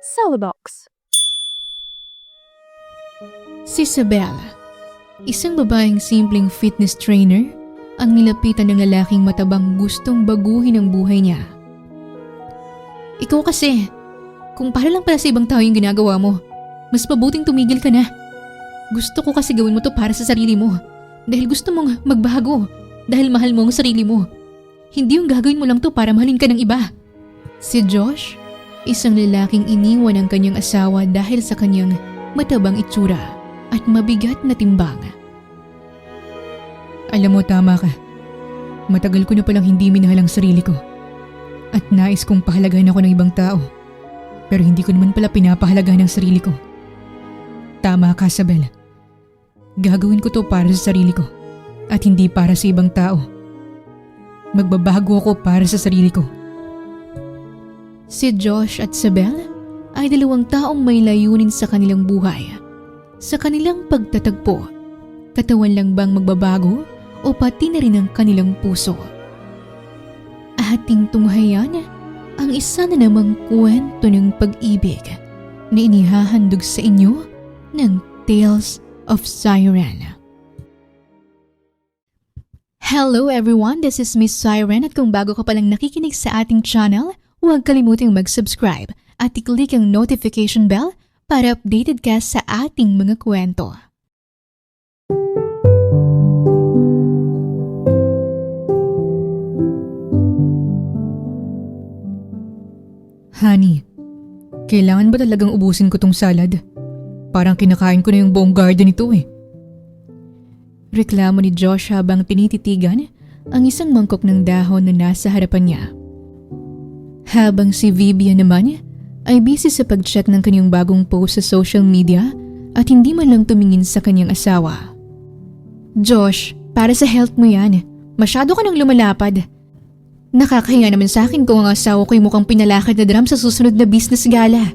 Celebox. Si Isabella, isang babaeng simpleng fitness trainer, ang nilapitan ng lalaking matabang gustong baguhin ang buhay niya. Ikaw kasi, kung para lang pala sa ibang tao yung ginagawa mo, mas mabuting tumigil ka na. Gusto ko kasi gawin mo to para sa sarili mo. Dahil gusto mong magbago. Dahil mahal mo ang sarili mo. Hindi yung gagawin mo lang to para mahalin ka ng iba. Si Josh, isang lalaking iniwan ng kanyang asawa dahil sa kanyang matabang itsura at mabigat na timbang. Alam mo, tama ka. Matagal ko na palang hindi minahal ang sarili ko. At nais kong pahalagahan ako ng ibang tao. Pero hindi ko naman pala pinapahalagahan ang sarili ko. Tama ka, Isabel. Gagawin ko to para sa sarili ko at hindi para sa ibang tao. Magbabago ako para sa sarili ko. Si Josh at Isabel ay dalawang taong may layunin sa kanilang buhay. Sa kanilang pagtatagpo, katawan lang bang magbabago o pati na rin ang kanilang puso? Ating tunghayan ang isa na namang kwento ng pag-ibig na inihahandog sa inyo ng Tales of Siren. Hello everyone, this is Miss Siren at kung bago ka palang nakikinig sa ating channel, huwag kalimutang mag-subscribe at i-click ang notification bell para updated ka sa ating mga kwento. Honey, kailangan ba talagang ubusin ko tong salad? Parang kinakain ko na yung buong garden ito eh. Reklamo ni Josh habang tinititigan ang isang mangkok ng dahon na nasa harapan niya. Habang si Vivian naman ay busy sa pag-chat ng kanyang bagong post sa social media at hindi man lang tumingin sa kanyang asawa. Josh, para sa health mo yan. Masyado ka nang lumalapad. Nakakahiya naman sa akin kung ang asawa ko'y mukhang pinalakad na drum sa susunod na business gala.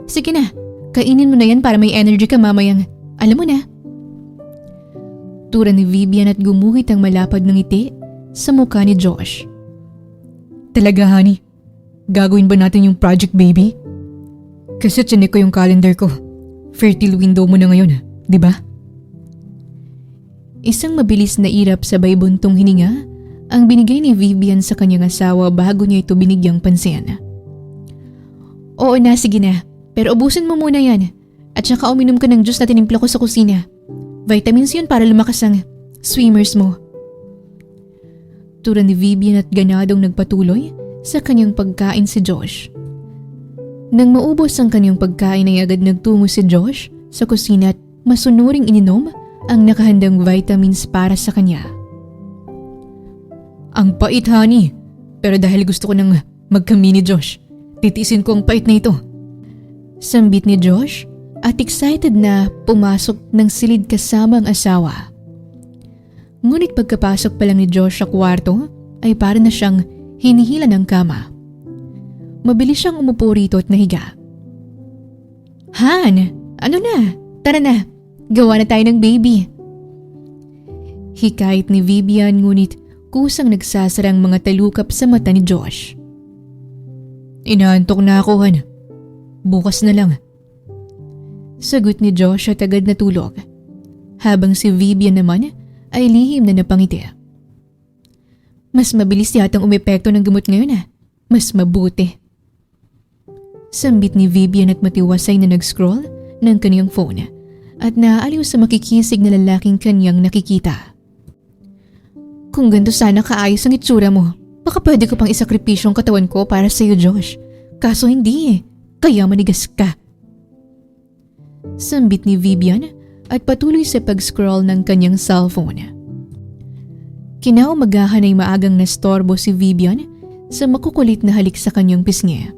Sige na, kainin mo na yan para may energy ka mamayang. Alam mo na. Tura ni Vivian at gumuhit ang malapad ng ngiti sa mukha ni Josh. Talaga, honey? Gagawin ba natin yung project, baby? Kasi tiyanik ko yung calendar ko. Fertile window mo na ngayon, di ba? Isang mabilis na irap sabay buntong hininga ang binigay ni Vivian sa kanyang asawa bago niya ito binigyang pansin. Oo na, sige na. Pero ubusin mo muna yan. At saka uminom ka ng juice na tinimpla ko sa kusina. Vitamins yun para lumakas ang swimmers mo. Tura ni Vivian at ganadong nagpatuloy sa kanyang pagkain si Josh. Nang maubos ang kanyang pagkain ay agad nagtungo si Josh sa kusina at masunuring ininom ang nakahandang vitamins para sa kanya. Ang pait, honey. Pero dahil gusto ko nang magkami ni Josh, titiisin ko ang pait na ito. Sambit ni Josh at excited na pumasok ng silid kasama ang asawa. Ngunit pagkapasok pa lang ni Josh sa kwarto ay para na siyang hinihila ng kama. Mabilis siyang umupo rito at nahiga. Han, ano na? Tara na, gawa na tayo ng baby. Hikayat ni Vivian ngunit kusang nagsasarang mga talukap sa mata ni Josh. Inaantok na ako, Han. Bukas na lang. Sagot ni Josh at agad natulog. Habang si Vivian naman ay lihim na napangiti. Mas mabilis yatang umepekto ng gamot ngayon . Mas mabuti. Sambit ni Vivian at matiwasay na nag-scroll ng kaniyang phone at naaaliw sa makikisig na lalaking kanyang nakikita. Kung ganito sana kaayos ang itsura mo, baka pwede ko pang isakripisyo ang katawan ko para sa iyo, Josh. Kaso hindi kaya manigas ka. Sambit ni Vivian at patuloy sa pag-scroll ng kanyang cellphone. Kinaumagahan ay maagang nastorbo si Vivian sa makukulit na halik sa kanyang pisngi.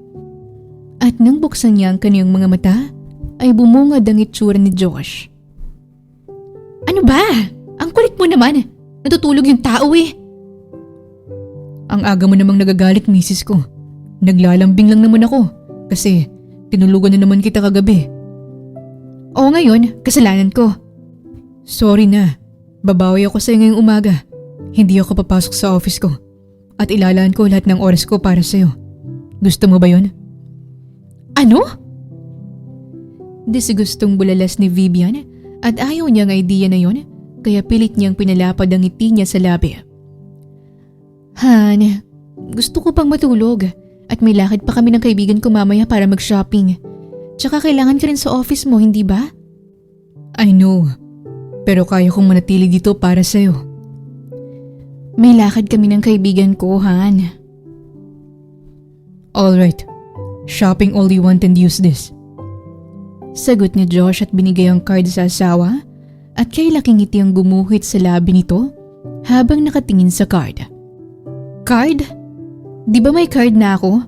At nang buksan niya ang kanyang mga mata, ay bumungad ang itsura ni Josh. Ano ba? Ang kulit mo naman! Natutulog yung tao eh. Ang aga mo namang nagagalit, misis ko. Naglalambing lang naman ako kasi tinulugan na naman kita kagabi. Oo, ngayon, kasalanan ko. Sorry na. Babawi ako sa'yo ngayong umaga. Hindi ako papasok sa office ko. At ilalaan ko lahat ng oras ko para sa'yo. Gusto mo ba yun? Ano? Disgustong bulalas ni Vivian at ayaw niyang idea na yon, kaya pilit niyang pinalapad ang ngiti niya sa labi. Han, gusto ko pang matulog at may lakad pa kami ng kaibigan ko mamaya para mag-shopping. Tsaka kailangan ka rin sa office mo, hindi ba? I know, pero kaya kong manatili dito para sa'yo. May lakad kami ng kaibigan ko, Han. Alright, shopping all you want and use this. Sagot ni Josh at binigay ang card sa asawa at kay laking ngiti ang gumuhit sa labi nito habang nakatingin sa card. Card? Di ba may card na ako?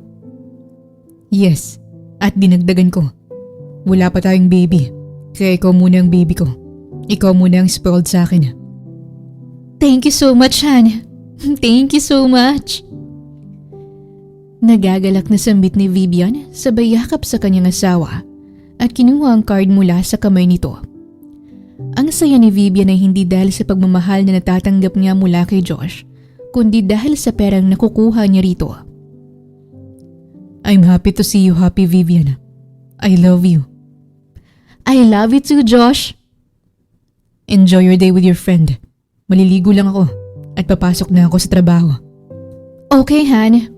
Yes, at dinagdagan ko. Wala pa tayong baby, kaya ikaw muna ang baby ko. Ikaw muna ang spoiled sa akin. Thank you so much, Han. Thank you so much. Nagagalak na sambit ni Vivian sabay yakap sa kanyang asawa at kinuha ang card mula sa kamay nito. Ang saya ni Vivian ay hindi dahil sa pagmamahal na natatanggap niya mula kay Josh, kundi dahil sa perang nakukuha niya rito. I'm happy to see you happy, Vivian. I love you. I love you too, Josh. Enjoy your day with your friend. Maliligo lang ako at papasok na ako sa trabaho. Okay, Han.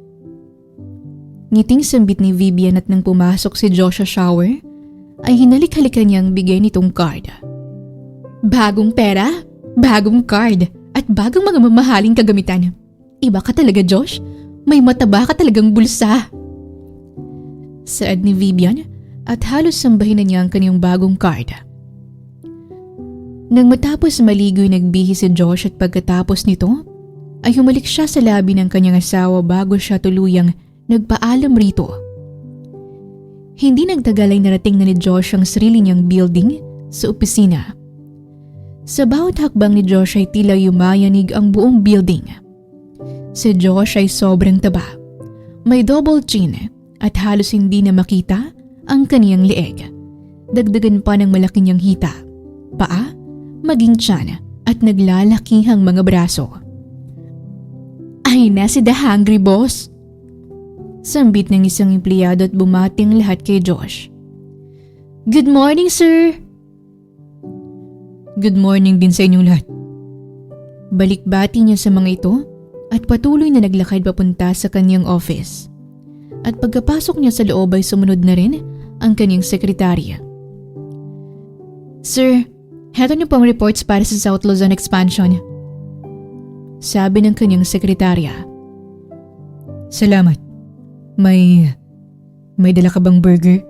Ngiting sambit ni Vivian at nang pumasok si Josh sa shower, ay hinalik-halikan niyang bigay nitong card. Bagong pera, bagong card, at bagong mga mamahaling kagamitan. Iba ka talaga, Josh. May mataba ka talagang bulsa. Saad ni Vivian at halos sambahin na niya ang kanyang bagong card. Nang matapos maligo'y nagbihi si Josh at pagkatapos nito, ay humalik siya sa labi ng kanyang asawa bago siya tuluyang nagpaalam rito. Hindi nagtagal ay narating na ni Josh ang sarili niyang building sa opisina. Sa bawat hakbang ni Josh ay tila yumayanig ang buong building. Si Josh ay sobrang taba. May double chin at halos hindi na makita ang kaniyang leeg. Dagdagan pa ng malaki niyang hita, paa, maging tiyan at naglalakihang mga braso. Ay na si The Hungry Boss! Sambit ng isang empleyado at bumating lahat kay Josh. Good morning, sir! Good morning din sa inyong lahat. Balikbati niya sa mga ito at patuloy na naglakad papunta sa kanyang office. At pagkapasok niya sa loob ay sumunod na rin ang kanyang sekretarya. Sir, heto niyo pong reports para sa South Luzon expansion. Sabi ng kanyang sekretarya. Salamat. May dala ka bang burger?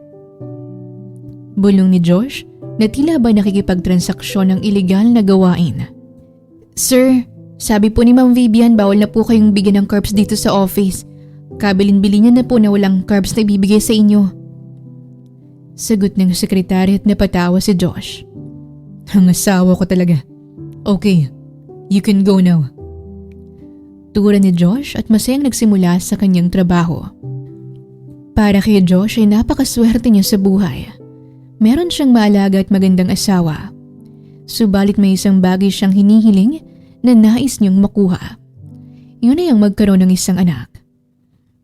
Bulong ni Josh na tila ba nakikipagtransaksyon ng ilegal na gawain. Sir, sabi po ni Ma'am Vivian bawal na po kayong bigyan ng carbs dito sa office. Kabilin-bili niya na po na walang carbs na ibibigay sa inyo. Sagot ng sekretary at napatawa si Josh. Ang asawa ko talaga. Okay, you can go now. Tura ni Josh at masayang nagsimula sa kanyang trabaho. Para kay Josh ay napakaswerte niya sa buhay. Meron siyang maalaga at magandang asawa. Subalit may isang bagay siyang hinihiling na nais niyang makuha. Yun ay ang magkaroon ng isang anak.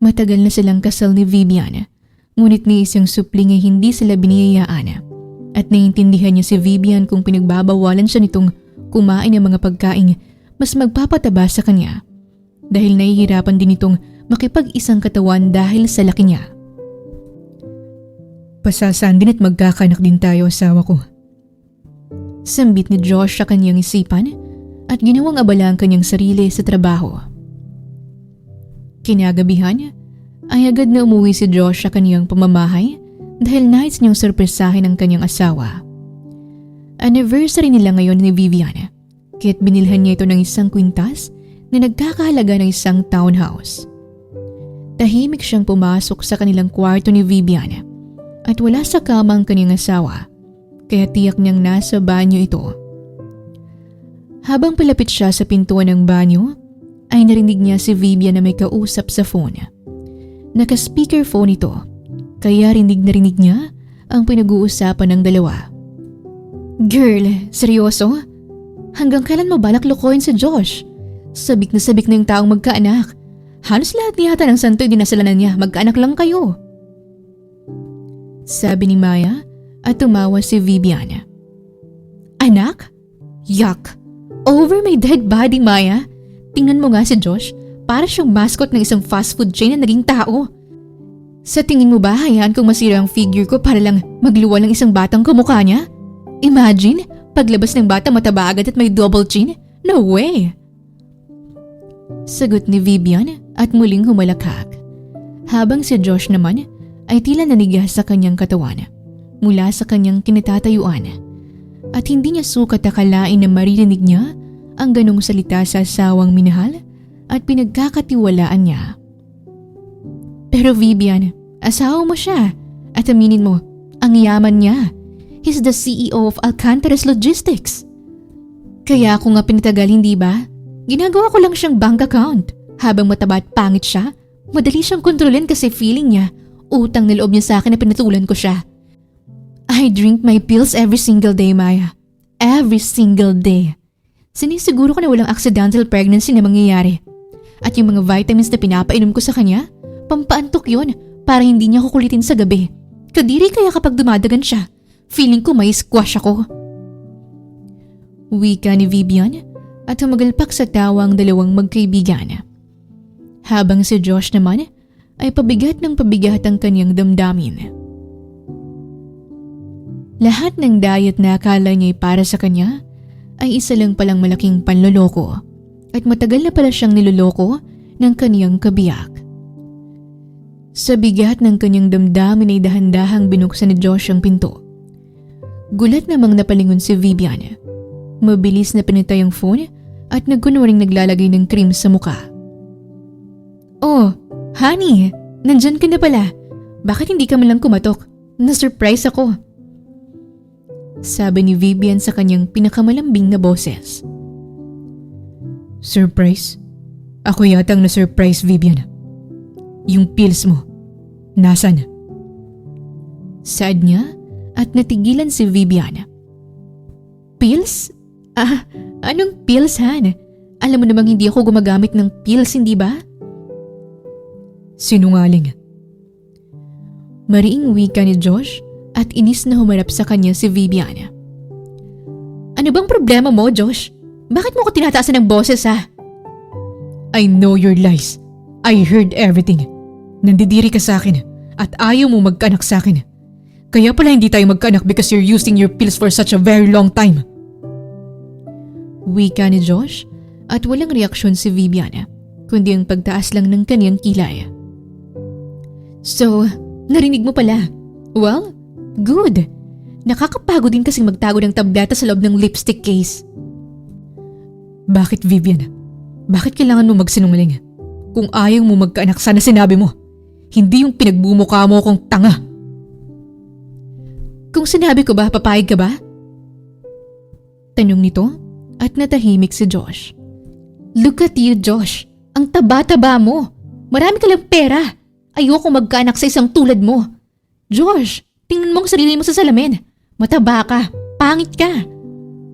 Matagal na silang kasal ni Vivian, ngunit ni isang supling ay hindi sila biniyayaan. At naiintindihan niya si Vivian kung pinagbabawalan siya nitong kumain ng mga pagkain mas magpapataba sa kanya. Dahil nahihirapan din itong makipag-isang katawan dahil sa laki niya. Pasasaan din at magkakanak din tayo, asawa ko. Sambit ni Josh sa kanyang isipan at ginawang abala ang kanyang sarili sa trabaho. Kinagabihan ay agad na umuwi si Josh sa kanyang pamamahay dahil nais niyang sorpresahin ang kanyang asawa. Anniversary nila ngayon ni Vivian, kaya't binilhan niya ito ng isang kwintas na nagkakahalaga ng isang townhouse. Tahimik siyang pumasok sa kanilang kwarto ni Vivian at wala sa kama ang kanyang asawa, kaya tiyak niyang nasa banyo ito. Habang palapit siya sa pintuan ng banyo, ay narinig niya si Vivian na may kausap sa phone. Naka-speakerphone ito, kaya rinig na rinig niya ang pinag-uusapan ng dalawa. Girl, seryoso? Hanggang kailan mo balak lokohin si Josh? Sabik na yung taong magkaanak. Halos lahat yata ng santo'y dinasalanan niya, magkaanak lang kayo. Sabi ni Maya at tumawa si Vivian. Anak? Yuck! Over my dead body, Maya. Tingnan mo nga si Josh, para siyang mascot ng isang fast food chain na naging tao. Sa tingin mo ba hayaan kong masira ang figure ko para lang magluwal ng isang batang kamukha niya? Imagine, paglabas ng bata mataba agad at may double chin? No way! Sagot ni Vivian at muling humalakak. Habang si Josh naman ay tila nanigas sa kanyang katawan mula sa kanyang kinatatayuan at hindi niya sukat akalain na maririnig niya ang ganong salita sa asawang minahal at pinagkakatiwalaan niya. Pero Vivian, asawa mo siya at aminin mo, ang yaman niya. He's the CEO of Alcantaras Logistics. Kaya ako nga pinatagal, hindi ba? Ginagawa ko lang siyang bank account. Habang mataba at pangit siya, madali siyang kontrolin kasi feeling niya, utang na loob niya sa akin na pinatulan ko siya. I drink my pills every single day, Maya. Every single day. Sinisiguro ko na walang accidental pregnancy na mangyayari. At yung mga vitamins na pinapainom ko sa kanya, pampaantok yun para hindi niya kukulitin sa gabi. Kadiri kaya kapag dumadagan siya, feeling ko may squash ako. Wika ni Vivian at humagalpak sa tawa ang dalawang magkaibigan. Habang si Josh naman ay pabigat ng pabigat ang kanyang damdamin. Lahat ng diet na akala niya ay para sa kanya ay isa lang palang malaking panloloko at matagal na pala siyang niloloko ng kanyang kabiyak. Sa bigat ng kanyang damdamin ay dahan-dahang binuksan ni Josh ang pinto. Gulat namang napalingon si Vivian. Mabilis na pinatay ang phone at nagkunwaring naglalagay ng cream sa mukha. Oh, honey, nandyan ka na pala. Bakit hindi ka man lang kumatok? Na-surprise ako. Sabi ni Vivian sa kanyang pinakamalambing na boses. Surprise? Ako yatang na-surprise, Vivian. Yung pills mo, nasan? Saad niya at natigilan si Vivian. Pills? Anong pills, Han? Alam mo namang hindi ako gumagamit ng pills, hindi ba? Sinungaling. Mariing wika ni Josh at inis na humarap sa kanya si Vivian. Ano bang problema mo, Josh? Bakit mo ko tinataasan ng boses, ha? I know your lies. I heard everything. Nandidiri ka sa akin at ayaw mo magkaanak sa akin. Kaya pala hindi tayo magkaanak because you're using your pills for such a very long time. Wika ni Josh at walang reaksyon si Vivian, kundi ang pagtaas lang ng kanyang kilay. So, narinig mo pala. Well, good. Nakakapagod din kasing magtago ng tableta sa loob ng lipstick case. Bakit, Vivian? Bakit kailangan mo magsinungaling? Kung ayaw mo magkaanak, sana sinabi mo. Hindi yung pinagbumukha mo akong tanga. Kung sinabi ko ba, papayag ka ba? Tanong nito at natahimik si Josh. Look at you, Josh. Ang taba-taba mo. Marami ka lang pera. Ayoko magkaanak sa isang tulad mo. Josh, tingnan mo ang sarili mo sa salamin. Mataba ka. Pangit ka.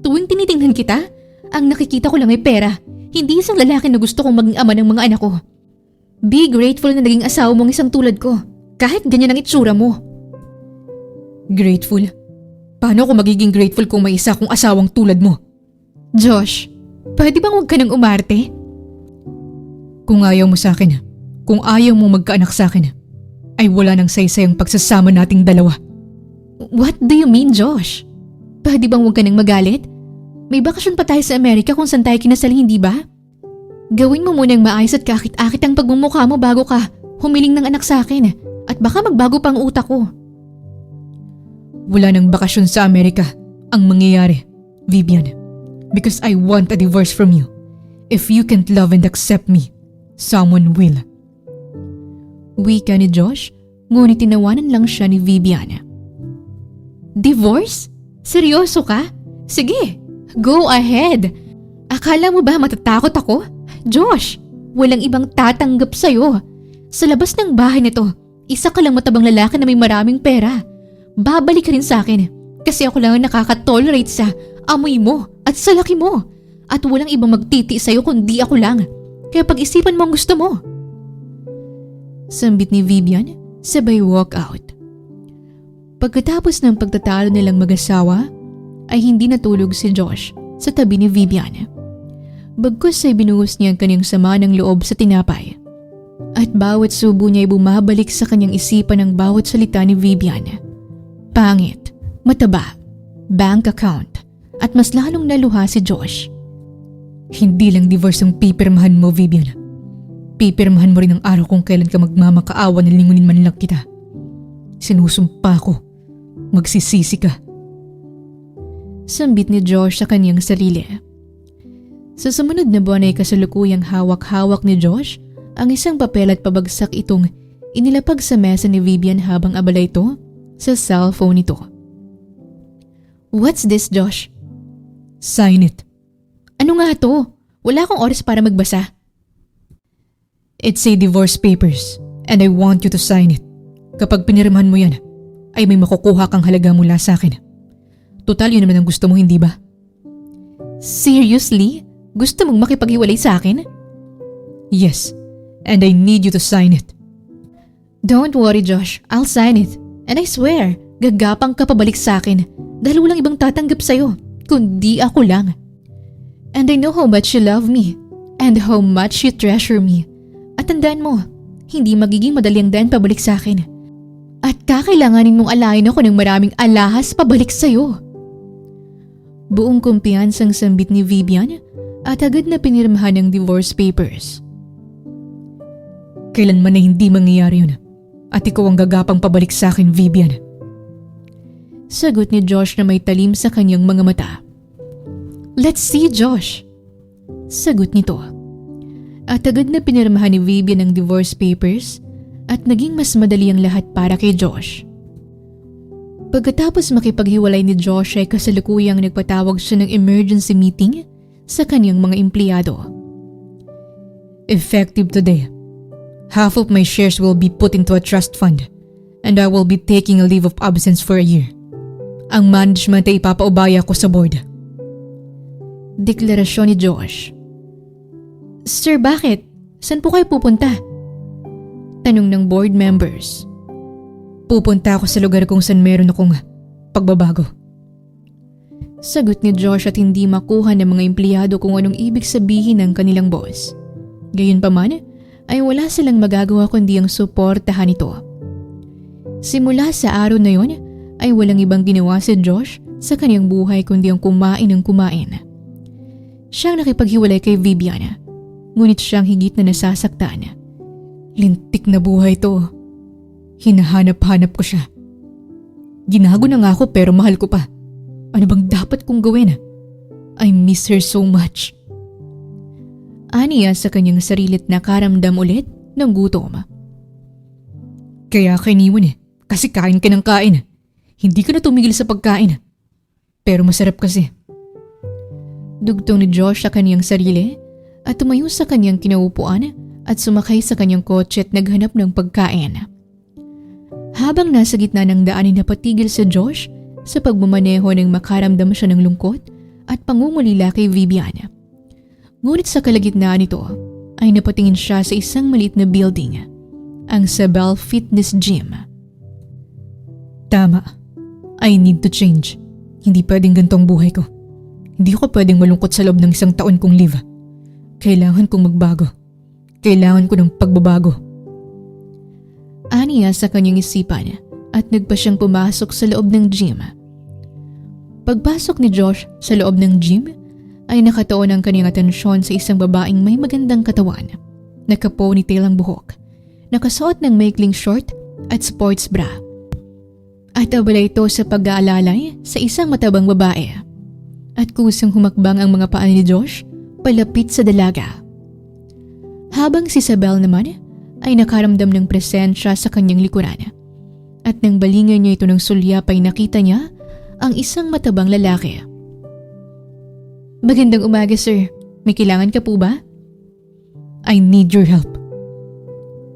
Tuwing tinitingnan kita, ang nakikita ko lang ay pera. Hindi isang lalaki na gusto kong maging ama ng mga anak ko. Be grateful na naging asawa mong isang tulad ko. Kahit ganyan ang itsura mo. Grateful? Paano ako magiging grateful kung may isa kong asawang tulad mo? Josh, pwede bang huwag ka nang umarte? Kung ayaw mo sa akin, kung ayaw mo magkaanak sa akin, ay wala nang saysay ang pagsasama nating dalawa. What do you mean, Josh? Pwede bang huwag ka nang magalit? May bakasyon pa tayo sa Amerika kung saan tayo kinasal, hindi ba? Gawin mo munang maayos at kakit-akit ang pagmumukha mo bago ka humiling ng anak sa akin at baka magbago pa ang utak ko. Wala nang bakasyon sa Amerika ang mangyayari, Vivian. Because I want a divorce from you. If you can't love and accept me, someone will. Wika ni Josh, ngunit tinawanan lang siya ni Vivian. Divorce? Seryoso ka? Sige, go ahead. Akala mo ba matatakot ako? Josh, walang ibang tatanggap sa'yo. Sa labas ng bahay nito, isa ka lang matabang lalaki na may maraming pera. Babalik ka rin sa akin kasi ako lang ang nakaka-tolerate sa amoy mo at sa laki mo. At walang ibang magtiti sa'yo kundi ako lang. Kaya pag-isipan mo ang gusto mo. Sambit ni Vivian, sabay walk out. Pagkatapos ng pagtatalo nilang mag-asawa, ay hindi natulog si Josh sa tabi ni Vivian. Bagkus ay binuhos niya ang kanyang sama ng loob sa tinapay. At bawat subo niya ay bumabalik sa kanyang isipan ng bawat salita ni Vivian. Pangit, mataba, bank account, at mas lalong naluha si Josh. Hindi lang divorce ang pipirmahan mo, Vivian. Pipirmahan mo rin ang araw kung kailan ka magmamakaawa na lingunin man lang kita. Sinusumpa ko. Magsisisi ka. Sambit ni Josh sa kanyang sarili. Sa sumunod na buwan ay kasalukuyang hawak-hawak ni Josh ang isang papel at pabagsak itong inilapag sa mesa ni Vivian habang abala ito sa cellphone nito. What's this, Josh? Sign it. Ano nga to? Wala akong oras para magbasa. It's a divorce papers and I want you to sign it. Kapag pinirmahan mo yan, ay may makukuha kang halaga mula sa akin. Total yun naman ang gusto mo, hindi ba? Seriously? Gusto mong makipaghiwalay sa akin? Yes, and I need you to sign it. Don't worry, Josh. I'll sign it. And I swear, gagapang ka pabalik sa akin dahil walang ibang tatanggap sa'yo, kundi ako lang. And I know how much you love me and how much you treasure me. At tandaan mo, hindi magiging madali ang daan pabalik sa akin. At kakailanganin mong alayin ako ng maraming alahas pabalik sa'yo. Buong kumpiyansang sambit ni Vivian at agad na pinirmahan ng divorce papers. Kailanman na hindi mangyayari yun at ikaw ang gagapang pabalik sa akin, Vivian. Sagot ni Josh na may talim sa kanyang mga mata. Let's see, Josh. Sagot nito. At agad na pinirmahan ni Vivian ang divorce papers at naging mas madali ang lahat para kay Josh. Pagkatapos makipaghiwalay ni Josh ay kasalukuyang nagpatawag siya ng emergency meeting sa kanyang mga empleyado. Effective today, half of my shares will be put into a trust fund and I will be taking a leave of absence for a year. Ang management ay ipapaubaya ko sa board. Deklarasyon ni Josh. Sir, bakit? Saan po kayo pupunta? Tanong ng board members. Pupunta ako sa lugar kung saan meron akong pagbabago. Sagot ni Josh at hindi makuha ng mga empleyado kung anong ibig sabihin ng kanilang boss. Gayunpaman ay wala silang magagawa kundi ang suportahan ito. Simula sa araw na yon ay walang ibang ginawa si Josh sa kanyang buhay kundi ang kumain ng kumain. Siyang nakipaghiwalay kay Vivian, ngunit siyang higit na nasasaktan. Lintik na buhay to. Hinahanap-hanap ko siya. Ginago na nga ako pero mahal ko pa. Ano bang dapat kong gawin? I miss her so much. Aniya sa kanyang sarilit na karamdam ulit ng gutom. Kaya ka iniwan kasi kain ka ng kain. Hindi ka na tumigil sa pagkain. Pero masarap kasi. Dugtong ni Josh sa kanyang sarili at tumayo sa kanyang kinaupuan at sumakay sa kanyang kotse at naghanap ng pagkain. Habang nasa gitna ng daan ay napatigil si Josh sa pagmamaneho nang makaramdam siya ng lungkot at pangungulila kay Vivian. Ngunit sa kalagitnaan nito ay napatingin siya sa isang maliit na building, ang Sabel Fitness Gym. Tama, I need to change. Hindi pwedeng gantong buhay ko. Hindi ko pwedeng malungkot sa loob ng isang taon kong leave. Kailangan kong magbago. Kailangan ko ng pagbabago. Aniya sa kanyang isipan at nagpa siyang pumasok sa loob ng gym. Pagpasok ni Josh sa loob ng gym ay nakatuon ang kanyang atensyon sa isang babaeng may magandang katawan, naka-ponytail ang buhok, nakasuot ng maikling short at sports bra. At abala ito sa pag-aalalay sa isang matabang babae. At kusang humakbang ang mga paa ni Josh palapit sa dalaga. Habang si Sabel naman ay nakaramdam ng presensya sa kanyang likuran. At nang balingan niya ito ng sulyap ay nakita niya ang isang matabang lalaki. Magandang umaga, sir. May kailangan ka po ba? I need your help.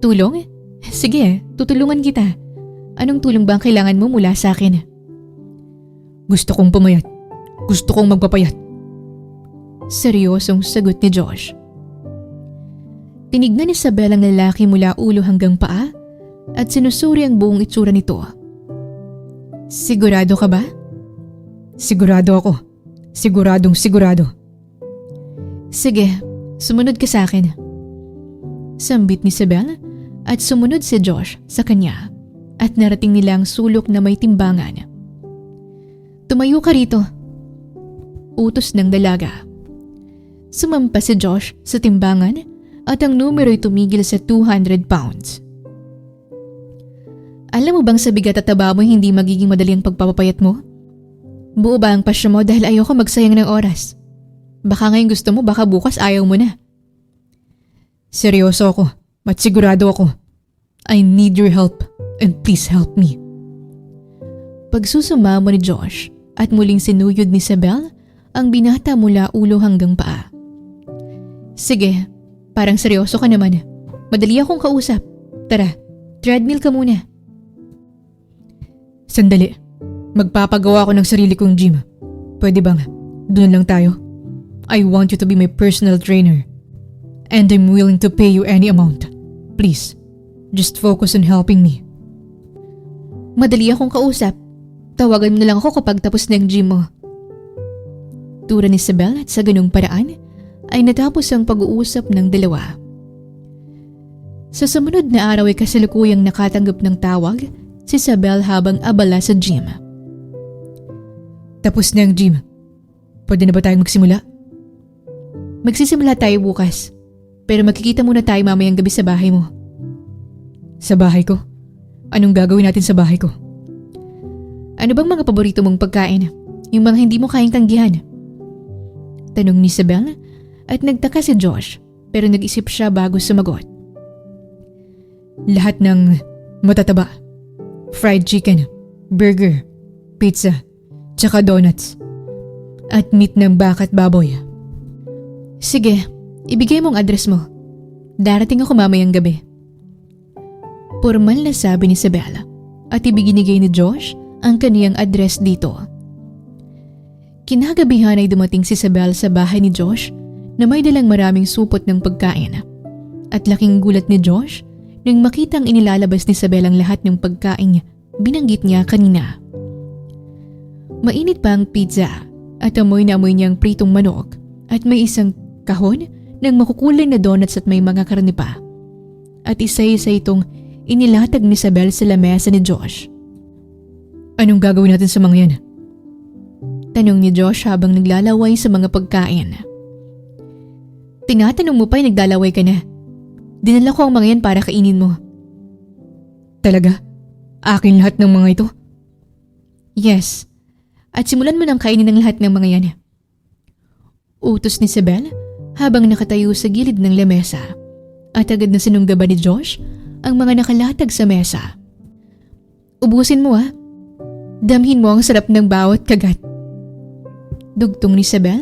Tulong? Sige, tutulungan kita. Anong tulong ba ang kailangan mo mula sa akin? Gusto kong pumayat. Gusto kong magpapayat. Seryosong sagot ni Josh. Tinignan ni Sabel ang lalaki mula ulo hanggang paa at sinusuri ang buong itsura nito. Sigurado ka ba? Sigurado ako. Siguradong sigurado. Sige, sumunod ka sa akin. Sambit ni Isabel at sumunod si Josh sa kanya at narating nila ang sulok na may timbangan. Tumayo ka rito. Utos ng dalaga. Sumampa si Josh sa timbangan at ang numero'y tumigil sa 200 pounds. Alam mo bang sa bigat at taba mo hindi magiging madali ang pagpapapayat mo? Buo ba ang pasya mo dahil ayoko magsayang ng oras? Baka ngayon gusto mo, baka bukas ayaw mo na. Seryoso ako at sigurado ako. I need your help and please help me. Pagsusumamo ni Josh at muling sinuyod ni Isabel ang binata mula ulo hanggang paa. Sige, parang seryoso ka naman. Madali akong kausap. Tara, treadmill ka muna. Sandali. Magpapagawa ako ng sarili kong gym. Pwede bang doon lang tayo? I want you to be my personal trainer. And I'm willing to pay you any amount. Please, just focus on helping me. Madali akong kausap. Tawagan mo na lang ako kapag tapos na ang gym mo. Tura ni Isabel at sa ganung paraan ay natapos ang pag-uusap ng dalawa. Sa sumunod na araw ay kasalukuyang nakatanggap ng tawag si Isabel habang abala sa gym. Tapos na ang gym. Pwede na ba tayong magsimula? Magsisimula tayo bukas. Pero magkikita muna tayo mamayang gabi sa bahay mo. Sa bahay ko? Anong gagawin natin sa bahay ko? Ano bang mga paborito mong pagkain? Yung mga hindi mo kayang tanggihan? Tanong ni Isabel at nagtaka si Josh pero nag-isip siya bago sumagot. Lahat ng matataba. Fried chicken, burger, pizza, tsaka donuts. At meat ng baka at baboy. Sige, ibigay mong address mo. Darating ako mamayang gabi. Formal na sabi ni Isabel at ibinigay ni Josh ang kaniyang address dito. Kinagabihan ay dumating si Isabel sa bahay ni Josh na may dalang maraming supot ng pagkain. At laking gulat ni Josh nang makitang inilalabas ni Isabel ang lahat ng pagkain binanggit niya kanina. Mainit pa ang pizza at amoy na amoy niyang pritong manok at may isang kahon ng makukulay na donuts at may mga karne pa. At isa-isa itong inilatag ni Isabel sa lamesa ni Josh. Anong gagawin natin sa mga yan? Tanong ni Josh habang naglalaway sa mga pagkain. Tinatanong mo pa ay naglalaway ka na. Dinala ko ang mga yan para kainin mo. Talaga? Akin lahat ng mga ito? Yes. At simulan mo nang kainin ng lahat ng mga yan. Utos ni Isabel habang nakatayo sa gilid ng lamesa. At agad na sinunggaban ni Josh ang mga nakalatag sa mesa. Ubusin mo ah. Damhin mo ang sarap ng bawat kagat. Dugtong ni Isabel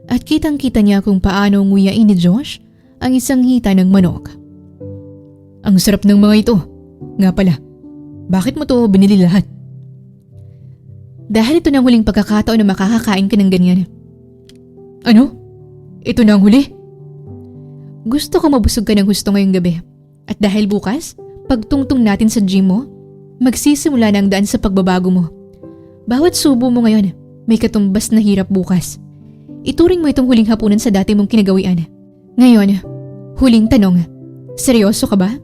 at kitang-kita niya kung paano nguyain ni Josh ang isang hita ng manok. Ang sarap ng mga ito. Nga pala, bakit mo to binili lahat? Dahil ito na ang huling pagkakataon na makakakain ka ng ganyan. Ano? Ito na ang huli? Gusto ko mabusog ka ng husto ngayong gabi. At dahil bukas, pagtungtong natin sa gym mo, magsisimula na ang daan sa pagbabago mo. Bawat subo mo ngayon, may katumbas na hirap bukas. Ituring mo itong huling hapunan sa dati mong kinagawian. Ngayon, huling tanong, seryoso ka ba?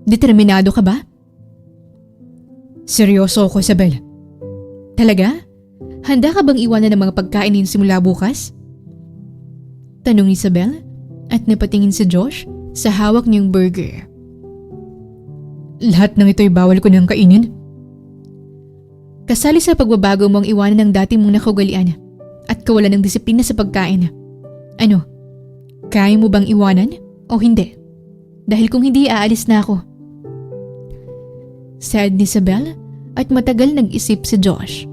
Determinado ka ba? Seryoso ako, Isabel. Talaga? Handa ka bang iwanan ng mga pagkain niyo simula bukas? Tanong ni Isabel at napatingin si Josh sa hawak niyang burger. Lahat ng ito'y bawal ko nang kainin? Kasali sa pagbabago mo ang iwanan ng dati mong nakaugalian at kawalan ng disiplina sa pagkain. Ano? Kaya mo bang iwanan o hindi? Dahil kung hindi, aalis na ako. Said ni Isabel at matagal nag-isip si Josh.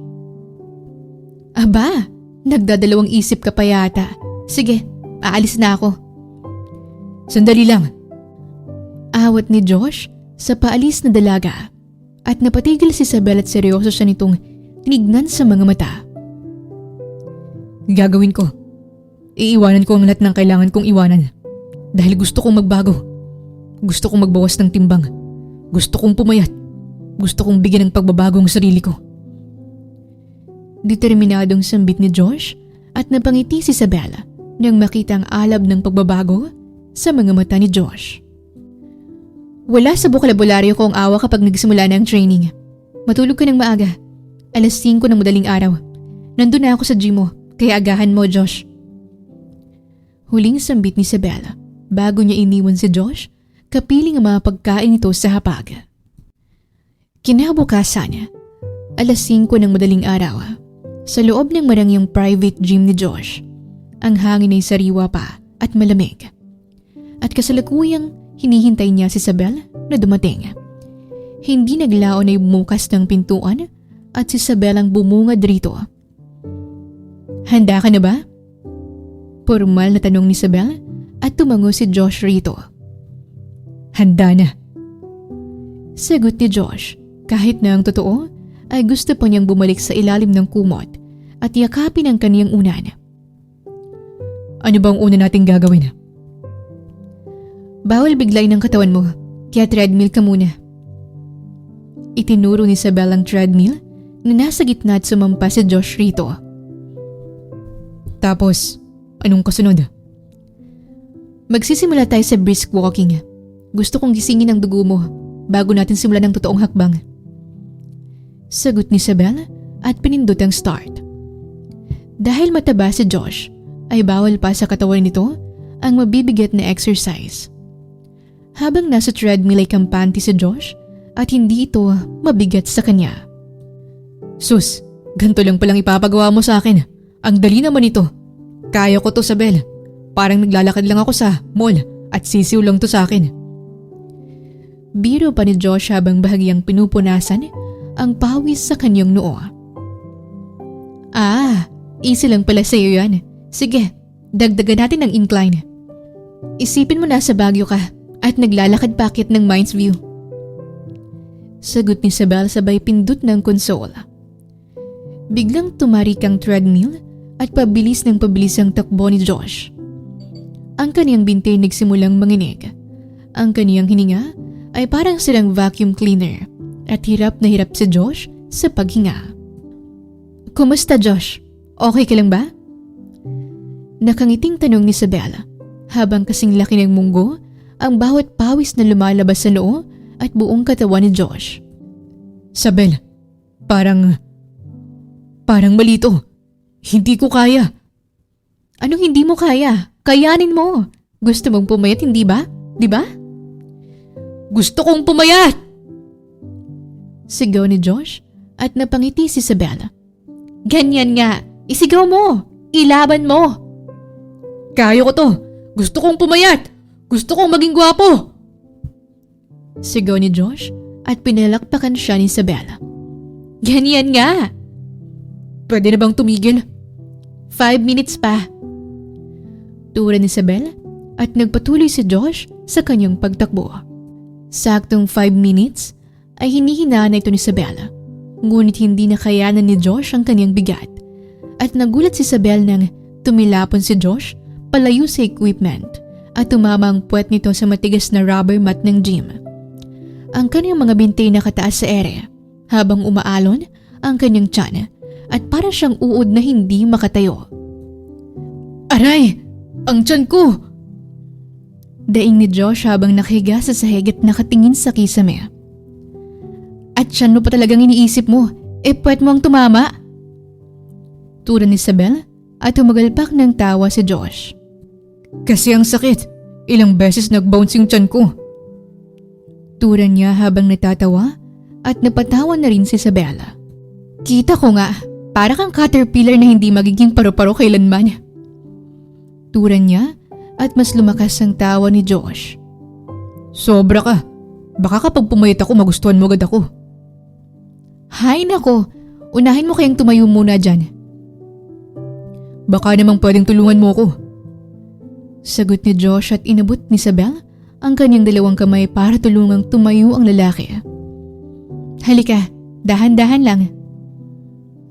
Aba, nagdadalawang isip ka pa yata. Sige, aalis na ako. Sandali lang. Awat ni Josh sa paalis na dalaga at napatigil si Isabel at seryoso siya nitong tinignan sa mga mata. Gagawin ko. Iiwanan ko ang lahat ng kailangan kong iwanan. Dahil gusto kong magbago. Gusto kong magbawas ng timbang. Gusto kong pumayat. Gusto kong bigyan ng pagbabago ang sarili ko. Determinadong sambit ni Josh at napangiti si Isabela nang makita ang alab ng pagbabago sa mga mata ni Josh. Wala sa bokabularyo ko ang awa kapag nagsimula na ang training. Matulog ka ng maaga. 5:00 ng madaling araw. Nandun na ako sa gym mo, kaya agahan mo, Josh. Huling sambit ni Isabela bago niya iniwan si Josh, kapiling ang mga pagkain nito sa hapag. Kinabukasan, 5:00 ng madaling araw. Sa loob ng marangyang private gym ni Josh, ang hangin ay sariwa pa at malamig. At kasalukuyang hinihintay niya si Isabel na dumating. Hindi naglaon ay bumukas ng pintuan at si Isabel ang bumungad rito. Handa ka na ba? Formal na tanong ni Isabel at tumango si Josh rito. Handa na. Sagot ni Josh, kahit na ang totoo ay gusto pa niyang bumalik sa ilalim ng kumot at yakapin ang kaniyang unan. Ano bang una nating gagawin? Bawal biglayin ang katawan mo, kaya treadmill ka muna. Itinuro ni Isabel ang treadmill na nasa gitna at sumampa si Josh rito. Tapos, anong kasunod? Magsisimula tayo sa brisk walking. Gusto kong gisingin ang dugo mo bago natin simulan ang totoong hakbang. Sagot ni Isabel at pinindot ang start. Dahil mataba si Josh, ay bawal pa sa katawan nito ang mabibigat na exercise. Habang nasa treadmill ay kampante si Josh at hindi ito mabigat sa kanya. Sus, ganito lang palang ipapagawa mo sa akin. Ang dali naman ito. Kaya ko to, Isabel. Parang naglalakad lang ako sa mall at sisiw lang to sa akin. Biro pa ni Josh habang bahagyang pinupunasan ang pawis sa kanyang noo. Easy lang pala sa iyo yan. Sige, dagdagan natin ang incline. Isipin mo nasa Baguio ka at naglalakad pakit ng Mines View. Sagot ni Isabel sabay pindot ng console. Biglang tumarik ang treadmill at pabilis ng pabilis ang takbo ni Josh. Ang kaniyang binti nagsimulang manginig. Ang kaniyang hininga ay parang silang vacuum cleaner at hirap na hirap si Josh sa paghinga. Kumusta, Josh? Okay ka lang ba? Nakangiting tanong ni Isabel habang kasing laki ng munggo ang bawat pawis na lumalabas sa noo at buong katawan ni Josh. Isabel, parang malito. Hindi ko kaya. Anong hindi mo kaya? Kayanin mo. Gusto mong pumayat, hindi ba? Di ba? Gusto kong pumayat! Sigaw ni Josh at napangiti si Isabel. Ganyan nga. Isigaw mo. Ilaban mo. Kaya ko to. Gusto kong pumayat. Gusto kong maging gwapo. Sigaw ni Josh at pinalakpakan siya ni Isabel. Ganyan nga. Pwede na bang tumigil? 5 minutes pa. Tura ni Isabel at nagpatuloy si Josh sa kanyang pagtakbo. Saktong 5 minutes ay hinihinaan na ito ni Isabel. Ngunit hindi na kayanan ni Josh ang kanyang bigat. At nagulat si Isabel nang tumilapon si Josh palayo sa equipment at tumama ang puwet nito sa matigas na rubber mat ng gym. Ang kanyang mga binti nakataas sa ere habang umaalon ang kanyang tiyan at para siyang uod na hindi makatayo. Aray! Ang tiyan ko! Daing ni Josh habang nakahiga sa sahig at nakatingin sa kisame. At tiyan mo pa talagang iniisip mo, puwet mo ang tumama? Tura ni Isabel at humagalpak ng tawa si Josh. Kasi ang sakit. Ilang beses nag-bounce yung tiyan ko. Tura niya habang natatawa at napatawa na rin si Isabel. Kita ko nga, para kang caterpillar na hindi magiging paru-paro kailanman. Tura niya at mas lumakas ang tawa ni Josh. Sobra ka. Baka kapag pumayat ako magustuhan mo agad ako. Hay nako, unahin mo kayang tumayo muna dyan. Baka namang pwedeng tulungan mo ko. Sagot ni Josh at inabot ni Isabel ang kanyang dalawang kamay para tulungang tumayo ang lalaki. Halika, dahan-dahan lang.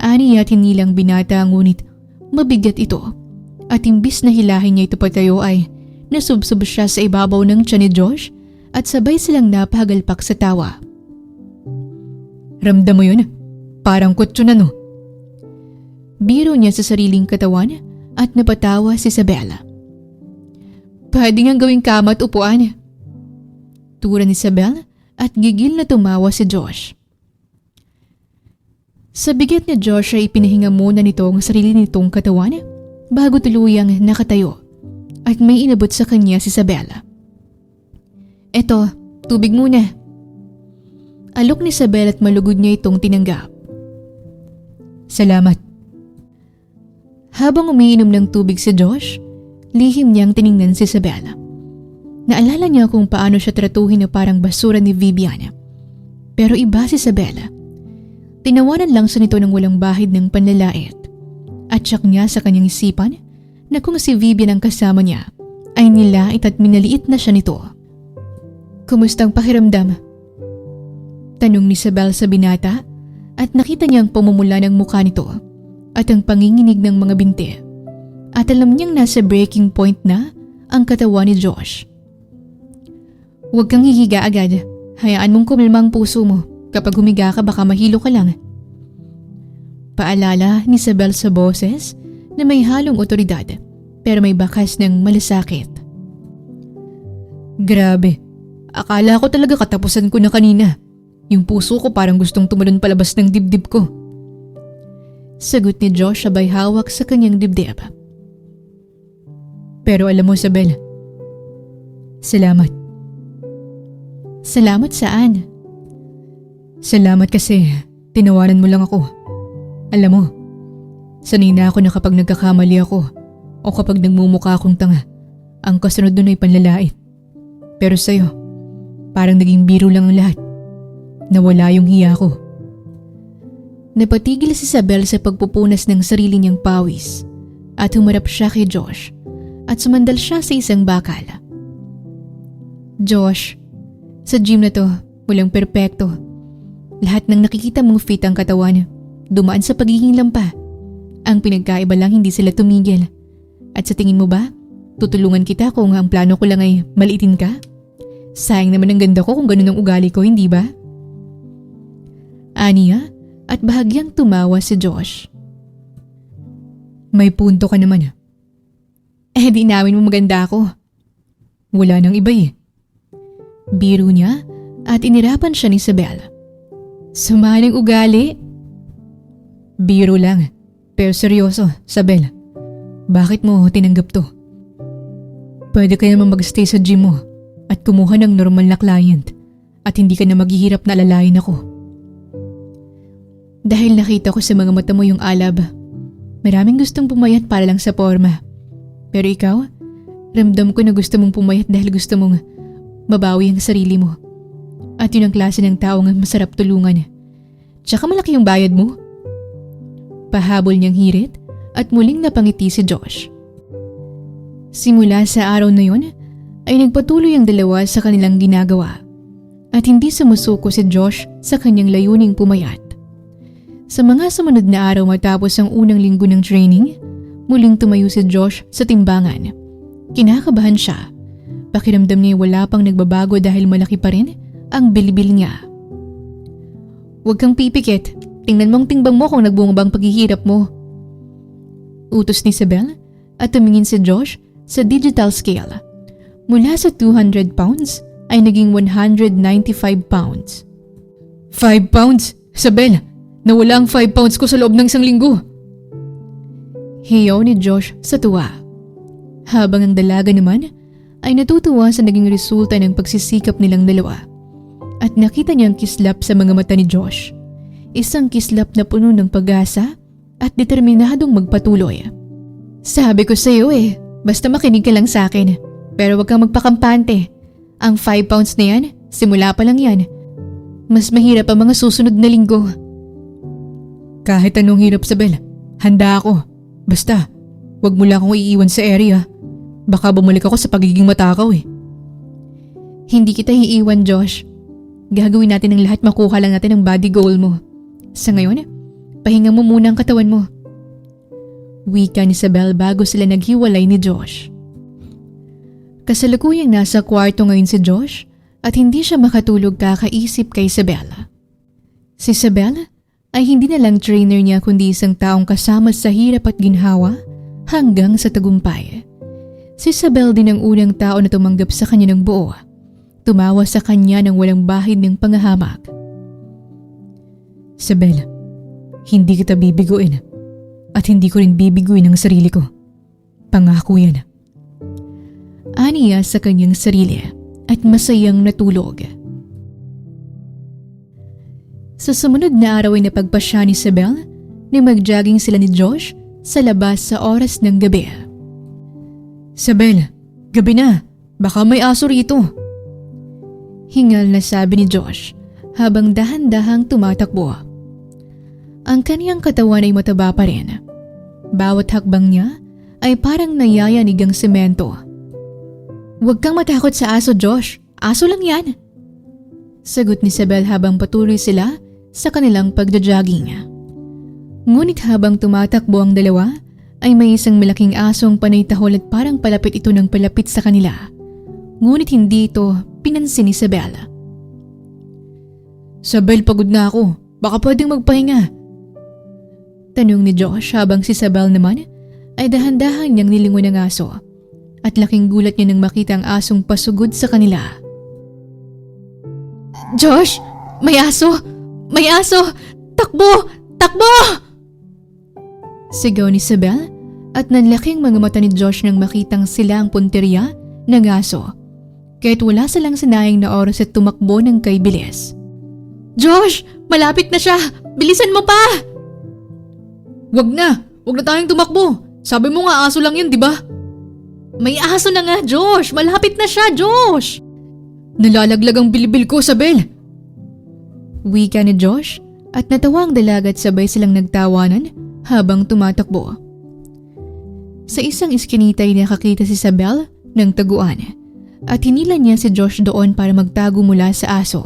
Ani at hinilang binata ngunit mabigat ito at imbis na hilahin niya ito patayo ay nasubsob siya sa ibabaw ng tiyan ni Josh at sabay silang napahagalpak sa tawa. Ramdam mo yun? Parang kutso na no? Biro niya sa sariling katawan at napatawa si Isabela. Pwede ngang gawing kama at upuan. Tura ni Isabel at gigil na tumawa si Josh. Sa bigat ni Josh ay ipinahinga muna nito ang sarili nitong katawan bago tuluyang nakatayo at may inabot sa kanya si Isabela. Eto, tubig muna. Alok ni Isabel at malugod niya itong tinanggap. Salamat. Habang umiinom ng tubig si Josh, lihim niyang tiningnan si Isabela. Naalala niya kung paano siya tratuhin na parang basura ni Viviana. Pero iba si Isabela. Tinawanan lang sa nito ng walang bahid ng panlalait. At tsak niya sa kanyang isipan na kung si Vivian ang kasama niya, ay nilait at minaliit na siya nito. Kumustang pakiramdam? Tanong ni Isabel sa binata at nakita niya ang pamumula ng mukha nito at ang panginginig ng mga binti. At alam niyang nasa breaking point na ang katawan ni Josh. Huwag kang hihiga agad. Hayaan mong kumalma ang puso mo. Kapag humiga ka baka mahilo ka lang. Paalala ni Isabel sa boses na may halong otoridad pero may bakas ng malasakit. Grabe. Akala ko talaga katapusan ko na kanina. Yung puso ko parang gustong tumalon palabas ng dibdib ko. Sagot ni Josh sabay hawak sa kanyang dibdib. Pero alam mo, Isabel, salamat. Salamat saan? Salamat kasi tinawanan mo lang ako. Alam mo, sanay na ako na kapag nagkakamali ako o kapag nagmumukha akong tanga, ang kasunod nun ay panlalait. Pero sa'yo, parang naging biro lang ang lahat. Nawala yung hiya ko. Napatigil si Isabel sa pagpupunas ng sarili niyang pawis at humarap siya kay Josh at sumandal siya sa isang bakal. Josh, sa gym na to, walang perpekto. Lahat ng nakikita mong fit ang katawan, dumaan sa pagiging lampa. Ang pinagkaiba lang hindi sila tumigil. At sa tingin mo ba, tutulungan kita kung ang plano ko lang ay maliitin ka? Sayang naman ang ganda ko kung ganun ang ugali ko, hindi ba? Aniya at bahagyang tumawa si Josh. May punto ka naman. Di namin mo maganda ako. Wala nang iba eh. Biro niya at inirapan siya ni Isabel. Sumaling ugali? Biro lang. Pero seryoso, Isabel. Bakit mo tinanggap to? Pwede ka naman mag-stay sa gym mo at kumuha ng normal na client at hindi ka na maghihirap na alalayan ako. Dahil nakita ko sa mga mata mo yung alab. Maraming gustong pumayat para lang sa forma. Pero ikaw, ramdam ko na gusto mong pumayat dahil gusto mong mabawi ang sarili mo. At yun ang klase ng tao nga masarap tulungan. Tsaka malaki yung bayad mo. Pahabol niyang hirit at muling napangiti si Josh. Simula sa araw na yun, ay nagpatuloy ang dalawa sa kanilang ginagawa. At hindi sumusuko si Josh sa kanyang layuning pumayat. Sa mga sumunod na araw matapos ang unang linggo ng training, muling tumayo si Josh sa timbangan. Kinakabahan siya. Pakiramdam niya wala pang nagbabago dahil malaki pa rin ang bilbil niya. Huwag kang pipikit. Tingnan mong timbang mo kung nagbungabang paghihirap mo. Utos ni Isabel at tumingin si Josh sa digital scale. Mula sa 200 pounds ay naging 195 pounds. 5 pounds? Isabel, nawala ang 5 pounds ko sa loob ng isang linggo. Hiyaw ni Josh sa tuwa. Habang ang dalaga naman ay natutuwa sa naging resulta ng pagsisikap nilang dalawa. At nakita niyang kislap sa mga mata ni Josh. Isang kislap na puno ng pag-asa at determinadong magpatuloy. Sabi ko sa iyo basta makinig ka lang sa akin. Pero wag kang magpakampante. Ang 5 pounds na yan, simula pa lang yan. Mas mahirap ang mga susunod na linggo. Kahit anong hirap, Isabel, handa ako. Basta, wag mo lang akong iiwan sa area. Baka bumalik ako sa pagiging matakaw eh. Hindi kita iiwan, Josh. Gagawin natin ang lahat makuha lang natin ang body goal mo. Sa ngayon, pahinga mo muna ang katawan mo. Wika ni Isabel bago sila naghiwalay ni Josh. Kasalukuyang nasa kwarto ngayon si Josh at hindi siya makatulog kakaisip kay Isabel. Si Isabel ay hindi na lang trainer niya kundi isang taong kasama sa hirap at ginhawa hanggang sa tagumpay. Si Isabel din ang unang tao na tumanggap sa kanya ng buo. Tumawa sa kanya ng walang bahid ng pangahamak. Isabel, hindi kita bibiguin at hindi ko rin bibiguin ang sarili ko. Pangako yan. Aniya sa kanyang sarili at masayang natulog. Sa sumunod na araw ay napagpasya ni Isabel na mag-jogging sila ni Josh sa labas sa oras ng gabi. Isabel, gabi na. Baka may aso rito. Hingal na sabi ni Josh habang dahan-dahang tumatakbo. Ang kaniyang katawan ay mataba pa rin. Bawat hakbang niya ay parang nayayanig ang semento. "Huwag kang matakot sa aso, Josh. Aso lang yan." Sagot ni Isabel habang patuloy sila sa kanilang pagja-jogging. Ngunit habang tumatakbo ang dalawa, ay may isang malaking asong panay tahol at parang palapit ito ng palapit sa kanila. Ngunit hindi ito pinansin ni Isabel. Isabel, pagod na ako. Baka pwedeng magpahinga. Tanong ni Josh habang si Isabel naman ay dahan-dahan niyang nilingon ang aso at laking gulat niya nang makita ang asong pasugod sa kanila. "Josh! May aso! May aso! Takbo! Takbo!" Sigaw ni Isabel at nanlaking mga mata ni Josh nang makitang sila ang punteriya ng aso. Kahit wala silang sinayang na oras at tumakbo ng kay bilis. "Josh! Malapit na siya! Bilisan mo pa!" Wag na tayong tumakbo. Sabi mo nga aso lang yan, di ba? "May aso na nga, Josh! Malapit na siya, Josh!" Nalalaglag ang bilibil ko, Isabel. Wika ni Josh at natawa ang dalaga at sabay silang nagtawanan habang tumatakbo. Sa isang iskinita ay nakakita si Isabel ng taguan at hinila niya si Josh doon para magtago mula sa aso.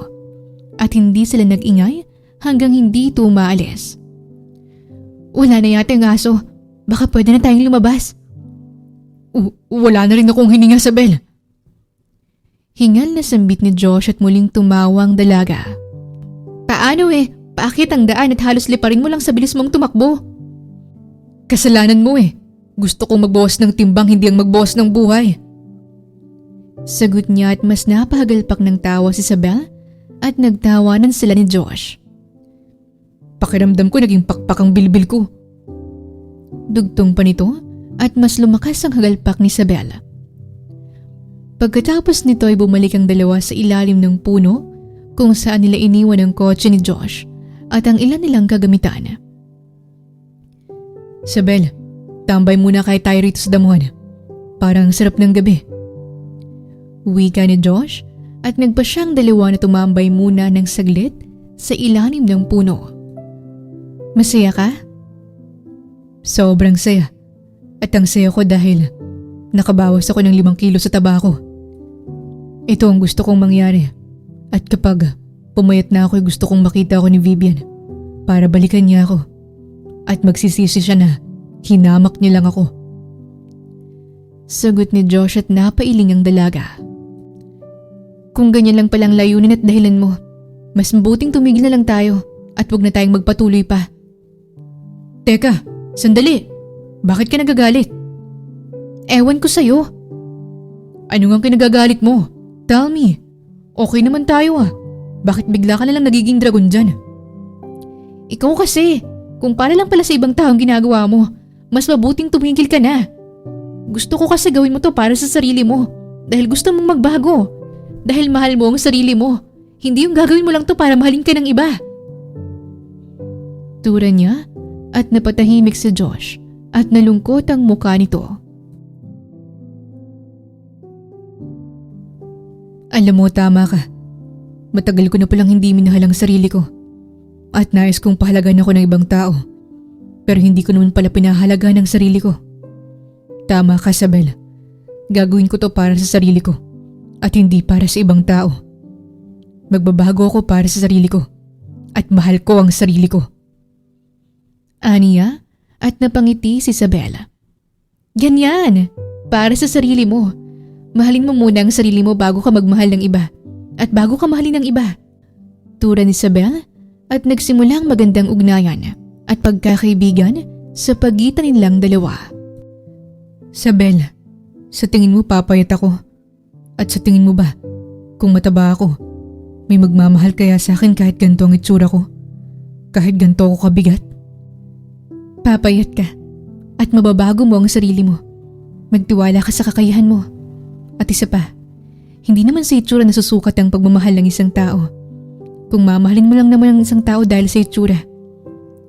At hindi sila nag-ingay hanggang hindi ito umaalis. "Wala na yata ang aso. Baka pwede na tayong lumabas." Wala na rin akong hininga, Isabel. Hingal na sambit ni Josh at muling tumawa ang dalaga. "Paano eh? Paakit ang daan at halos liparin mo lang sa bilis mong tumakbo." Kasalanan mo eh. Gusto kong magbawas ng timbang, hindi ang magbawas ng buhay. Sagot niya at mas napahagalpak ng tawa si Isabel at nagtawanan sila ni Josh. Pakiramdam ko naging pakpak ang bilbil ko. Dugtong pa nito at mas lumakas ang hagalpak ni Isabel. Pagkatapos nito ay bumalik ang dalawa sa ilalim ng puno kung saan nila iniwan ang kotse ni Josh at ang ilan nilang kagamitan. Isabel, tambay muna kahit tayo rito sa damuhan. Parang sarap ng gabi. Wika ni Josh at nagpa siyang dalawa na tumambay muna ng saglit sa ilalim ng puno. "Masaya ka?" Sobrang saya. At ang saya ko dahil nakabawas ako ng 5 kilo sa taba ko. Ito ang gusto kong mangyari. At kapag pumayat na ako, gusto kong makita ako ni Vivian para balikan niya ako. At magsisisi siya na hinamak niya lang ako. Sagot ni Josh at napailing ang dalaga. "Kung ganyan lang palang layunin at dahilan mo, mas mabuting tumigil na lang tayo at huwag na tayong magpatuloy pa." Teka, sandali. Bakit ka nagagalit? "Ewan ko sa'yo." Ano nga kinagagalit mo? Tell me. Okay naman tayo ah. Bakit bigla ka na lang nagiging dragon dyan? Ikaw kasi, kung para lang pala sa ibang taong ginagawa mo, mas mabuting tumigil ka na. Gusto ko kasi gawin mo to para sa sarili mo. Dahil gusto mong magbago. Dahil mahal mo ang sarili mo. Hindi yung gagawin mo lang to para mahalin ka ng iba. Tura niya at napatahimik si Josh at nalungkot ang mukha nito. Alam mo, tama ka. Matagal ko na palang hindi minahal ang sarili ko. At nais kong pahalagan ako ng ibang tao. Pero hindi ko naman pala pinahalaga ng sarili ko. Tama ka, Isabel. Gagawin ko to para sa sarili ko. At hindi para sa ibang tao. Magbabago ako para sa sarili ko. At mahal ko ang sarili ko. Aniya at napangiti si Isabel. Ganyan, para sa sarili mo. Mahalin mo muna ang sarili mo bago ka magmahal ng iba. At bago ka mahalin ng iba. Tura ni Isabel at nagsimulang magandang ugnayan at pagkakaibigan sa pagitan nilang dalawa. Sabel, sa tingin mo papayat ako? At sa tingin mo ba, kung mataba ako, may magmamahal kaya sa akin kahit ganito ang itsura ko? Kahit ganito ako kabigat? Papayat ka at mababago mo ang sarili mo. Magtiwala ka sa kakayahan mo. At isa pa, hindi naman sa itsura nasusukat ang pagmamahal ng isang tao. Kung mamahalin mo lang naman ang isang tao dahil sa itsura,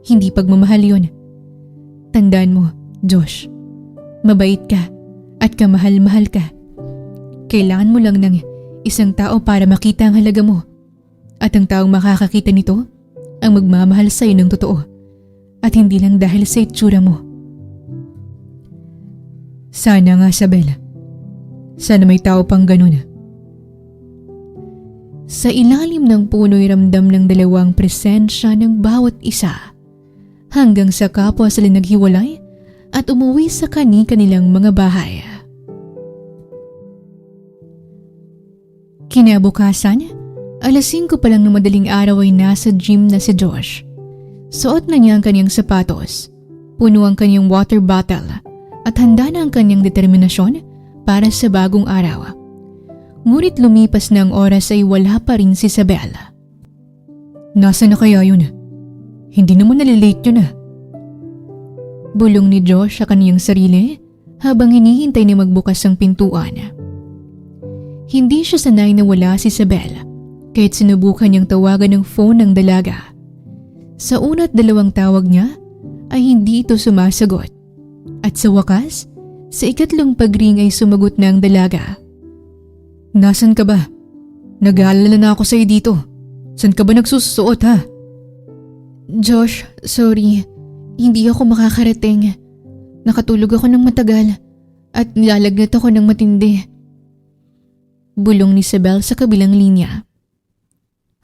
hindi pagmamahal yun. Tandaan mo, Josh, mabait ka at kamahal-mahal ka. Kailangan mo lang ng isang tao para makita ang halaga mo. At ang taong makakakita nito ang magmamahal sa iyo ng totoo. At hindi lang dahil sa itsura mo. Sana nga, Sabel. Sana may tao pang ganun. Sa ilalim ng puno'y ramdam ng dalawang presensya ng bawat isa. Hanggang sa kapwa sila naghiwalay at umuwi sa kani-kanilang mga bahay. Kinabukasan, alas 5 pa lang ng madaling araw ay nasa gym na si Josh. Suot na niya ang kanyang sapatos, puno ang kanyang water bottle at handa na ang kanyang determinasyon para sa bagong araw. Ngunit lumipas na ang oras ay wala pa rin si Sabel. Nasaan na kaya yun? Hindi naman nalilate yun . Bulong ni Josh sa kaniyang sarili habang hinihintay na magbukas ang pintuan. Hindi siya sanay na wala si Sabel kahit sinubukan niyang tawagan ng phone ng dalaga. Sa una't dalawang tawag niya ay hindi ito sumasagot. At sa wakas, sa ikatlong pagring ay sumagot na ang dalaga. Nasaan ka ba? Nag-aalala na ako sa'yo dito. Saan ka ba nagsusuot ha? Josh, sorry. Hindi ako makakarating. Nakatulog ako ng matagal at nilalagnat ako ng matindi. Bulong ni Sabel sa kabilang linya.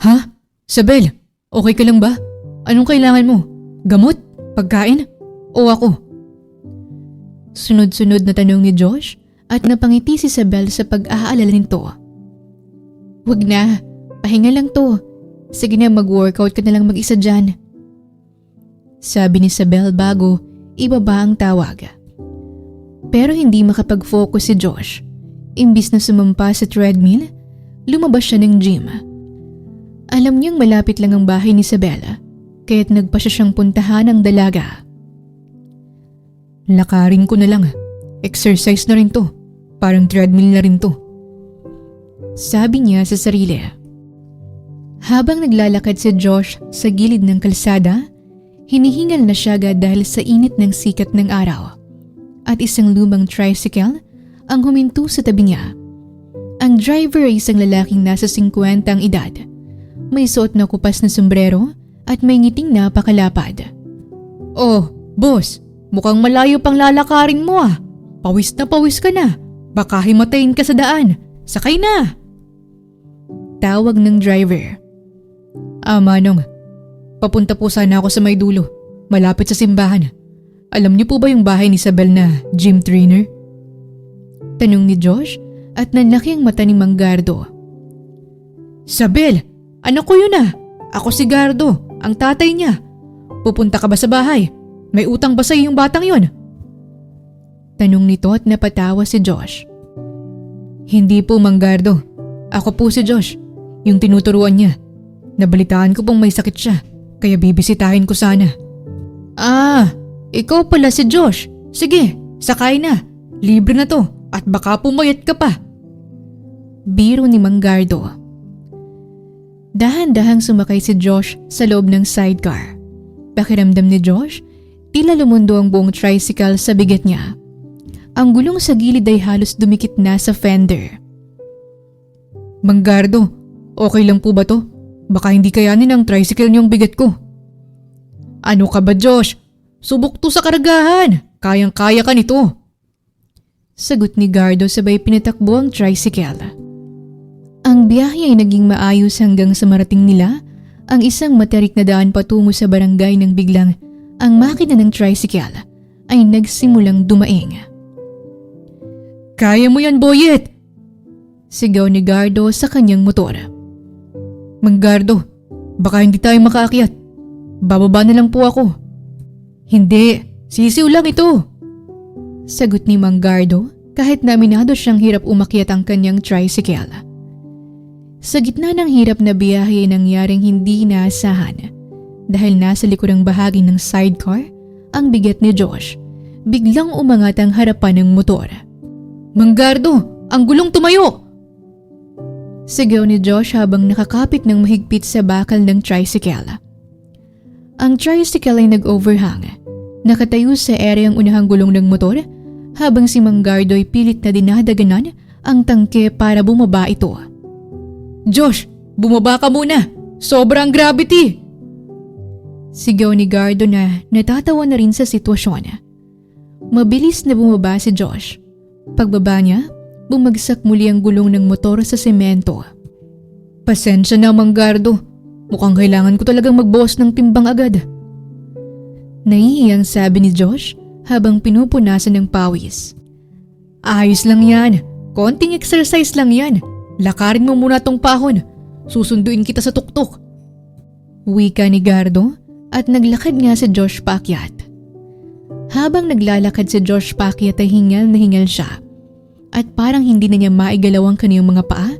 Ha? Sabel, okay ka lang ba? Anong kailangan mo? Gamot? Pagkain? O ako? Sunod-sunod na tanong ni Josh at napangiti si Sabel sa pag-aalala nito. Wag na, pahinga lang to. Sige na, mag-workout ka na lang mag-isa dyan. Sabi ni Sabel bago ibaba ang tawag. Pero hindi makapag-focus si Josh. Imbis na sumampa sa treadmill, lumabas siya ng gym. Alam niyang malapit lang ang bahay ni Sabel, kaya't nagpa siya siyang puntahan ng dalaga. Lakarin ko na lang. Exercise na rin to. Parang treadmill na rin to. Sabi niya sa sarili. Habang naglalakad si Josh sa gilid ng kalsada, hinihingal na siya agad dahil sa init ng sikat ng araw. At isang lumang tricycle ang huminto sa tabi niya. Ang driver ay isang lalaking nasa 50 ang edad. May suot na kupas na sombrero at may ngiting napakalapad. Oh, boss, mukhang malayo pang lalakarin mo . Pawis na pawis ka na. Baka himatayin ka sa daan. Sakay na! Tawag ng driver. Manong, papunta po sana ako sa may dulo. Malapit sa simbahan. Alam niyo po ba yung bahay ni Sabel na gym trainer? Tanong ni Josh at nanlaki ang mata ni Mang Gardo. Sabel, anak ko yun . Ako si Gardo, ang tatay niya. Pupunta ka ba sa bahay? May utang ba sa'yo yung batang yun? Tanong nito at napatawa si Josh. Hindi po, Mang Gardo. Ako po si Josh, yung tinuturuan niya. Nabalitaan ko pong may sakit siya, kaya bibisitahin ko sana. Ikaw pala si Josh. Sige, sakay na. Libre na to at baka pumayat ka pa. Biro ni Mang Gardo. Dahan-dahang sumakay si Josh sa loob ng sidecar. Pakiramdam ni Josh, tila lumundo ang buong tricycle sa bigat niya. Ang gulong sa gilid ay halos dumikit na sa fender. Mang Gardo, okay lang po ba to? Baka hindi kayanin ang tricycle niyong bigat ko. Ano ka ba, Josh? Subok to sa karagahan. Kayang-kaya ka nito. Sagot ni Gardo sabay pinatakbo ang tricycle. Ang biyahe ay naging maayos hanggang sa marating nila ang isang matarik na daan patungo sa barangay nang biglang ang makina ng tricycle ay nagsimulang dumaing. Kaya mo yan, Boyet! Sigaw ni Gardo sa kanyang motor. Mang Gardo, Baka hindi tayo makaakyat. Bababa na lang po ako. Hindi, sisiw lang ito. Sagot ni Mang Gardo kahit na aminado siyang hirap umakyat ang kanyang tricycle. Sa gitna ng hirap na biyahe ay nangyaring hindi inaasahan. Dahil nasa likurang bahagi ng sidecar, ang bigat ni Josh, biglang umangat ang harapan ng motor. Mang Gardo, ang gulong tumayo! Sigaw ni Josh habang nakakapit ng mahigpit sa bakal ng tricycle. Ang tricycle ay nag-overhang. Nakatayo sa ereyang unahang gulong ng motor habang si Mang Gardo ay pilit na dinadaganan ang tangke para bumaba ito. Josh, bumaba ka muna! Sobrang gravity! Sigaw ni Gardo na natatawa na rin sa sitwasyon. Mabilis na bumaba si Josh. Pagbaba niya, bumagsak muli ang gulong ng motor sa semento. Pasensya na, Mang Gardo. Mukhang kailangan ko talagang magbawas ng timbang agad. Nahihiyang sabi ni Josh habang pinupunasan ng pawis. Ayos lang yan. Konting exercise lang yan. Lakarin mo muna tong pahon. Susunduin kita sa tuktok. Wika ni Gardo at naglakad nga si Josh paakyat. Habang naglalakad si Josh paakyat ay hingal na hingal siya at parang hindi na niya maigalaw ang kaniyang mga paa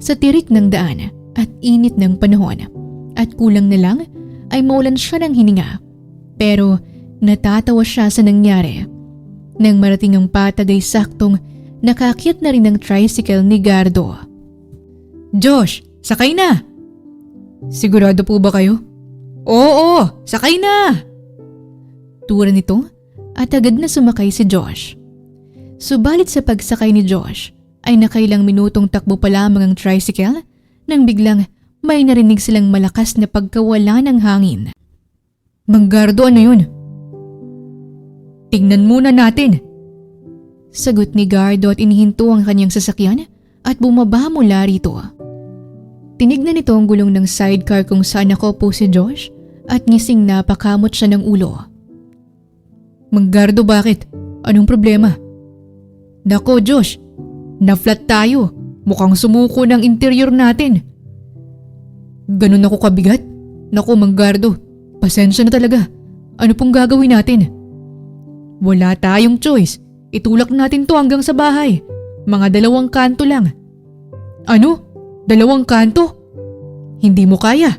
sa tirik ng daan at init ng panahon at kulang na lang ay mawalan siya ng hininga. Pero natatawa siya sa nangyari. Nang marating ang patag ay saktong nakaakyat na rin ang tricycle ni Gardo. Josh, sakay na! Sigurado po ba kayo? Oo, sakay na! Tura nito at agad na sumakay si Josh. Subalit sa pagsakay ni Josh ay nakailang minutong takbo pa lamang ang tricycle nang biglang may narinig silang malakas na pagkawala ng hangin. Mang Gardo, ano yun? Tingnan muna natin. Sagot ni Gardo at inihinto ang kanyang sasakyan at bumaba mula rito. Tinignan nito ang gulong ng sidecar kung saan nakaupo si Josh at ngising napakamot siya ng ulo. Mang Gardo, bakit? Anong problema? Nako Josh, na-flat tayo. Mukhang sumuko ng interior natin. Ganun ako kabigat? Nako Mang Gardo, pasensya na talaga. Ano pong gagawin natin? Wala tayong choice. Itulak natin to hanggang sa bahay. Mga 2 kanto lang. Ano? 2 kanto? Hindi mo kaya?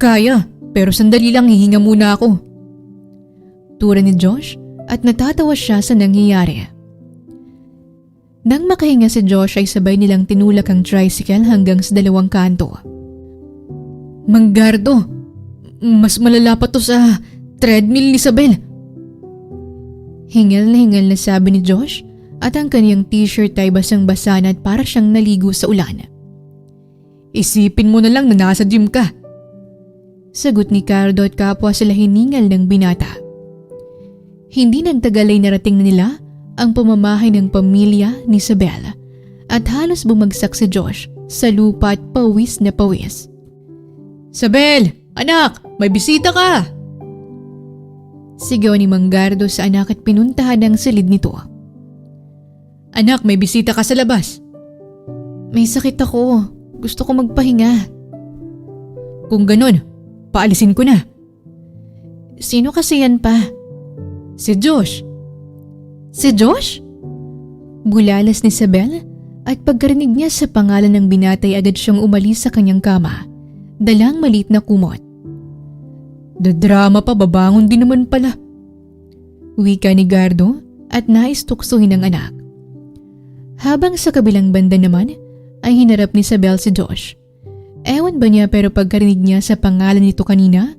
Kaya, pero sandali lang, hihinga muna ako. Tura ni Josh at natatawa siya sa nangyayari. Nang makahinga si Josh ay sabay nilang tinulak ang tricycle hanggang sa 2 kanto. Mang Gardo, mas malala pa to sa treadmill ni Isabel. Hingal na sabi ni Josh at ang kaniyang t-shirt ay basang-basa na at para siyang naligo sa ulan. Isipin mo na lang na nasa gym ka. Sagot ni Cardo at kapwa sila hiningal ng binata. Hindi nagtagal ay narating na nila ang pamamahay ng pamilya ni Isabel at halos bumagsak si Josh sa lupa at pawis na pawis. Isabel, anak, may bisita ka! Sigaw ni Mang Gardo sa anak at pinuntahan ang silid nito. Anak, may bisita ka sa labas. May sakit ako. Gusto ko magpahinga. Kung ganun, paalisin ko na. Sino kasi yan pa? Si Josh. Si Josh? Bulalas ni Isabel at pagkarinig niya sa pangalan ng binatay agad siyang umalis sa kanyang kama. Dalang maliit na kumot. Dadrama pa, babangon din naman pala. Wika ni Gardo at nais tuksuhin ang anak. Habang sa kabilang banda naman ay hinarap ni Isabel si Josh. Ewan ba niya pero pagkarinig niya sa pangalan nito kanina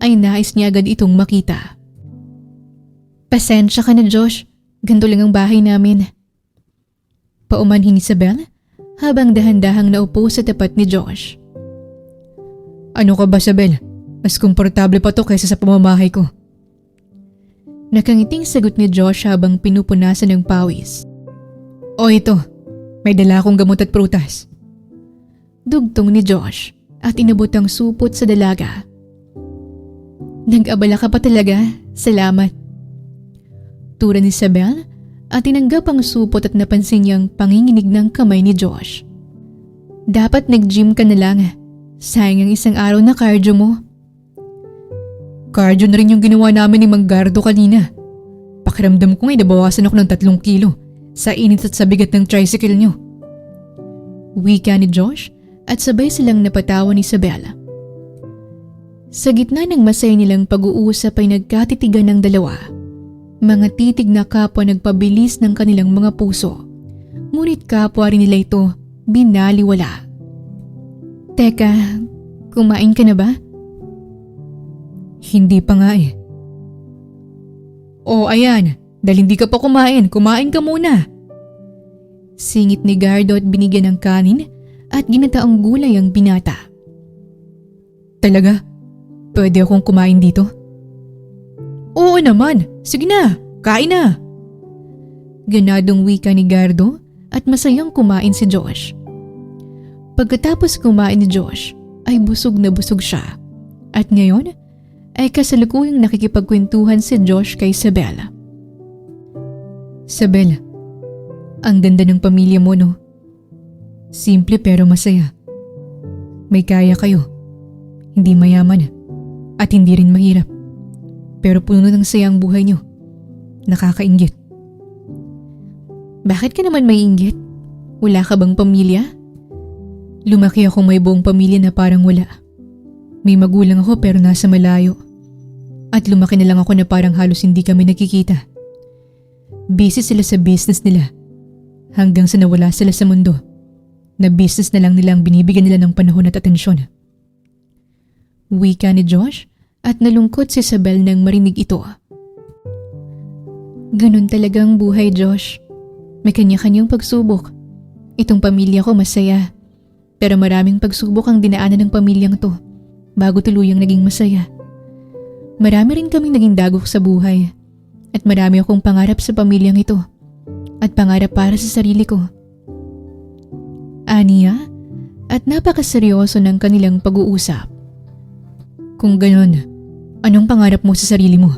ay nais niya agad itong makita. Pasensya ka na Josh, ganito lang ang bahay namin. Paumanhin ni Isabel habang dahan-dahang naupo sa tapat ni Josh. Ano ka ba, Isabel? Mas komportable pa to kaysa sa pamamahay ko. Nakangiting sagot ni Josh habang pinupunasan ng pawis. O ito, may dala akong gamot at prutas. Dugtong ni Josh at inabot ang supot sa dalaga. Nag-abala ka pa talaga, salamat. Tura ni Isabel at tinanggap ang supot at napansin niyang panginginig ng kamay ni Josh. Dapat nag-gym ka na lang. Sayang ang isang araw na cardio mo. Cardio na rin yung ginawa namin ni Mang Gardo kanina. Pakiramdam ko nga'y nabawasan ako ng 3 kilo sa init at sa bigat ng tricycle nyo. Wika ni Josh at sabay silang napatawa ni Isabela. Sa gitna ng masaya nilang pag-uusap ay nagkatitigan ng dalawa. Mga titig na kapwa nagpabilis ng kanilang mga puso. Ngunit kapwa rin nila ito binaliwala. Teka, kumain ka na ba? Hindi pa nga eh. Oh, ayan. Dahil hindi ka pa kumain ka muna. Singit ni Gardo at binigyan ng kanin at ginataang gulay ang binata. Talaga? Pwede akong kumain dito? Oo naman. Sige na, kain na. Ganadong wika ni Gardo at masayang kumain si Josh. Pagkatapos kumain ni Josh ay busog na busog siya. At ngayon ay kasalukuyang nakikipagkwentuhan si Josh kay Isabela. Isabela, ang ganda ng pamilya mo, no? Simple pero masaya. May kaya kayo. Hindi mayaman at hindi rin mahirap. Pero puno ng saya ang buhay nyo. Nakakainggit. Bakit ka naman may inggit? Wala ka bang pamilya? Lumaki ako may buong pamilya na parang wala. May magulang ako pero nasa malayo. At lumaki na lang ako na parang halos hindi kami nakikita. Busy sila sa business nila. Hanggang sa nawala sila sa mundo. Na business na lang nila ang binibigyan nila ng panahon at atensyon. Wika ni Josh at nalungkot si Isabel nang marinig ito. Ganun talaga ang buhay, Josh. May kanya-kanyang pagsubok. Itong pamilya ko masaya. Pero maraming pagsubok ang dinaanan ng pamilyang to bago tuluyang naging masaya. Marami rin kaming naging dagok sa buhay. At marami akong pangarap sa pamilyang ito. At pangarap para sa sarili ko. Aniya at napakaseryoso ng kanilang pag-uusap. Kung ganon, anong pangarap mo sa sarili mo?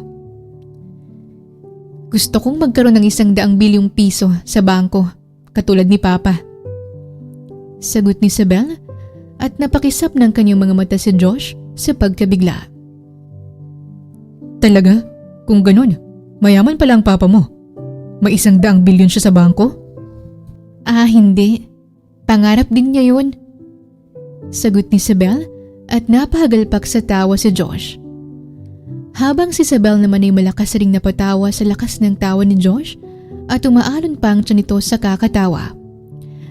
Gusto kong magkaroon ng 100 bilyong piso sa bangko, katulad ni Papa. Sagot ni Isabel at napakisap ng kanyang mga mata si Josh sa pagkabigla. Talaga? Kung ganon, mayaman pala ang papa mo. May 100 bilyon siya sa bangko? Hindi. Pangarap din niya yun. Sagot ni Isabel at napahagalpak sa tawa si Josh. Habang si Isabel naman ay malakas ring napatawa sa lakas ng tawa ni Josh at umaalon pa ang tiyan nito sa kakatawa.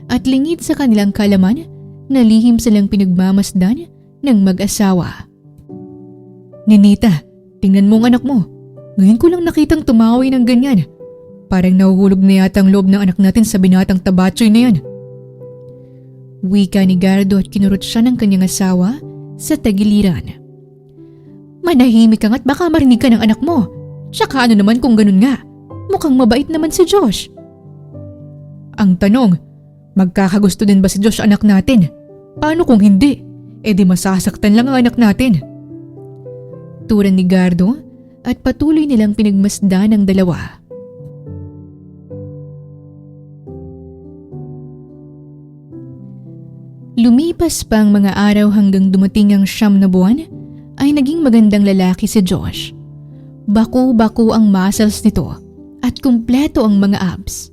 At lingid sa kanilang kalaman na lihim silang pinagmamasdan ng mag-asawa. Ninita, tingnan mo ang anak mo. Ngayon ko lang nakitang tumawi ng ganyan. Parang nahuhulog na yata ang loob ng anak natin sa binatang tabatsoy na yan. Wika ni Gardo at kinurot siya ng kanyang asawa sa tagiliran. Manahimik ka nga't baka marinig ka ng anak mo. Tsaka ano naman kung ganun nga. Mukhang mabait naman si Josh. Ang tanong, magkakagusto din ba si Josh anak natin? Paano kung hindi? E di masasaktan lang ang anak natin. Turan ni Gardo at patuloy nilang pinagmasdan ang dalawa. Lumipas pa ang mga araw hanggang dumating ang 9 na buwan ay naging magandang lalaki si Josh. Bako-bako ang muscles nito at kumpleto ang mga abs.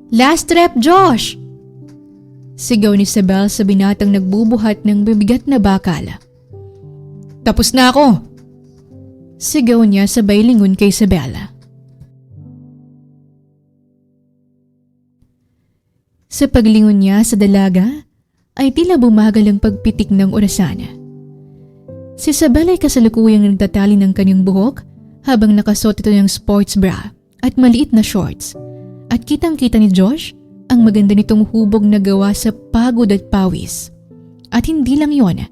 Last rep, Josh! Sigaw ni Isabel sa binatang nagbubuhat ng bibigat na bakal. Tapos na ako! Sigaw niya sabay lingon kay Isabel. Sa paglingon niya sa dalaga, ay tila bumagal ang pagpitik ng orasan. Si Isabel ay kasalukuyang nagtatali ng kanyang buhok habang nakasuot ito ng sports bra at maliit na shorts. At kitang-kita ni Josh ang maganda nitong hubog na gawa sa pagod at pawis. At hindi lang yon,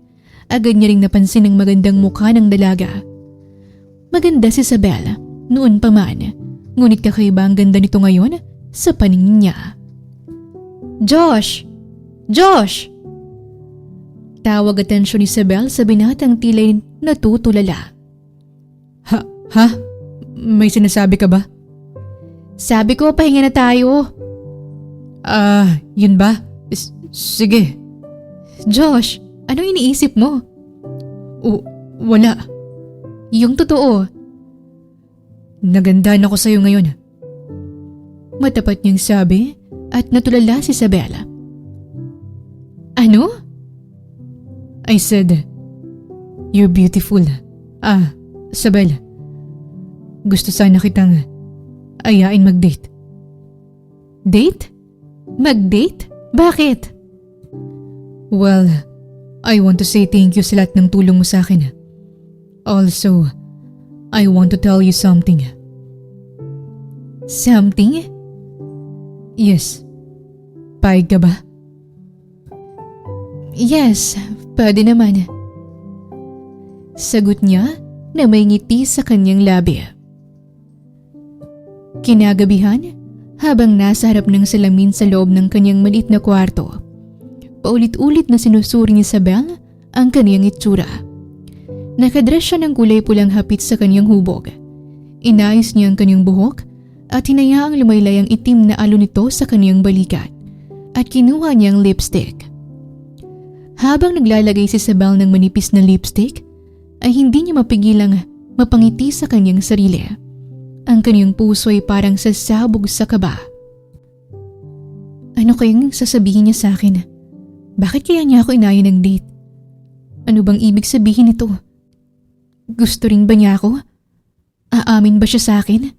agad niya ring napansin ang magandang mukha ng dalaga. Maganda si Isabel noon pa man, ngunit kakaiba ang ganda nito ngayon sa paningin niya. Josh! Josh! Tawag atensyon ni Isabel sa binatang tila'y natutulala. Ha? May sinasabi ka ba? Sabi ko, pahinga na tayo. Yun ba? Sige. Josh, Anong iniisip mo? Wala. Yung totoo. Nagandahan ako sa'yo ngayon. Matapat niyang sabi at natulala si Isabela. Ano? I said, you're beautiful. Isabel. Gusto sana kitang ayain mag-date. Date? Mag-date? Bakit? Well, I want to say thank you sa lahat ng tulong mo sa akin. Also, I want to tell you something. Something? Yes. Payag ka ba? Yes, pwede naman. Sagot niya na may ngiti sa kanyang labi. Kinagabihan, habang nasa harap ng salamin sa loob ng kanyang maliit na kwarto, paulit-ulit na sinusuri ni Isabel ang kanyang itsura. Nakadress siya ng kulay pulang hapit sa kanyang hubog. Inayos niya ang kanyang buhok at hinayaang lumaylay ang itim na alo nito sa kanyang balikat at kinuha niya ang lipstick. Habang naglalagay si Isabel ng manipis na lipstick, ay hindi niya mapigilang mapangiti sa kanyang sarili. Ang kanyang puso ay parang sasabog sa kaba. Ano kayang sasabihin niya sa akin? Bakit kaya niya ako inayo ng date? Ano bang ibig sabihin nito? Gusto rin ba niya ako? Aamin ba siya sa akin?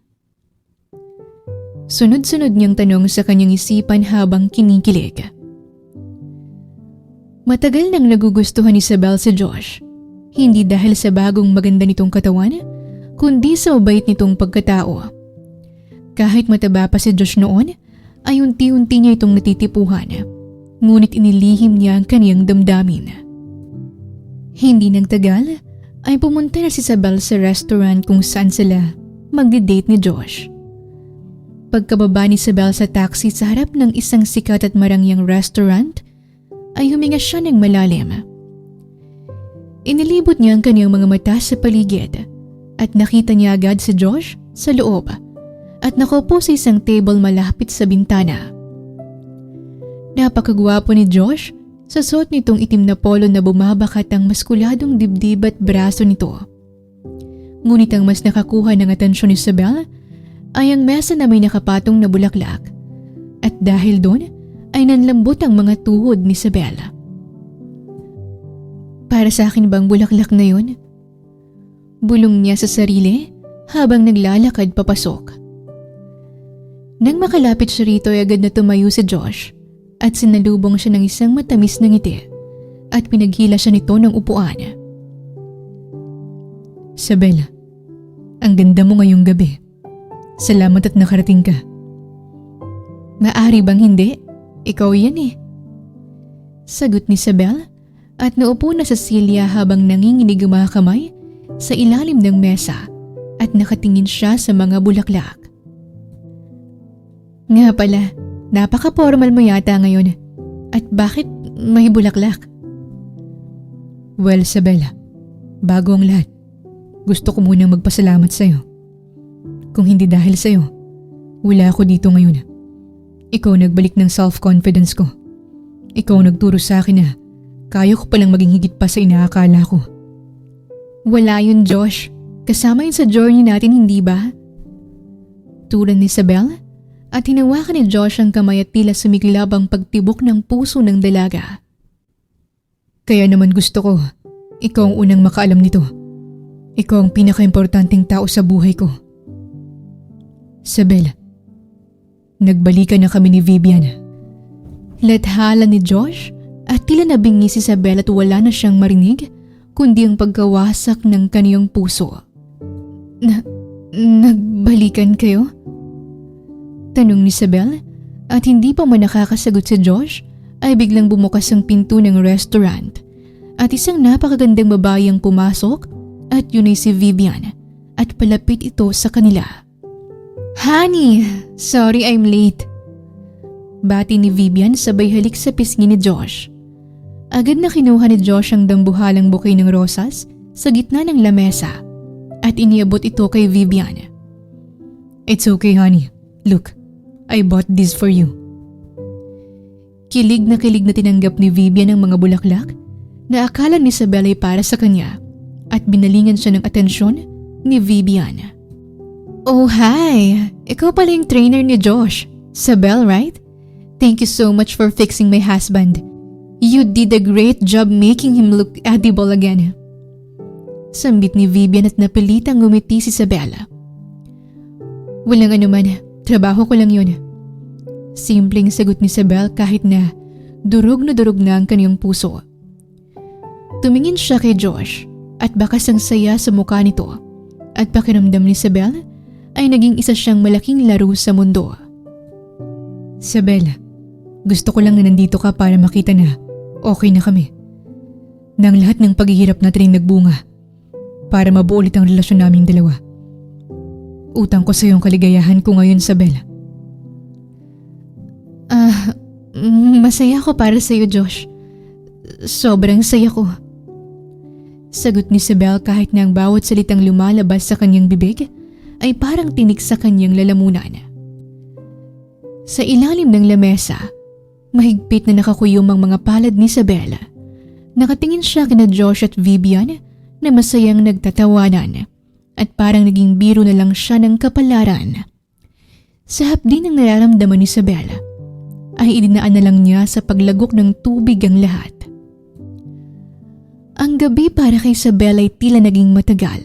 Sunod-sunod niyang tanong sa kanyang isipan habang kinikilig. Matagal nang nagugustuhan ni Isabel si Josh. Hindi dahil sa bagong maganda nitong katawan, kundi sa mabait nitong pagkatao. Kahit mataba pa si Josh noon, ay unti-unti niya itong natitipuhan. Ngunit inilihim niya ang kaniyang damdamin. Hindi nagtagal, ay pumunta na si Isabel sa restaurant kung saan sila magdi-date ni Josh. Pagkababa ni Isabel sa taxi sa harap ng isang sikat at marangyang restaurant, ay huminga siya ng malalim. Inilibot niya ang kanyang mga mata sa paligid at nakita niya agad si Josh sa loob at nakaupo sa isang table malapit sa bintana. Napakagwapo ni Josh sa suot nitong itim na polo na bumabakat ang maskuladong dibdib at braso nito. Ngunit ang mas nakakuha ng atensyon ni Isabel ay ang mesa na may nakapatong na bulaklak at dahil doon ay nanlambot ang mga tuhod ni Isabel. Para sa akin bang bulaklak na yun? Bulong niya sa sarili habang naglalakad papasok. Nang makalapit siya rito ay agad na tumayo si Josh at sinalubong siya ng isang matamis na ngiti at pinaghila siya nito ng upuan. Isabel, ang ganda mo ngayong gabi. Salamat at nakarating ka. Maaari bang hindi? Ikaw yan eh. Sagot ni Isabel at naupo na sa silya habang nanginginig ang mga kamay sa ilalim ng mesa at nakatingin siya sa mga bulaklak. Nga pala, napaka-formal mo yata ngayon. At bakit may bulaklak? Well, Isabel, bago ang lahat, gusto ko munang magpasalamat sa'yo. Kung hindi dahil sa'yo, wala ako dito ngayon. Ikaw nagbalik ng self-confidence ko. Ikaw nagturo sa akin na kaya ko palang maging higit pa sa inaakala ko. Wala yun, Josh. Kasama yun sa journey natin, hindi ba? Tulad ni Isabel, at hinawakan ni Josh ang kamay at tila sumiklab ang pagtibok ng puso ng dalaga. Kaya naman gusto ko, ikaw ang unang makaalam nito. Ikaw ang pinaka-importanting tao sa buhay ko. Isabel, nagbalikan na kami ni Vivian. Lathala ni Josh at tila nabingi si Isabel at wala na siyang marinig kundi ang pagkawasak ng kaniyang puso. Nagbalikan kayo? Tanong ni Isabel at hindi pa man nakakasagot si Josh ay biglang bumukas ang pinto ng restaurant at isang napakagandang babae ang pumasok at yun ay si Vivian at palapit ito sa kanila. Honey, sorry I'm late. Bati ni Vivian sabay halik sa pisngi ni Josh. Agad na kinuha ni Josh ang dambuhalang bouquet ng rosas sa gitna ng lamesa at iniabot ito kay Vivian. It's okay, honey. Look, I bought this for you. Kilig na tinanggap ni Vivian ang mga bulaklak na akala ni Isabel ay para sa kanya at binalingan siya ng atensyon ni Vivian. Oh, hi! Ikaw pala yung trainer ni Josh. Isabel, right? Thank you so much for fixing my husband. You did a great job making him look edible again. Sambit ni Vivian at napilitang ngumiti si Isabel. Walang anuman, trabaho ko lang yun. Simpleng sagot ni Isabel kahit na durog na ang kanyang puso. Tumingin siya kay Josh at bakas ang saya sa mukha nito at pakiramdam ni Isabel ay naging isa siyang malaking laro sa mundo. Isabel, gusto ko lang na nandito ka para makita na okay na kami. Nang lahat ng paghihirap natin ay nagbunga para mabuo ulit ang relasyon naming dalawa. Utang ko sa iyong kaligayahan ko ngayon, Isabel. Masaya ako para sa iyo, Josh. Sobrang saya ko. Sagot ni Isabel kahit na ang bawat salitang lumalabas sa kanyang bibig ay parang tinik sa kanyang lalamunan. Sa ilalim ng lamesa, mahigpit na nakakuyom ang mga palad ni Isabel. Nakatingin siya kina Josh at Vivian na masayang nagtatawanan at parang naging biro na lang siya ng kapalaran. Sa hapdi ng nararamdaman ni Isabel, ay idinaan na lang niya sa paglagok ng tubig ang lahat. Ang gabi para kay Isabel ay tila naging matagal.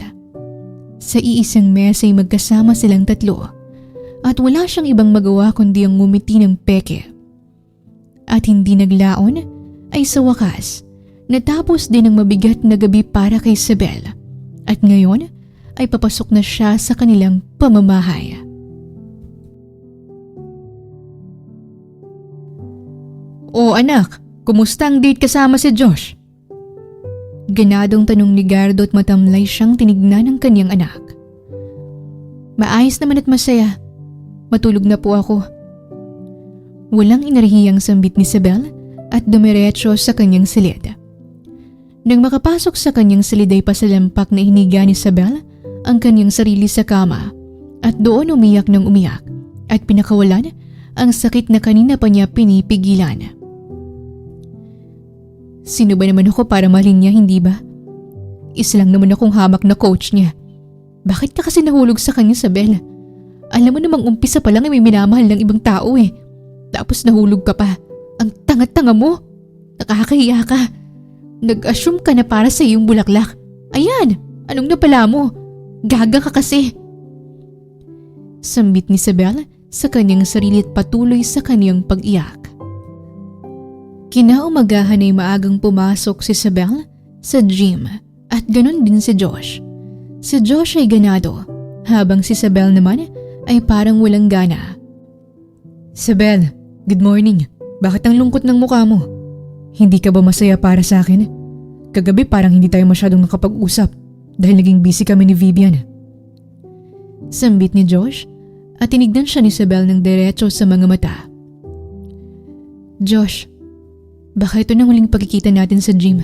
Sa iisang mesa ay magkasama silang tatlo at wala siyang ibang magawa kundi ang ngumiti ng peke. At hindi naglaon ay sa wakas, natapos din ang mabigat na gabi para kay Isabel at ngayon ay papasok na siya sa kanilang pamamahay. O anak, kumusta ang date kasama si Josh? Ganadong tanong ni Gardo at matamlay siyang tinignan ng kanyang anak. Maayos naman at masaya. Matulog na po ako. Walang inarhiyang sambit ni Isabel at dumiretso sa kanyang silid. Nang makapasok sa kanyang silid ay pasalampak na hiniga ni Isabel ang kanyang sarili sa kama at doon umiyak ng umiyak at pinakawalan ang sakit na kanina pa niya pinipigilan. Sino ba naman ako para mahalin niya, hindi ba? Isa lang naman akong hamak na coach niya. Bakit ka kasi nahulog sa kanya, Isabel? Alam mo namang umpisa pa lang ay may minamahal ng ibang tao eh. Tapos nahulog ka pa. Ang tanga-tanga mo. Nakakahiya ka. Nag-assume ka na para sa iyong bulaklak. Ayan, anong napala mo? Gaga ka kasi. Sambit ni Isabel sa kanyang sarili at patuloy sa kanyang pag-iyak. Kinaumagahan ay maagang pumasok si Isabel sa gym at ganon din si Josh. Si Josh ay ganado habang si Isabel naman ay parang walang gana. Isabel, good morning. Bakit ang lungkot ng mukha mo? Hindi ka ba masaya para sa akin? Kagabi parang hindi tayo masyadong nakapag-usap dahil naging busy kami ni Vivian. Sambit ni Josh at tinignan siya ni Isabel ng diretso sa mga mata. Josh, baka ito na huling pagkikita natin sa gym.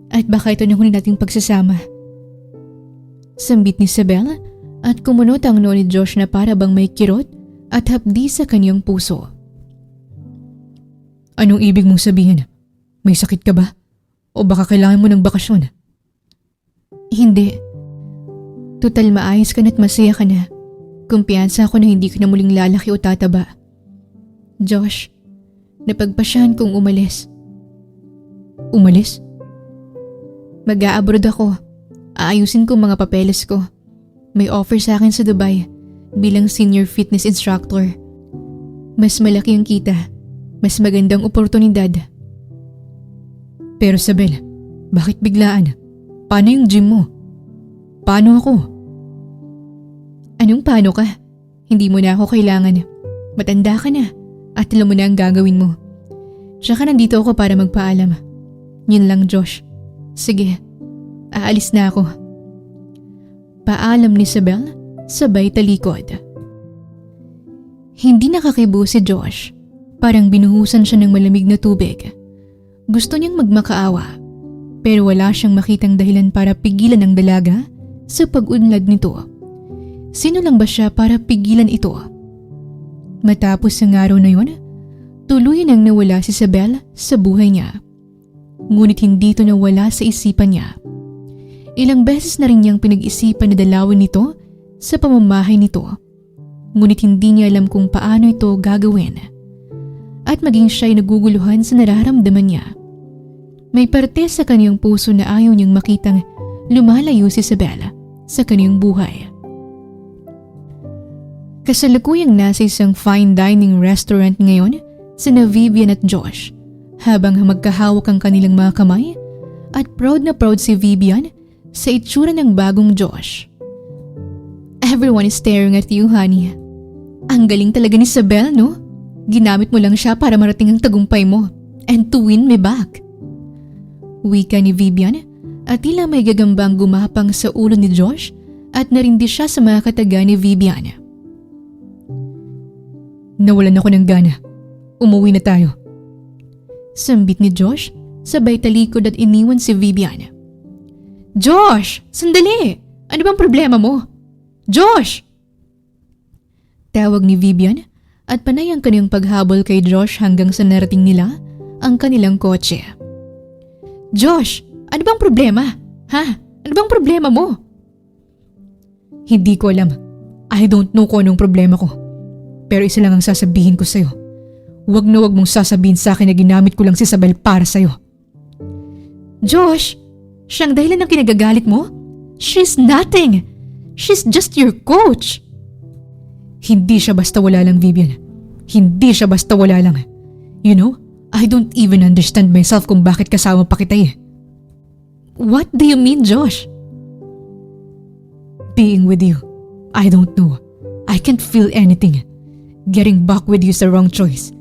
At baka ito na huling nating pagsasama. Sambit ni Isabel at kumunot ang noo ni Josh na para bang may kirot at hapdi sa kanyang puso. Anong ibig mong sabihin? May sakit ka ba? O baka kailangan mo ng bakasyon? Hindi. Total maayos ka na't masaya ka na. Kumpiyansa ako na hindi ka na muling lalaki o tataba. Josh, napagpasyahan kong umalis. Umalis? Mag-a-abroad ako. Aayusin ko mga papeles ko. May offer sa akin sa Dubai bilang senior fitness instructor. Mas malaki ang kita. Mas magandang oportunidad. Pero Isabel, bakit biglaan? Paano yung gym mo? Paano ako? Anong paano ka? Hindi mo na ako kailangan. Matanda ka na at alam mo na ang gagawin mo. Tsaka nandito ako para magpaalam. Yun lang, Josh. Sige, aalis na ako. Paalam ni Isabel, sabay talikod. Hindi nakakibo si Josh. Parang binuhusan siya ng malamig na tubig. Gusto niyang magmakaawa, pero wala siyang makitang dahilan para pigilan ang dalaga sa pag-unlad nito. Sino lang ba siya para pigilan ito? Matapos ang araw na yun, tuluyan ang nawala si Isabel sa buhay niya. ngunit hindi ito nawala sa isipan niya. Ilang beses na rin niyang pinag-isipan na dalawin nito sa pamamahay nito, ngunit hindi niya alam kung paano ito gagawin. At maging siya'y naguguluhan sa nararamdaman niya. May parte sa kaniyang puso na ayaw niyang makitang lumalayo si Isabel sa kaniyang buhay. Kasalukuyang nasa isang fine dining restaurant ngayon sina Vivian at Josh, habang magkahawak ang kanilang mga kamay, at proud na proud si Vivian sa itsura ng bagong Josh. Everyone is staring at you, honey. Ang galing talaga ni Isabel, no? Ginamit mo lang siya para marating ang tagumpay mo and to win me back. Wika ni Vivian at tila may gagambang gumapang sa ulo ni Josh at narindi siya sa mga kataga ni Vivian. Nawalan ako ng gana. Umuwi na tayo. Sambit ni Josh, sabay talikod at iniwan si Vivian. Josh! Sandali! Ano bang problema mo? Josh! Tawag ni Vivian at panay ang kanyang paghabol kay Josh hanggang sa narating nila ang kanilang kotse. Josh! Ano bang problema? Ha? Ano bang problema mo? Hindi ko alam. I don't know kung anong problema ko. Pero isa lang ang sasabihin ko sa'yo. Huwag na huwag mong sasabihin sa akin na ginamit ko lang si Isabel para sa'yo. Josh! Siyang dahilan ng kinagagalit mo? She's nothing! She's just your coach! Hindi siya basta wala lang, Vivian. Hindi siya basta wala lang. You know, I don't even understand myself kung bakit kasama pa kita eh. What do you mean, Josh? Being with you, I don't know. I can't feel anything. Getting back with you is the wrong choice.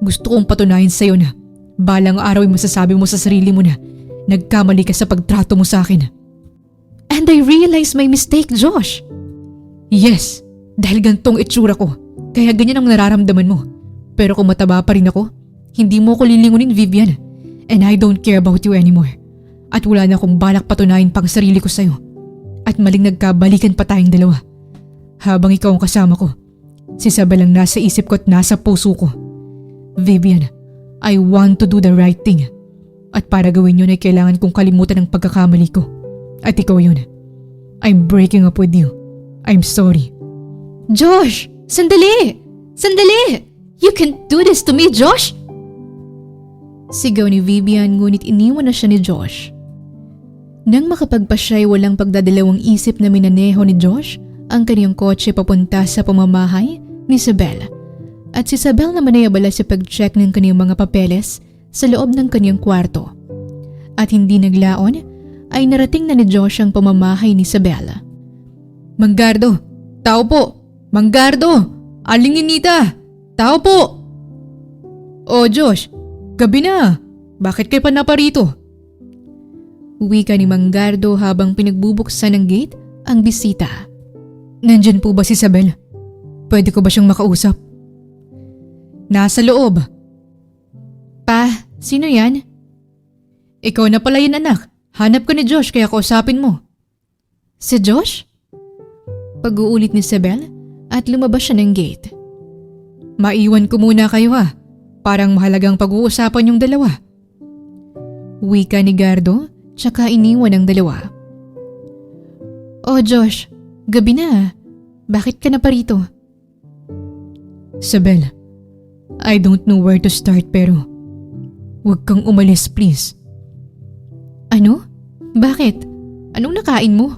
Gusto kong patunayan sa'yo na balang araw ay masasabi mo sa sarili mo na nagkamali ka sa pagtrato mo sa akin. And I realized my mistake, Josh. Yes, dahil gantong itsura ko, kaya ganyan ang nararamdaman mo. Pero kung mataba pa rin ako, hindi mo ko lilingunin, Vivian. And I don't care about you anymore. At wala na akong balak patunayan pang sarili ko sa'yo. At maling nagkabalikan pa tayong dalawa. Habang ikaw ang kasama ko, si Isabel ang nasa isip ko at nasa puso ko. Vivian, I want to do the right thing. At para gawin yun ay kailangan kong kalimutan ang pagkakamali ko. At ikaw yun. I'm breaking up with you. I'm sorry. Josh! Sandali! Sandali! You can't do this to me, Josh! Sigaw ni Vivian ngunit iniwan na siya ni Josh. Nang makapagpa siya'y walang pagdadalawang isip na minaneho ni Josh ang kaniyang kotse papunta sa pamamahay ni Isabel. At si Isabel naman ay abala sa pag-check ng kaniyang mga papeles sa loob ng kaniyang kwarto. At hindi naglaon ay narating na ni Josh ang pamamahay ni Isabel. Manggardo! Tao po! Manggardo! Aling Ninita! Tao po! Oh Josh, gabi na! Bakit kayo pa naparito? Wika ni Manggardo habang pinagbubuksan ng gate ang bisita. Nandyan po ba si Isabel? Pwede ko ba siyang makausap? Nasa loob. Pa, sino yan? Ikaw na pala yun, anak. Hanap ka ni Josh kaya kausapin mo. Si Josh? Pag-uulit ni Isabel at lumabas siya ng gate. Maiwan ko muna kayo ha. Parang mahalagang pag-uusapan yung dalawa. Wika ni Gardo tsaka iniwan ang dalawa. Oh Josh, gabi na. Bakit ka na parito? Isabel, I don't know where to start pero huwag kang umalis please. Ano? Bakit? Anong nakain mo?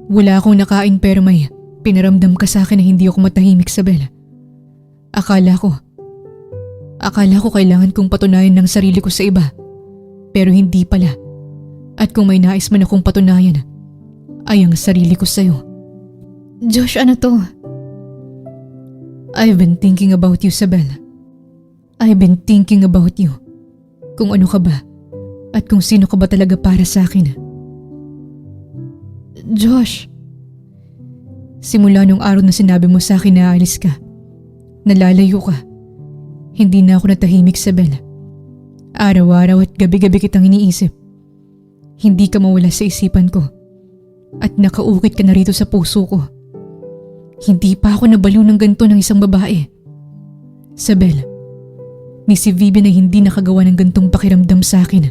Wala akong nakain pero may pinaramdam ka sa akin na hindi ako matahimik, Isabel. Akala ko kailangan kong patunayan ng sarili ko sa iba. Pero hindi pala. At kung may nais man akong patunayan, ay ang sarili ko sa'yo. Josh, ano to? I've been thinking about you, Isabel. I've been thinking about you. Kung ano ka ba at kung sino ka ba talaga para sa akin. Josh, simula nung araw na sinabi mo sa akin na aalis ka, nalalayo ka, hindi na ako natahimik, Isabel. Araw-araw at gabi-gabi kitang iniisip. Hindi ka mawala sa isipan ko at nakaukit ka na rito sa puso ko. Hindi pa ako nabaliw ng ganito ng isang babae. Isabel, ni si Vivian ay hindi nakagawa ng gantong pakiramdam sa akin.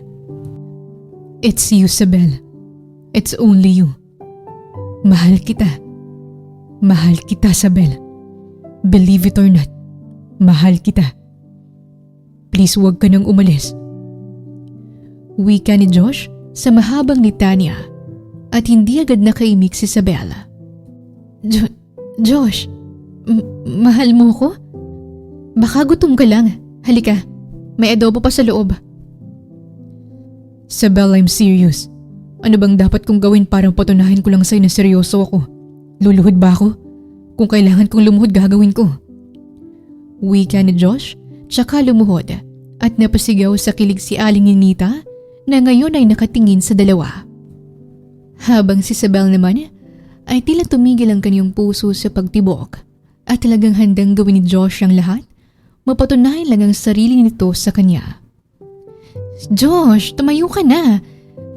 It's you, Sabel. It's only you. Mahal kita. Mahal kita, Sabel. Believe it or not, mahal kita. Please huwag ka nang umalis. Wika ni Josh sa mahabang litanya at hindi agad nakaimik si Sabel. Josh, mahal mo ko? Baka gutom ka lang. Halika, may adobo pa sa loob. Sabel, I'm serious. Ano bang dapat kong gawin para patunayan ko lang sa'yo na seryoso ako? Luluhod ba ako? Kung kailangan kong lumuhod, gagawin ko. Wika ni Josh, tsaka lumuhod at napasigaw sa kilig si Aling Ninita na ngayon ay nakatingin sa dalawa. Habang si Sabel naman ay tila tumigil ang kanyang puso sa pagtibok at talagang handang gawin ni Josh ang lahat, mapatunayan lang ang sarili nito sa kanya. Josh, tumayo ka na.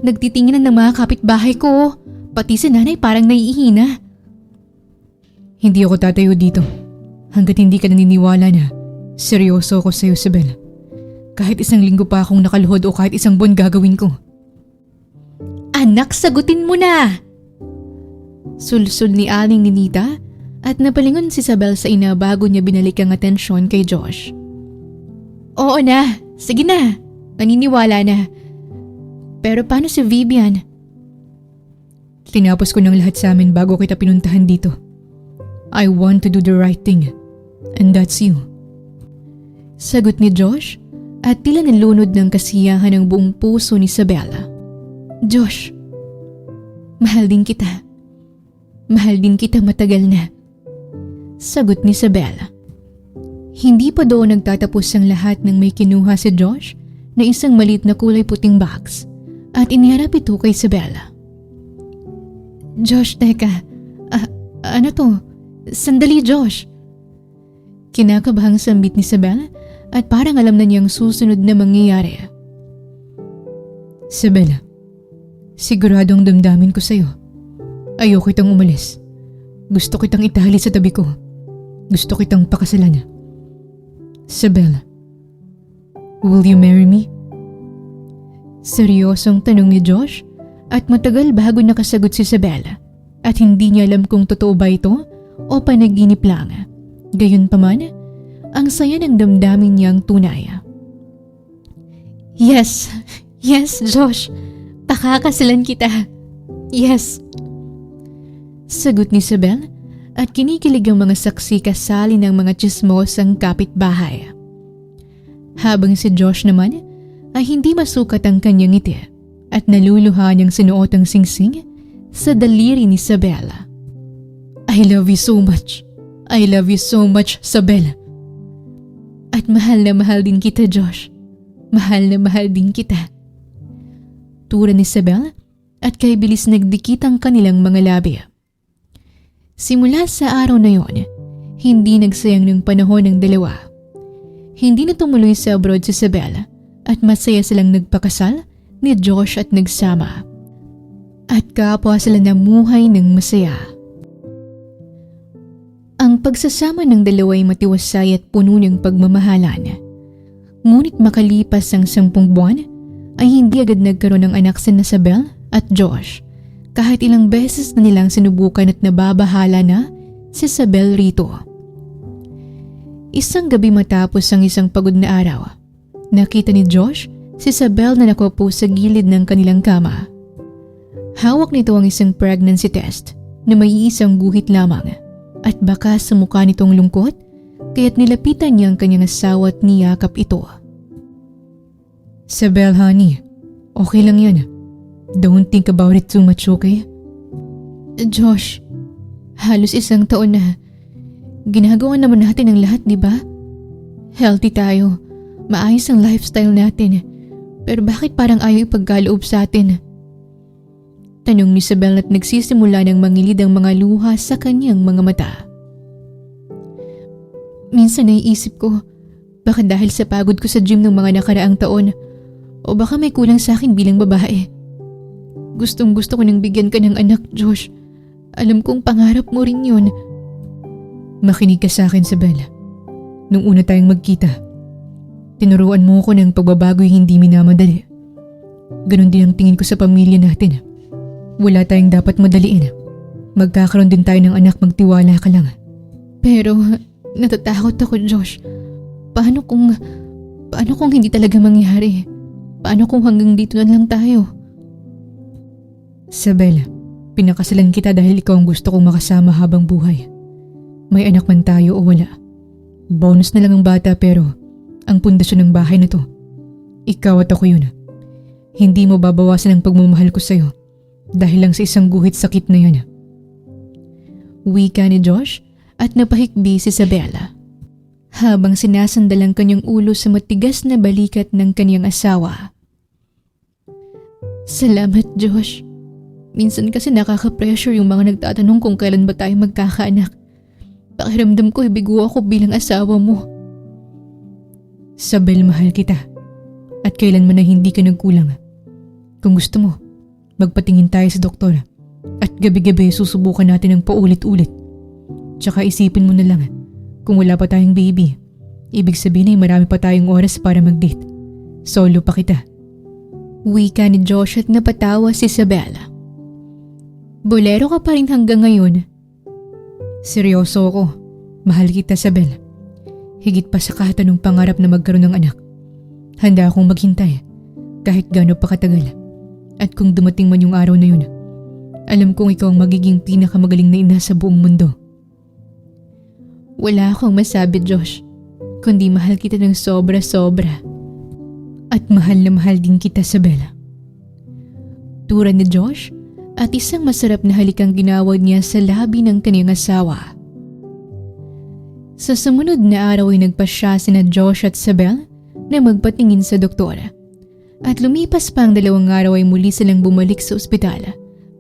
Nagtitinginan ng mga kapitbahay ko. Pati si nanay parang naiihina. Hindi ako tatayo dito hanggat hindi ka naniniwala na seryoso ako sa'yo, Sabel. Kahit 1 linggo pa akong nakaluhod o kahit 1 buwan gagawin ko. Anak, sagutin mo na! Sulsul ni Aling Ninita at napalingon si Sabel sa ina bago niya binalik ang atensyon kay Josh. Oo na, sige na. Naniniwala na. Pero paano si Vivian? Tinapos ko ng lahat sa amin bago kita pinuntahan dito. I want to do the right thing. And that's you. Sagot ni Josh at tila nalunod ng kasiyahan ng buong puso ni Sabela. Josh, mahal din kita. Mahal din kita matagal na. Sagot ni Sabela. Hindi pa doon nagtatapos ang lahat nang may kinuha si Josh na isang maliit na kulay puting box at iniharap ito kay Sabela. Josh, teka. Ano to? Sandali, Josh. Kinakabahang sambit ni Sabela at parang alam na niyang susunod na mangyayari. Sabela, siguradong damdamin ko sa'yo. Ayoko kitang umalis. Gusto kitang itali sa tabi ko. Gusto kitang pakasalan. Sabela, will you marry me? Seryosong tanong ni Josh at matagal bago nakasagot si Sabela at hindi niya alam kung totoo ba ito o panaginip lang. Gayunpaman, ang saya ng damdamin niyang tunay. Yes, Josh. Pakakasalan kita. Yes. Sagot ni Sabel at kinikilig ang mga saksi kasali ng mga tsismosang kapitbahay. Habang si Josh naman ay hindi masukat ang kanyang ngiti at naluluha niyang sinuot ang singsing sa daliri ni Sabela. I love you so much. I love you so much, Sabela. At mahal na mahal din kita, Josh. Mahal na mahal din kita. Tura ni Sabela at kay bilis nagdikit ang kanilang mga labi. Simula sa araw na yon, hindi nagsayang ng panahon ng dalawa. Hindi na tumuloy sa abroad si Sabela at masaya silang nagpakasal ni Josh at nagsama. At kapwa sila namuhay ng masaya. Ang pagsasama ng dalawa ay matiwasay at puno ng pagmamahalan. Ngunit makalipas ang 10 buwan ay hindi agad nagkaroon ng anak si Sabel at Josh kahit ilang beses na nilang sinubukan at nababahala na si Sabel rito. Isang gabi matapos ang isang pagod na araw, nakita ni Josh si Sabel na nakaupo sa gilid ng kanilang kama. Hawak nito ang isang pregnancy test na may isang guhit lamang at baka sa mukha nitong lungkot kaya't nilapitan niya ang kanyang asawa at niyakap ito. Sabel, honey, okay lang yan. Don't think about it too much, okay? Josh, halos 1 taon na. Ginagawa naman natin ang lahat, di ba? Healthy tayo. Maayos ang lifestyle natin. Pero bakit parang ayaw ipagkaloob sa atin? Tanong ni Sabel at nagsisimula ng mangilid ang mga luha sa kanyang mga mata. Minsan naiisip ko, baka dahil sa pagod ko sa gym ng mga nakaraang taon, o baka may kulang sa akin bilang babae. Gustong gusto ko nang bigyan ka ng anak, Josh. Alam kong pangarap mo rin yun. Makinig ka sa akin, Sabel. Nung una tayong magkita, tinuruan mo ko ng pagbabago'y hindi minamadali. Ganon din ang tingin ko sa pamilya natin. Wala tayong dapat madaliin. Magkakaroon din tayo ng anak, magtiwala ka lang. Pero natatakot ako, Josh. Paano kung hindi talaga mangyari? Paano kung hanggang dito na lang tayo? Isabel, pinakasalan kita dahil ikaw ang gusto kong makasama habang buhay. May anak man tayo o wala. Bonus na lang ang bata pero ang pundasyon ng bahay na to, ikaw at ako yun. Hindi mo babawasan ang pagmamahal ko sa'yo dahil lang sa isang guhit sakit na yan. Wika ni Josh at napahikbi si Isabela. Habang sinasandal ang kanyang ulo sa matigas na balikat ng kanyang asawa. Salamat, Josh. Minsan kasi nakaka-pressure yung mga nagtatanong kung kailan ba tayo magkakaanak. Pakiramdam ko ibigo ako bilang asawa mo. Isabel, mahal kita. At kailanman na hindi ka nagkulang. Kung gusto mo, magpatingin tayo sa doktor. At gabi-gabi susubukan natin ng paulit-ulit. Tsaka isipin mo na lang, kung wala pa tayong baby, ibig sabihin ay marami pa tayong oras para mag-date. Solo pa kita. Wika ni Josh at napatawa si Isabela. Bolero ka pa rin hanggang ngayon. Seryoso ako. Mahal kita, Isabel. Higit pa sa katanong pangarap na magkaroon ng anak. Handa akong maghintay kahit gaano pa katagal. At kung dumating man yung araw na yun, alam kong ikaw ang magiging pinakamagaling na ina sa buong mundo. Wala akong masabi, Josh, kundi mahal kita ng sobra-sobra. At mahal na mahal din kita, Isabel. Tura ni Josh at isang masarap na halikang ginawad niya sa labi ng kanyang asawa. Sa sumunod na araw ay nagpasya sina Josh at Isabel na magpatingin sa doktora. At lumipas pa ang 2 araw ay muli silang bumalik sa ospital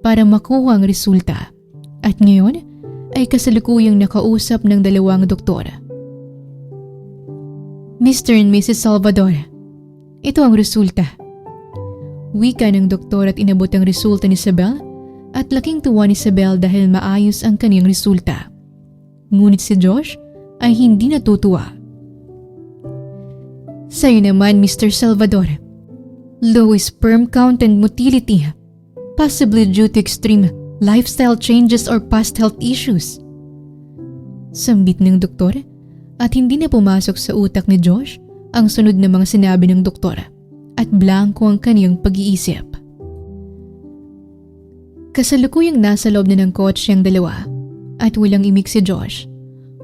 para makuha ang resulta. At ngayon ay kasalukuyang nakausap ng 2 doktora. Mr. and Mrs. Salvador, ito ang resulta. Wika ng doktor at inabot ang resulta ni Isabel at laking tuwa ni Isabel dahil maayos ang kaniyang resulta. Ngunit si Josh ay hindi natutuwa. Sa'yo naman, Mr. Salvador, low sperm count and motility, possibly due to extreme lifestyle changes or past health issues. Sambit ng doktor at hindi na pumasok sa utak ni Josh ang sunod na mga sinabi ng doktora at blanko ang kaniyang pag-iisip. Kasalukuyang nasa loob na ng kotse ang 2 at walang imik si Josh.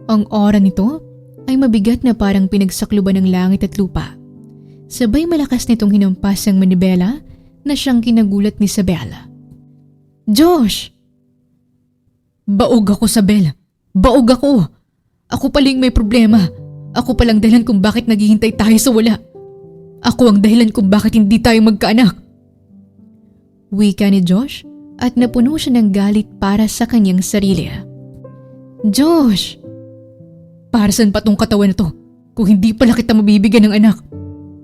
Ang aura nito ay mabigat na parang pinagsakluban ng langit at lupa. Sabay malakas nitong hinampas ang manibela na siyang kinagulat ni Isabela. Josh! Baog ako, Isabel. Baog ako. Ako paling may problema. Ako palang dahilan kung bakit naghihintay tayo sa wala. Ako ang dahilan kung bakit hindi tayo magkaanak. Wika ni Josh at napuno siya ng galit para sa kanyang sarili. Josh! Para saan pa tong katawan na to kung hindi pala kita mabibigyan ng anak?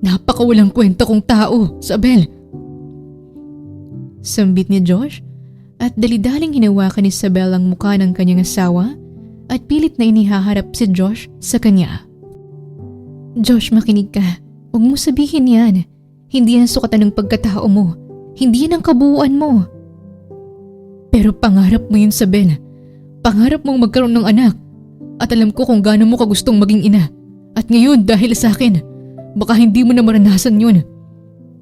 Napakawalang kwenta kong tao, Isabel. Sambit ni Josh at dalidaling hinawakan ni Isabel ang mukha ng kanyang asawa at pilit na inihaharap si Josh sa kanya. Josh, makinig ka. Huwag mo sabihin yan. Hindi yan sukatan ng pagkatao mo. Hindi yan ang kabuuan mo. Pero pangarap mo yun, Isabel. Pangarap mong magkaroon ng anak. At alam ko kung gaano mo kagustong maging ina. At ngayon dahil sa akin, baka hindi mo na maranasan yun.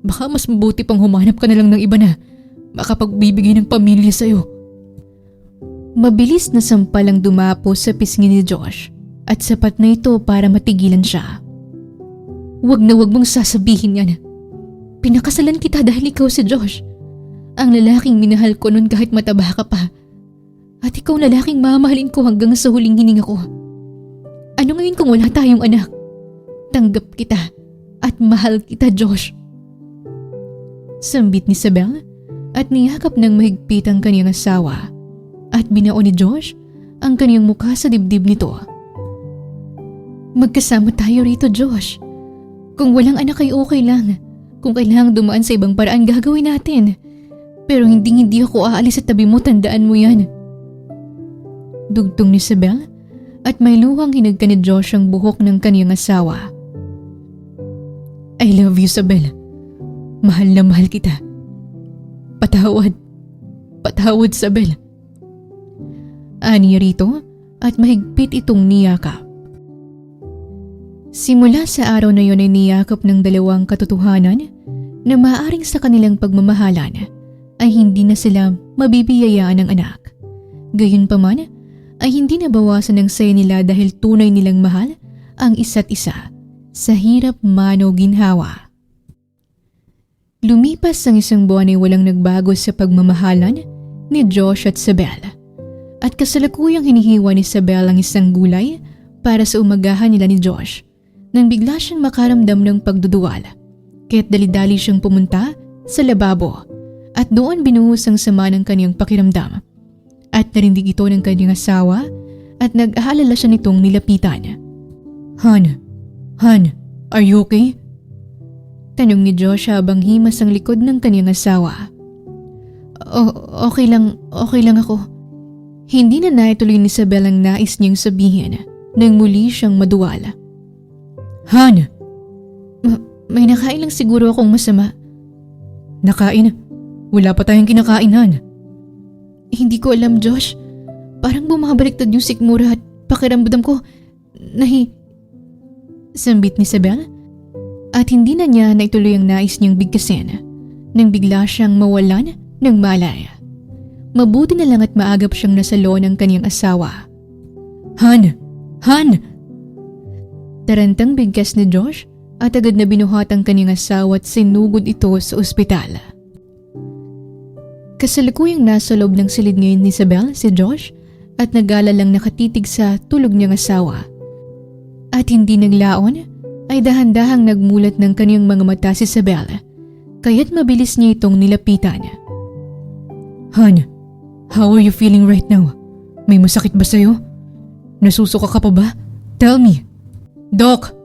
Baka mas mabuti pang humanap ka na lang ng iba na makapagbibigay ng pamilya sa'yo. Mabilis na sampal ang dumapo sa pisngi ni Josh at sapat na ito para matigilan siya. Huwag na huwag mong sasabihin yan. Pinakasalan kita dahil ikaw si Josh. Ang lalaking minahal ko noon kahit mataba ka pa. At ikaw lalaking mamahalin ko hanggang sa huling hininga ko. Ano ngayon kung wala tayong anak? Tanggap kita at mahal kita, Josh. Sambit ni Isabel at niyakap ng mahigpit ang kaniyang asawa at binaon ni Josh ang kaniyang mukha sa dibdib nito. Magkasama tayo rito, Josh. Kung walang anak ay okay lang. Kung kailangang dumaan sa ibang paraan, gagawin natin. Pero hindi ako aalis sa tabi mo, tandaan mo yan. Dugtong ni Isabel at may luhang hinagka ni Josh ang buhok ng kaniyang asawa. I love you, Isabel. Mahal na mahal kita. Patawad. Patawad, Isabel. Ani rito at mahigpit itong niyakap. Simula sa araw na yun ay niyakap ng dalawang katotohanan na maaaring sa kanilang pagmamahalan ay hindi na sila mabibiyayaan ng anak. Gayunpaman ay hindi nabawasan ng saya nila dahil tunay nilang mahal ang isa't isa sa hirap man o ginhawa. Lumipas ang isang buwan ay walang nagbago sa pagmamahalan ni Josh at Isabel. At kasalukuyang hinihiwa ni Isabel ang isang gulay para sa umagahan nila ni Josh nang bigla siyang makaramdam ng pagduduwal. Kaya't dali-dali siyang pumunta sa lababo at doon binuhos ang sama ng kaniyang pakiramdam. At narinig ito ng kaniyang asawa at nag-aalala siya nitong nilapitan. Han, are you okay? Tanong ni Josh habang himas ang likod ng kaniyang asawa. Okay lang ako. Hindi na naituloy ni Isabel ang nais niyang sabihin nang muli siyang maduwal. Han! May nakain lang siguro akong masama. Nakain? Wala pa tayong kinakain, Han. Hindi ko alam, Josh. Parang bumabaliktad yung sikmura at pakiramdam ko Sambit ni Isabel at hindi na niya naituloy ang nais niyang bigkasin nang bigla siyang mawalan ng malay. Mabuti na lang at maagap siyang nasalo ng kaniyang asawa. Han! Tarantang bigkas ni Josh at agad na binuhat ang kaniyang asawa at sinugod ito sa ospital. Kasalukuyang nasa loob ng silid ngayon ni Isabel si Josh at nag-aalalang nakatitig sa tulog niyang asawa. At hindi naglaon ay dahan-dahang nagmulat ng kaniyang mga mata si Isabel kaya't mabilis niya itong nilapitan. Han, how are you feeling right now? May masakit ba sa'yo? Nasusuka ka pa ba? Tell me. Doc!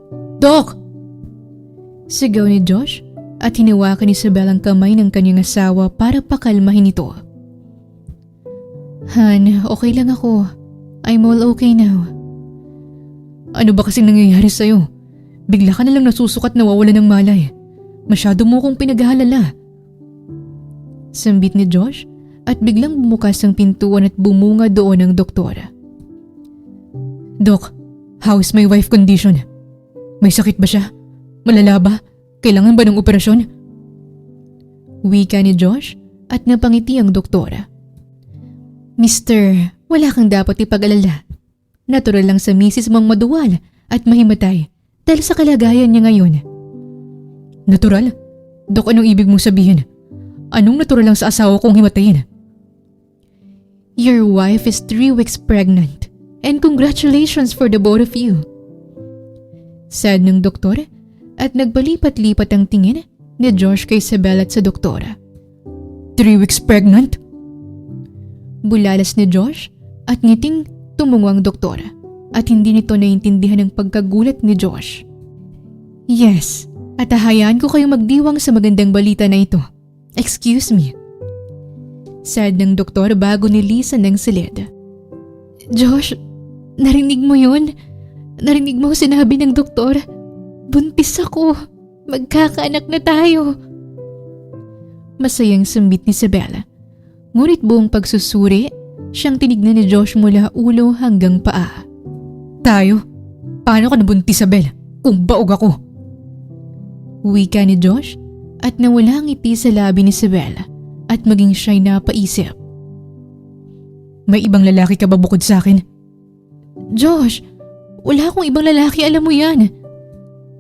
Sigaw ni Josh at hinawakan ni Isabel ang kamay ng kanyang asawa para pakalmahin ito. Han, okay lang ako. I'm all okay now. Ano ba kasing nangyayari sa'yo? Bigla ka nalang nasusukat na nawawala ng malay. Masyado mo kong pinaghahalala. Sambit ni Josh at biglang bumukas ang pintuan at bumunga doon ang doktor. Doc, how's my wife condition? May sakit ba siya? Malala ba? Kailangan ba ng operasyon? Wika ni Josh at napangiti ang doktor. Mister, wala kang dapat ipag-alala. Natural lang sa misis mong maduwal at mahimatay dahil sa kalagayan niya ngayon. Natural? Dok, anong ibig mong sabihin? Anong natural lang sa asawa kong himatayin? Your wife is 3 weeks pregnant and congratulations for the both of you. Said ng doktor at nagpalipat-lipat ang tingin ni Josh kay Isabel at sa doktor. 3 weeks pregnant? Bulalas ni Josh at ngiting tumungo ang doktor at hindi nito naiintindihan ang pagkagulat ni Josh. Yes, at hahayaan ko kayong magdiwang sa magandang balita na ito. Excuse me. Said ng doktor bago nilisan ng silid. Josh, narinig mo yun? Narinig mo sinabi ng doktor? Buntis ako. Magkakaanak na tayo. Masayang sambit ni Isabel. Ngunit buong pagsusuri, siyang tinignan ni Josh mula ulo hanggang paa. Tayo? Paano ka nabuntis, Isabel? Kung baog ako. Wika ni Josh at nawala ang ngiti sa labi ni Isabel at maging siya'y napaisip. May ibang lalaki ka ba bukod sa akin? Josh, wala akong ibang lalaki, alam mo yan.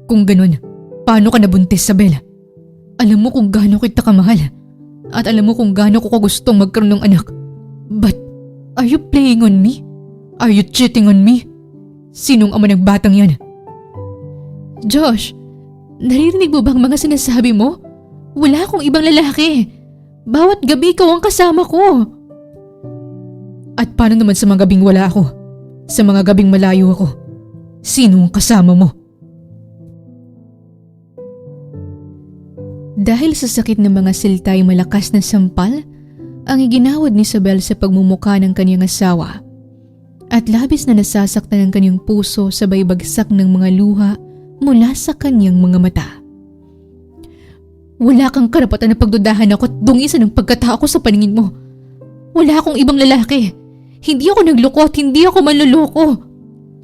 Kung ganun, paano ka nabuntis, Isabel? Alam mo kung gaano kita kamahal at alam mo kung gaano ko kagustong magkaroon ng anak. But, are you playing on me? Are you cheating on me? Sinong ama ng batang yan? Josh, naririnig mo bang mga sinasabi mo? Wala akong ibang lalaki. Bawat gabi ikaw ang kasama ko. At paano naman sa mga gabing wala ako? Sa mga gabing malayo ako? Sino ang kasama mo? Dahil sa sakit ng mga silta'y malakas na sampal, ang iginawad ni Isabel sa pagmumukha ng kanyang asawa. At labis na nasasaktan ang kanyang puso sabay bagsak ng mga luha mula sa kanyang mga mata. Wala kang karapatan na pagdudahan ako at dungisan ng pagkatao ko sa paningin mo. Wala akong ibang lalaki. Hindi ako nagloko at hindi ako manloloko.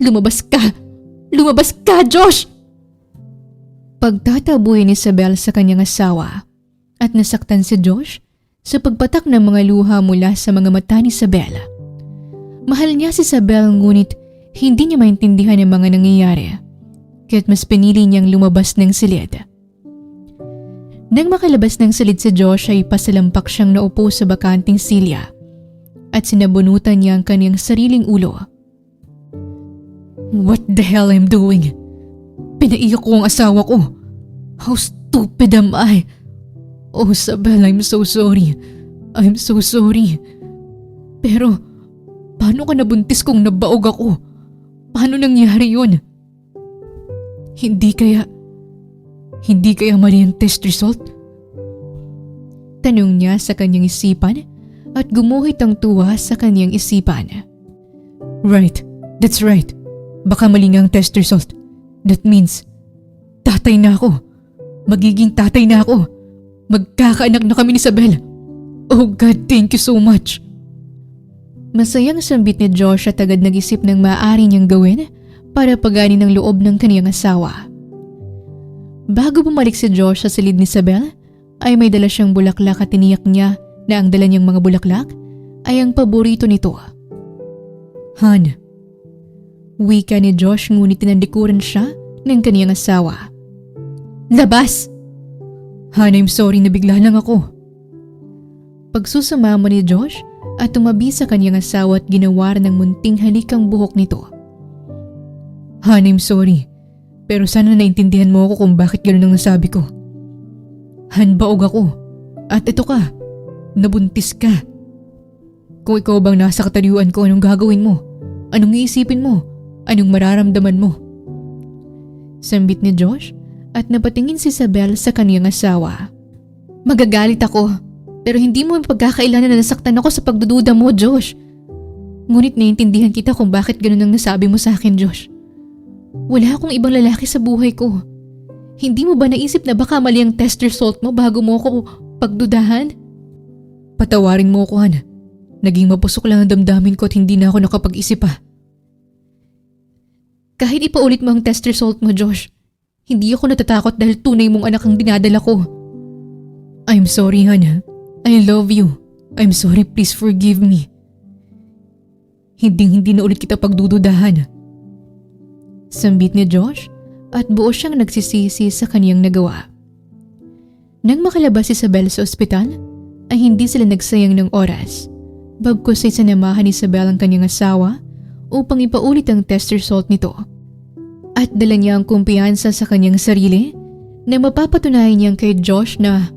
Lumabas ka! Lumabas ka, Josh! Pagtatabuhin ni Isabel sa kanyang asawa at nasaktan si Josh sa pagpatak ng mga luha mula sa mga mata ni Isabel. Mahal niya si Isabel ngunit hindi niya maintindihan ang mga nangyayari kaya't mas pinili niyang lumabas ng silid. Nang makalabas ng silid si Josh ay pasalampak siyang naupo sa bakanting silya at sinabunutan niya ang kanyang sariling ulo. What the hell I'm doing? Pinaiyak ko ang asawa ko. How stupid am I? Oh, Isabel, I'm so sorry. I'm so sorry. Pero, paano ka nabuntis kung nabaog ako? Paano nangyari yun? Hindi kaya mali ang test result? Tanong niya sa kanyang isipan at gumuhit ang tuwa sa kanyang isipan. Right, that's right. Baka mali nga ang test result. That means, tatay na ako. Magiging tatay na ako. Magkakaanak na kami ni Isabel. Oh God, thank you so much. Masayang sambit ni Josh at agad nag-isip ng maaari niyang gawin para paganin ang loob ng kaniyang asawa. Bago bumalik si Josh sa silid ni Isabel, ay may dala siyang bulaklak at tiniyak niya na ang dala niyang mga bulaklak ay ang paborito nito. Han. Wika ni Josh ngunit tinandikuran siya ng kaniyang asawa. Labas! Han, I'm sorry na bigla lang ako. Pagsusumamo ni Josh at tumabi sa kaniyang asawa at ginawar ng munting halikang buhok nito. Han, I'm sorry. Pero sana naintindihan mo ako kung bakit gano'n ang nasabi ko. Han, baog ako. At ito ka. Nabuntis ka. Kung ikaw bang nasa kataliuan ko, anong gagawin mo? Anong iisipin mo? Anong mararamdaman mo? Sambit ni Josh at napatingin si Isabel sa kaniyang asawa. Magagalit ako, pero hindi mo pagkakailanan na nasaktan ako sa pagdududa mo, Josh. Ngunit naiintindihan kita kung bakit ganun ang nasabi mo sa akin, Josh. Wala akong ibang lalaki sa buhay ko. Hindi mo ba naisip na baka mali ang test result mo bago mo ako pagdudahan? Patawarin mo ako, Han. Naging mapusok lang ang damdamin ko at hindi na ako nakapag-isip pa. Kahit ipaulit mo ang test result mo, Josh, hindi ako natatakot dahil tunay mong anak ang dinadala ko. I'm sorry, Han. I love you. I'm sorry, please forgive me. Hindi na ulit kita pagdududahan. Sambit ni Josh at buo siyang nagsisisi sa kaniyang nagawa. Nang makalabas si Isabel sa ospital, ay hindi sila nagsayang ng oras. Bagkus ay sinamahan ni Isabel ang kanyang asawa upang ipaulit ang test result nito. At dala niya ang kumpiyansa sa kanyang sarili na mapapatunayan niyang kay Josh na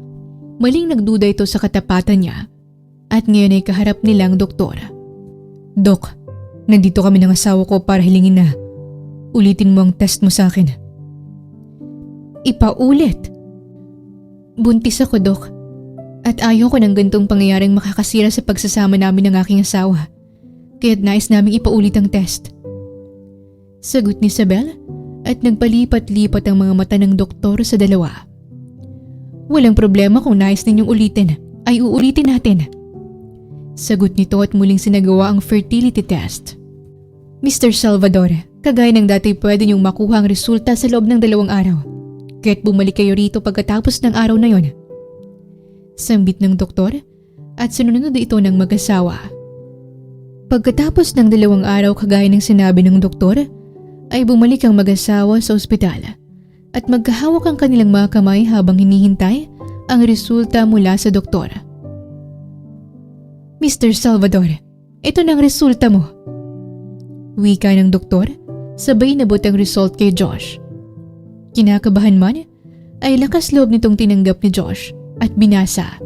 maling nagduda ito sa katapatan niya at ngayon ay kaharap nilang doktor. Dok, nandito kami ng asawa ko para hilingin na ulitin mo ang test mo sa akin. Ipaulit? Buntis ako, Dok. At ayaw ko ng gantong pangyayaring makakasira sa pagsasama namin ng aking asawa. Kaya't nais naming ipaulit ang test. Sagot ni Isabel at nagpalipat-lipat ang mga mata ng doktor sa dalawa. Walang problema kung nais ninyong ulitin, ay uulitin natin. Sagot nito at muling sinagawa ang fertility test. Mr. Salvador, kagaya ng dati pwede niyong makuha ang resulta sa loob ng 2 araw. Kaya't bumalik kayo rito pagkatapos ng araw na yon. Sambit ng doktor at sinunod ito ng mag-asawa. Pagkatapos ng 2 araw kagaya ng sinabi ng doktor, ay bumalik ang mag-asawa sa ospital at magkahawak ang kanilang mga kamay habang hinihintay ang resulta mula sa doktor. Mr. Salvador, ito na ang resulta mo. Wika ng doktor, sabay nabot ang result kay Josh. Kinakabahan man, ay lakas loob nitong tinanggap ni Josh at binasa.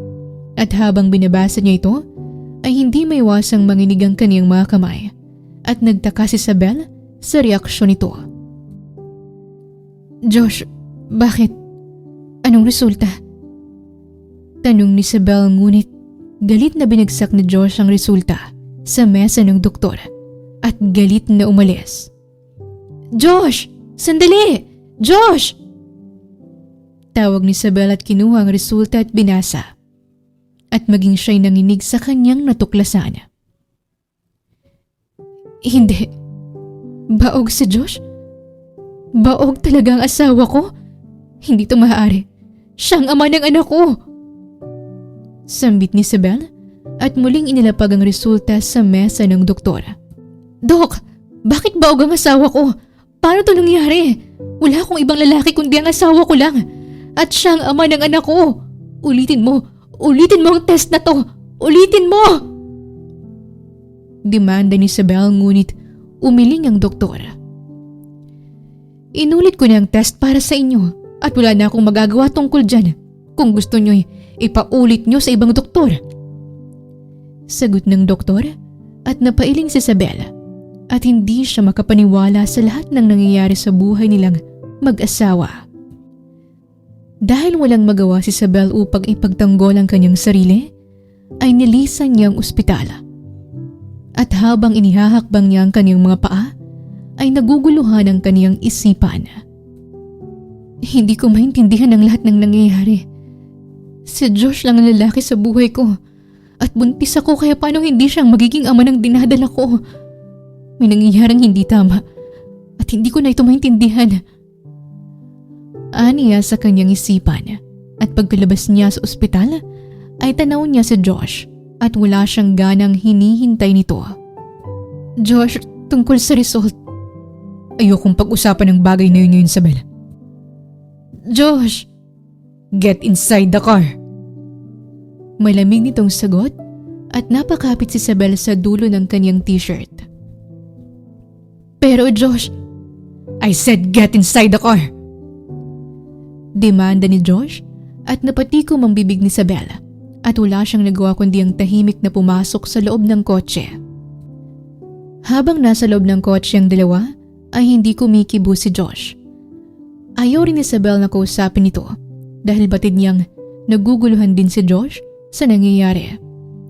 At habang binabasa niya ito, ay hindi may iwasang manginig ang kaniyang mga kamay at nagtaka si Isabel sa reaksyon nito. Josh, bakit? Anong resulta? Tanong ni Isabel ngunit galit na binagsak ni Josh ang resulta sa mesa ng doktor at galit na umalis. Josh! Sandali! Josh! Tawag ni Isabel at kinuha ang resulta at binasa. At maging siya'y nanginig sa kanyang natuklasan. Hindi. Baog si Josh? Baog talaga ang asawa ko? Hindi ito maaari. Siyang ama ng anak ko. Sambit ni Isabel at muling inilapag ang resulta sa mesa ng doktora. Dok, bakit baog ang asawa ko? Paano ito nangyari? Wala akong ibang lalaki kundi ang asawa ko lang. At siya ang ama ng anak ko. Ulitin mo ang test na to. Ulitin mo! Demanda ni Isabel ngunit umiling ang doktora. Inulit ko na ang test para sa inyo at wala na akong magagawa tungkol dyan. Kung gusto nyo, ipaulit nyo sa ibang doktor. Sagot ng doktor at napailing si Isabel at hindi siya makapaniwala sa lahat ng nangyayari sa buhay nilang mag-asawa. Dahil walang magawa si Isabel upang ipagtanggol ang kanyang sarili, ay nilisan niya ang ospital. At habang inihahakbang niya ang kanyang mga paa, ay naguguluhan ang kanyang isipan. Hindi ko maintindihan ang lahat ng nangyayari. Si Josh lang ang lalaki sa buhay ko at buntis ako kaya paano hindi siyang magiging ama ng dinadala ko? May nangyayaring hindi tama at hindi ko na ito maintindihan. Aniya sa kanyang isipan at pagkalabas niya sa ospital ay tanaw niya si Josh at wala siyang ganang hinihintay nito. Josh, tungkol sa result. Ayokong pag-usapan ng bagay na yun ngayon, Isabel. Josh! Get inside the car! Malamig nitong sagot at napakapit si Isabel sa dulo ng kanyang t-shirt. Pero Josh, I said get inside the car! Demanda ni Josh at napatikom ang bibig ni Isabel at wala siyang nagawa kundi ang tahimik na pumasok sa loob ng kotse. Habang nasa loob ng kotse ang dalawa, ay hindi kumikibo si Josh. Ayaw rin ni Isabel na kausapin ito dahil batid niyang naguguluhan din si Josh sa nangyayari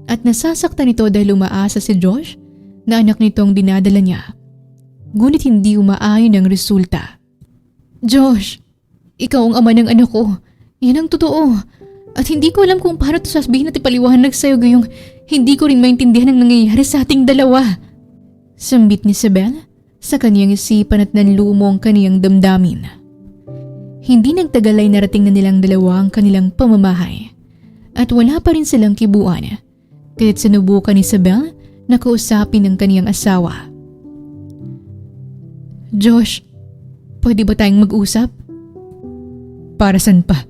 at nasasaktan ito dahil umaasa si Josh na anak nitong dinadala niya. Ngunit hindi umaayon ang resulta. Josh, ikaw ang ama ng anak ko. Yan ang totoo. At hindi ko alam kung paano ito sasabihin at ipaliwanag sa'yo gayong hindi ko rin maintindihan ang nangyayari sa ating dalawa. Sambit ni Isabel sa kaniyang isipan at nanlumo ang kaniyang damdamin. Hindi nagtagal ay narating na nilang dalawa ang kanilang pamamahay at wala pa rin silang kibuan kaya't sinubukan ni Isabel na kausapin ang kaniyang asawa. Josh, pwede ba tayong mag-usap? Para saan pa?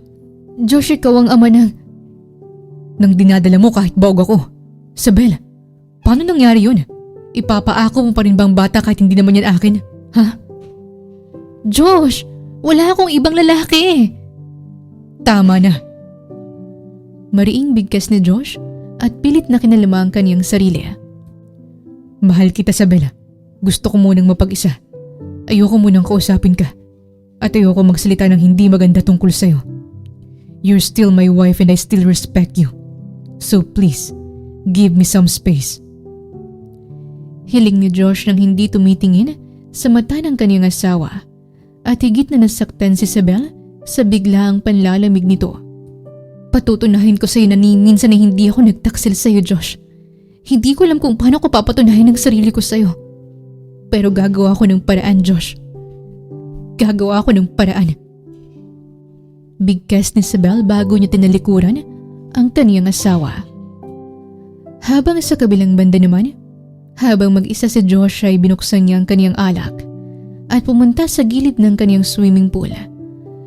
Josh, ikaw ang ama nang dinadala mo kahit baog ako. Isabel, paano nangyari yun? Ipapaako mo pa rin bang bata kahit hindi naman yan akin? Ha? Josh, wala akong ibang lalaki. Tama na. Mariing bigkas ni Josh at pilit na kinalama ang kaniyang sarili. Mahal kita, Isabel. Gusto ko munang mapag-isa. Ayoko munang kausapin ka. At ayoko magsalita ng hindi maganda tungkol sa'yo. You're still my wife and I still respect you. So please, give me some space. Hiling ni Josh nang hindi tumitingin sa mata ng kaniyang asawa at higit na nasaktan si Isabel sa biglaang panlalamig nito. Patutunahin ko sa'yo na minsan ay hindi ako nagtaksil sa'yo, Josh. Hindi ko alam kung paano ko papatunahin ang sarili ko sa'yo. Pero gagawa ko ng paraan, Josh. Gagawa ko ng paraan. Bigkas ni Isabel bago niya tinalikuran ang kaniyang asawa. Habang sa kabilang banda naman, habang mag-isa si Josh ay binuksan niya ang kaniyang alak at pumunta sa gilid ng kaniyang swimming pool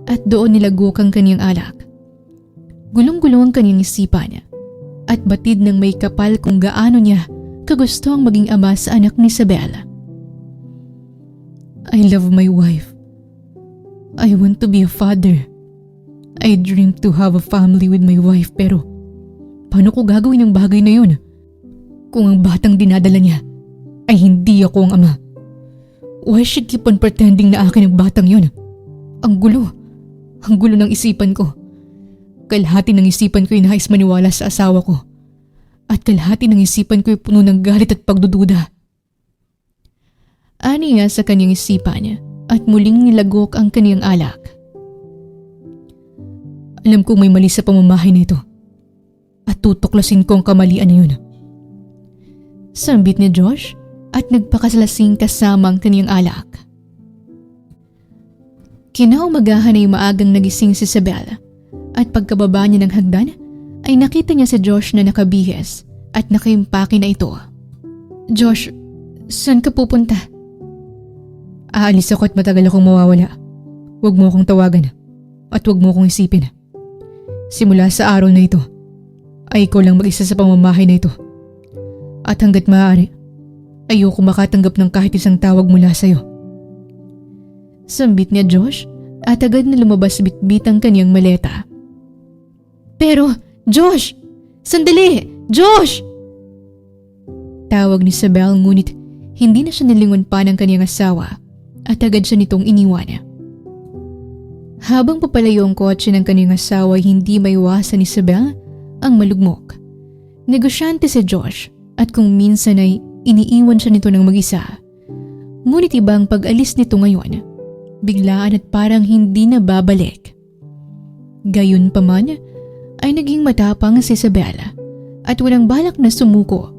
at doon nilagok ang kaniyang alak. Gulong-gulong ang kaniyang isipan at batid ng may kapal kung gaano niya kagusto ang maging ama sa anak ni Isabel. I love my wife. I want to be a father. I dream to have a family with my wife pero paano ko gagawin ang bagay na yun? Kung ang batang dinadala niya ay hindi ako ang ama. Why she keep on pretending na akin ang batang yun? Ang gulo ng isipan ko. Kalahati ng isipan ko ay nais maniwala sa asawa ko. At kalahati ng isipan ko ay puno ng galit at pagdududa. Aniya sa kanyang isipan at muling nilagok ang kanyang alak. Alam kong may mali sa pamamahay na ito. At tutuklasin ko ang kamalian na yun. Sambit ni Josh at nagpakasalasing kasama ang kaniyang alak. Kinaumagahan ay maagang nagising si Isabel at pagkababa niya ng hagdan ay nakita niya si Josh na nakabihis at nakaimpake na ito. Josh, saan ka pupunta? Aalis ako at matagal akong mawawala. Huwag mo akong tawagan at huwag mo akong isipin. Simula sa araw na ito, ay ikaw lang mag-isa sa pamamahay na ito. At hanggat maaari, ayoko makatanggap ng kahit isang tawag mula sa'yo. Sambit niya Josh at agad na lumabas bitbit ang kanyang maleta. Pero, Josh! Sandali! Josh! Tawag ni Isabel ngunit hindi na siya nilingon pa ng kanyang asawa at agad siya nitong iniwan. Habang papalayo ang kotse ng kanyang asawa ay hindi maiwasan ni Isabel ang malugmok. Negosyante si Josh at kung minsan ay iniiwan siya nito ng mag-isa. Ngunit iba ang pag-alis nito ngayon. Biglaan at parang hindi na babalik. Gayon pa man ay naging matapang si Isabel at walang balak na sumuko.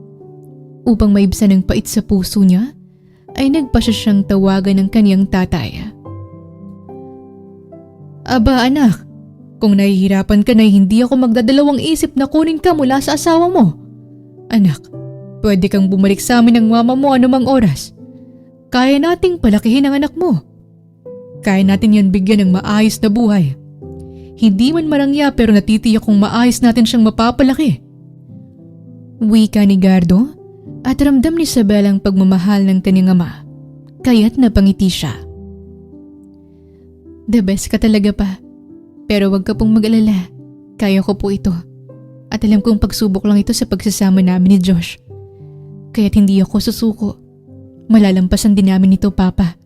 Upang maibsan ang pait sa puso niya ay nagpasya siyang tawagan ng kaniyang tatay. Aba anak, kung nahihirapan ka na hindi ako magdadalawang isip na kunin ka mula sa asawa mo. Anak, pwede kang bumalik sa amin ng mama mo anumang oras. Kaya nating palakihin ang anak mo. Kaya natin yan bigyan ng maayos na buhay. Hindi man marangya pero natitiyak kung maayos natin siyang mapapalaki. Wika ni Gardo at ramdam ni Isabel ang pagmamahal ng kanyang ama. Kaya't napangiti siya. The best ka talaga pa. Pero wag ka pong mag-alala. Kaya ko po ito. At alam kong pagsubok lang ito sa pagsasama namin ni Josh. Kaya't hindi ako susuko. Malalampasan din namin ito, Papa.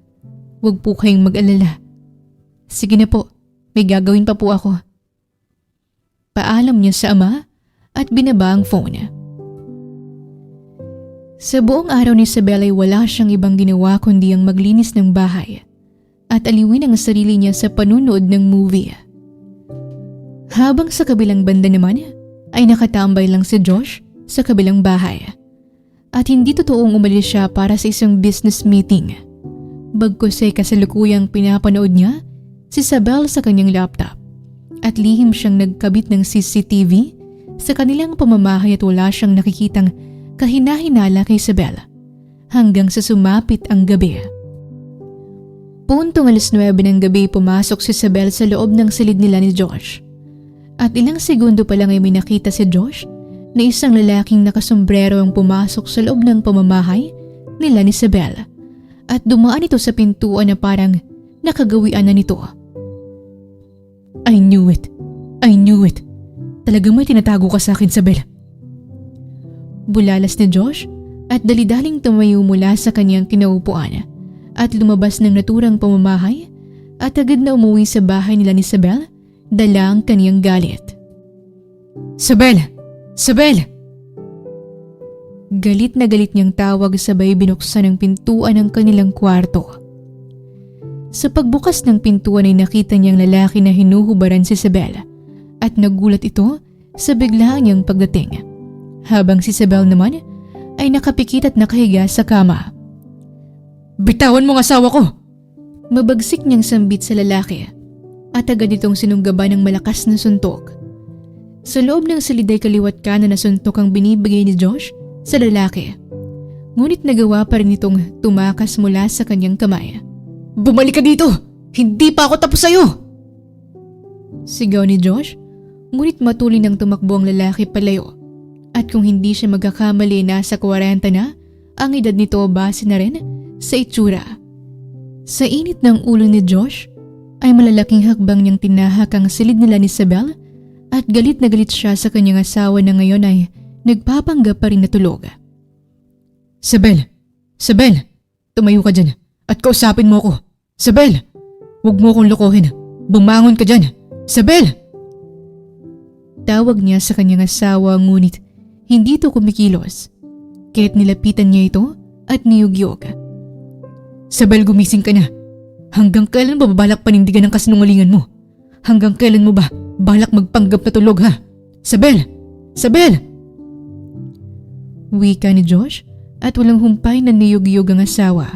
Wag po kayong mag-alala. Sige na po, may gagawin pa po ako. Paalam niya sa ama at binaba ang phone. Sa buong araw ni Isabel ay wala siyang ibang ginawa kundi ang maglinis ng bahay at aliwin ang sarili niya sa panunood ng movie. Habang sa kabilang banda naman ay nakatambay lang si Josh sa kabilang bahay at hindi totoong umalis siya para sa isang business meeting. Bagkus ay kasalukuyang pinapanood niya si Isabel sa kanyang laptop at lihim siyang nagkabit ng CCTV sa kanilang pamamahay at wala siyang nakikitang kahinahinala kay Isabel hanggang sa sumapit ang gabi. Puntong 9:00 ng gabi pumasok si Isabel sa loob ng silid nila ni Josh. At ilang segundo pa lang ay may nakita si Josh na isang lalaking nakasombrero ang pumasok sa loob ng pamamahay nila ni Isabel at dumaan ito sa pintuan na parang nakagawian na nito. I knew it. I knew it. Talagang may tinatago ka sa akin, Isabel. Bulalas ni Josh at dalidaling tumayo mula sa kanyang kinaupuan at lumabas ng naturang pamamahay at agad na umuwi sa bahay nila ni Isabel dala ang kaniyang galit. Isabel! Isabel! Galit na galit niyang tawag sabay binuksan ang pintuan ng kanilang kwarto. Sa pagbukas ng pintuan ay nakita niyang lalaki na hinuhubaran si Isabel at nagulat ito sa biglaan niyang pagdating. Habang si Isabel naman ay nakapikit at nakahiga sa kama. Bitawan mo ang asawa ko! Mabagsik niyang sambit sa lalaki at agad itong sinunggaban ng malakas na suntok. Sa loob ng silid ay kaliwat kanan na suntok ang binibigay ni Josh sa lalaki. Ngunit nagawa pa rin itong tumakas mula sa kanyang kamay. Bumalik ka dito! Hindi pa ako tapos sa'yo! Sigaw ni Josh, ngunit matuloy nang tumakbo ang lalaki palayo. At kung hindi siya magkakamali nasa 40 na, ang edad nito base na rin sa itsura. Sa init ng ulo ni Josh, ay malalaking hakbang niyang tinahak ang silid nila ni Isabel at galit na galit siya sa kanyang asawa na ngayon ay nagpapanggap pa rin na tulog. Isabel! Isabel! Tumayo ka dyan at kausapin mo ako. Isabel! Huwag mo akong lokohin. Bumangon ka dyan. Isabel! Tawag niya sa kanyang asawa ngunit hindi ito kumikilos. Kaya't nilapitan niya ito at niyugyog. Isabel, gumising ka na. Hanggang kailan ba babalak panindigan ang kasinungalingan mo? Hanggang kailan mo ba Balak magpanggap na tulog ha? Sabel! Sabel! Wika ni Josh at walang humpay na niyog-yog ang asawa.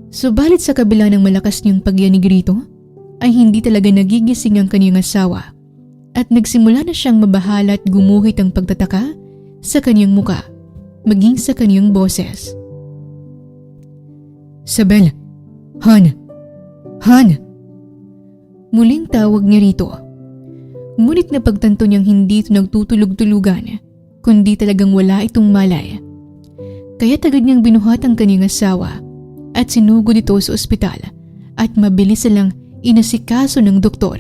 Subalit sa kabila ng malakas niyang pagyanig rito, ay hindi talaga nagigising ang kaniyang asawa at nagsimula na siyang mabahala at gumuhit ang pagtataka sa kaniyang muka, maging sa kaniyang boses. Sabel! Han! Han! Muling tawag niya rito. Ngunit napagtanto niyang hindi ito nagtutulog-tulugan, kundi talagang wala itong malay. Kaya agad niyang binuhat ang kaniyang asawa at sinugod ito sa ospital at mabilis silang inasikaso ng doktor.